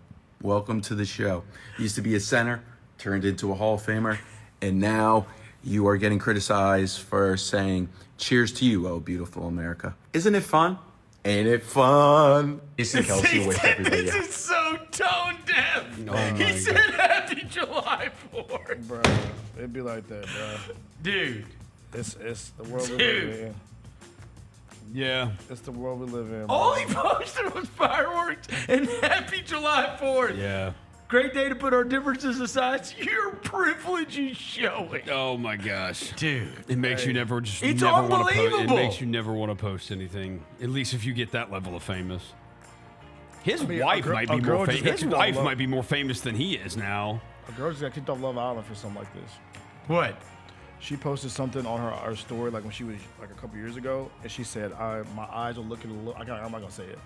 Welcome to the show. Used to be a center, turned into a Hall of Famer, and now you are getting criticized for saying, cheers to you, oh beautiful America. Isn't it fun? Ain't it fun? Jason Kelsey wished everybody. This is so tone deaf. Oh He said Happy July 4th. Bro, it'd be like that, bro. Dude. It's the world we Dude. live in. Yeah. It's the world we live in. All bro. he posted was fireworks and Happy July 4th. Yeah. Great day to put our differences aside. Your privilege is showing. Oh my gosh, dude! It makes you never just It's never want to post. It unbelievable. makes you never want to post anything. At least if you get that level of famous. His I mean, wife a might be girl more just got His kicked off wife Love. might be more famous than he is now. A girl just got kicked off Love Island for something like this. What? She posted something on her story like when she was like a couple years ago, and she said, "My eyes are looking a little." I'm not gonna say it.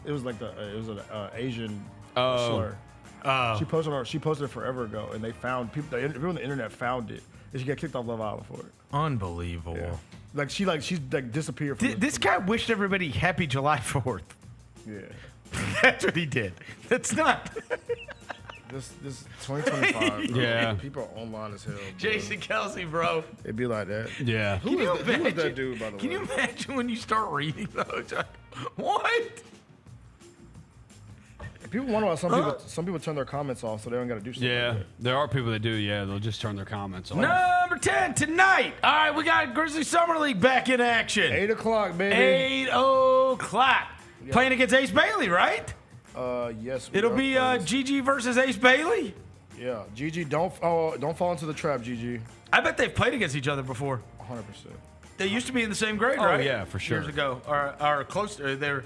It was like it was an Asian slur. She posted it forever ago, and they found people on the internet found it, and she got kicked off Love Island for it. Unbelievable. Yeah. Like she's disappeared. From This guy wished everybody Happy July 4th. Yeah. That's what he did. That's not. This 2025. Bro. Yeah. People are online as hell. Bro. Jason Kelsey, bro. It'd be like that. Yeah. Who is that dude, by the way? Can you imagine when you start reading those? What? People wonder why some people turn their comments off so they don't got to do something. Yeah, there are people that do. Yeah, they'll just turn their comments off. Number 10 tonight. All right, we got Grizzly Summer League back in action. 8 o'clock, baby. 8 o'clock. Yeah. Playing against Ace Bailey, right? Yes. It'll be GG versus Ace Bailey. Yeah, GG, don't fall into the trap, GG. I bet they've played against each other before. 100%. They used to be in the same grade, Oh, right? yeah, for sure. Years ago, or close. They're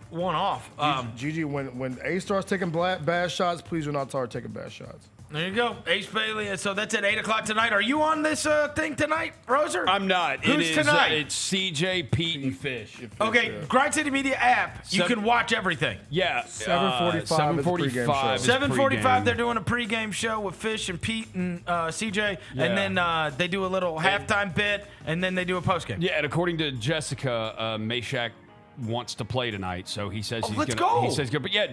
one off. GG, when A starts taking bad shots, please do not start taking bad shots. There you go, Ace Bailey. And so that's at 8 o'clock tonight. Are you on this thing tonight, Roser? I'm not. Who's it is, tonight? It's CJ, Pete, and Fish. Okay, Grind City Media app. You can watch everything. Yeah. 7:45 is 7:45. pregame. They're doing a pregame show with Fish and Pete and CJ, and then they do a little halftime bit, and then they do a postgame. Yeah, and according to Jessica, Meshack wants to play tonight, so he says he's let's gonna. go. He says good, but yeah,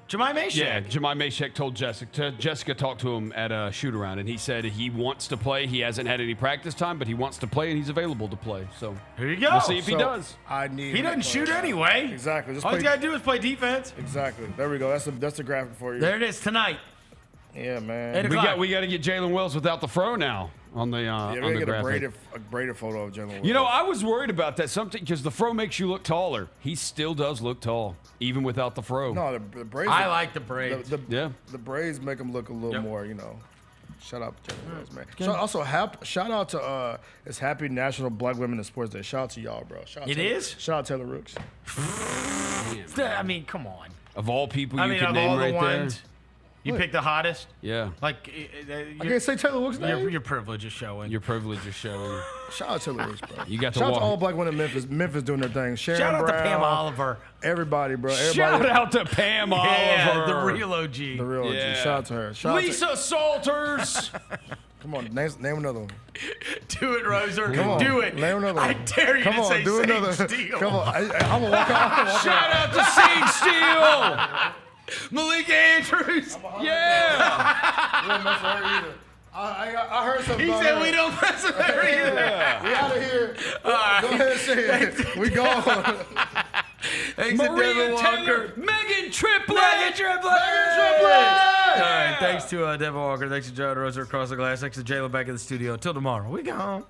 Jemai Meshack. Yeah, Jemai Meshack told Jessica. Jessica talked to him at a shoot around, and he said he wants to play. He hasn't had any practice time, but he wants to play, and he's available to play. So here you go. We'll see if he does. He doesn't shoot anyway. Exactly. Just All he's got to do is play defense. Exactly. There we go. That's the graphic for you. There it is tonight. Yeah, man. We got to get Jalen Wells without the fro now on the Yeah, on we the get graphic. a braided photo of Jalen. You know, I was worried about that something because the fro makes you look taller. He still does look tall, even without the fro. No, the braids. I like the braids. The braids make him look a little more, Shout out to Jalen Wells, man. Shout out to it's Happy National Black Women in Sports Day. Shout out to y'all, bro. Shout out Taylor Rooks. I mean, come on. Of all people you of can name all right the ones, there. you picked the hottest. Yeah. Like, I can't say Taylor Rooks' name. Your privilege is showing. Your privilege is showing. Shout out to Taylor Rooks, bro. You got to Shout out walk. to all black women in Memphis. Memphis doing their thing. Sharon Shout out Brown, to Pam Oliver. Everybody, bro. Shout out to Pam Yeah, Oliver. the real OG. The real OG. Yeah. Shout out to her. Shout out Lisa Salters. Come on, name another one. Do it, Roser. Come on, Do it. Name another one. I dare you Come to on, say do Sage another. Steele. Come on, I'm gonna walk out. Shout out to Sage Steele. Malik Andrews. Yeah. We don't mess with her either. I heard something. He about said her. we don't mess with her either. We out of here. right. Go ahead and say it. We gone. Thanks to Maria Devin Taylor, Walker. Megan Triplett. Megan Triplett. All right, thanks to Devin Walker. Thanks to John Roser across the glass. Thanks to Jalen back in the studio. Until tomorrow, we gone.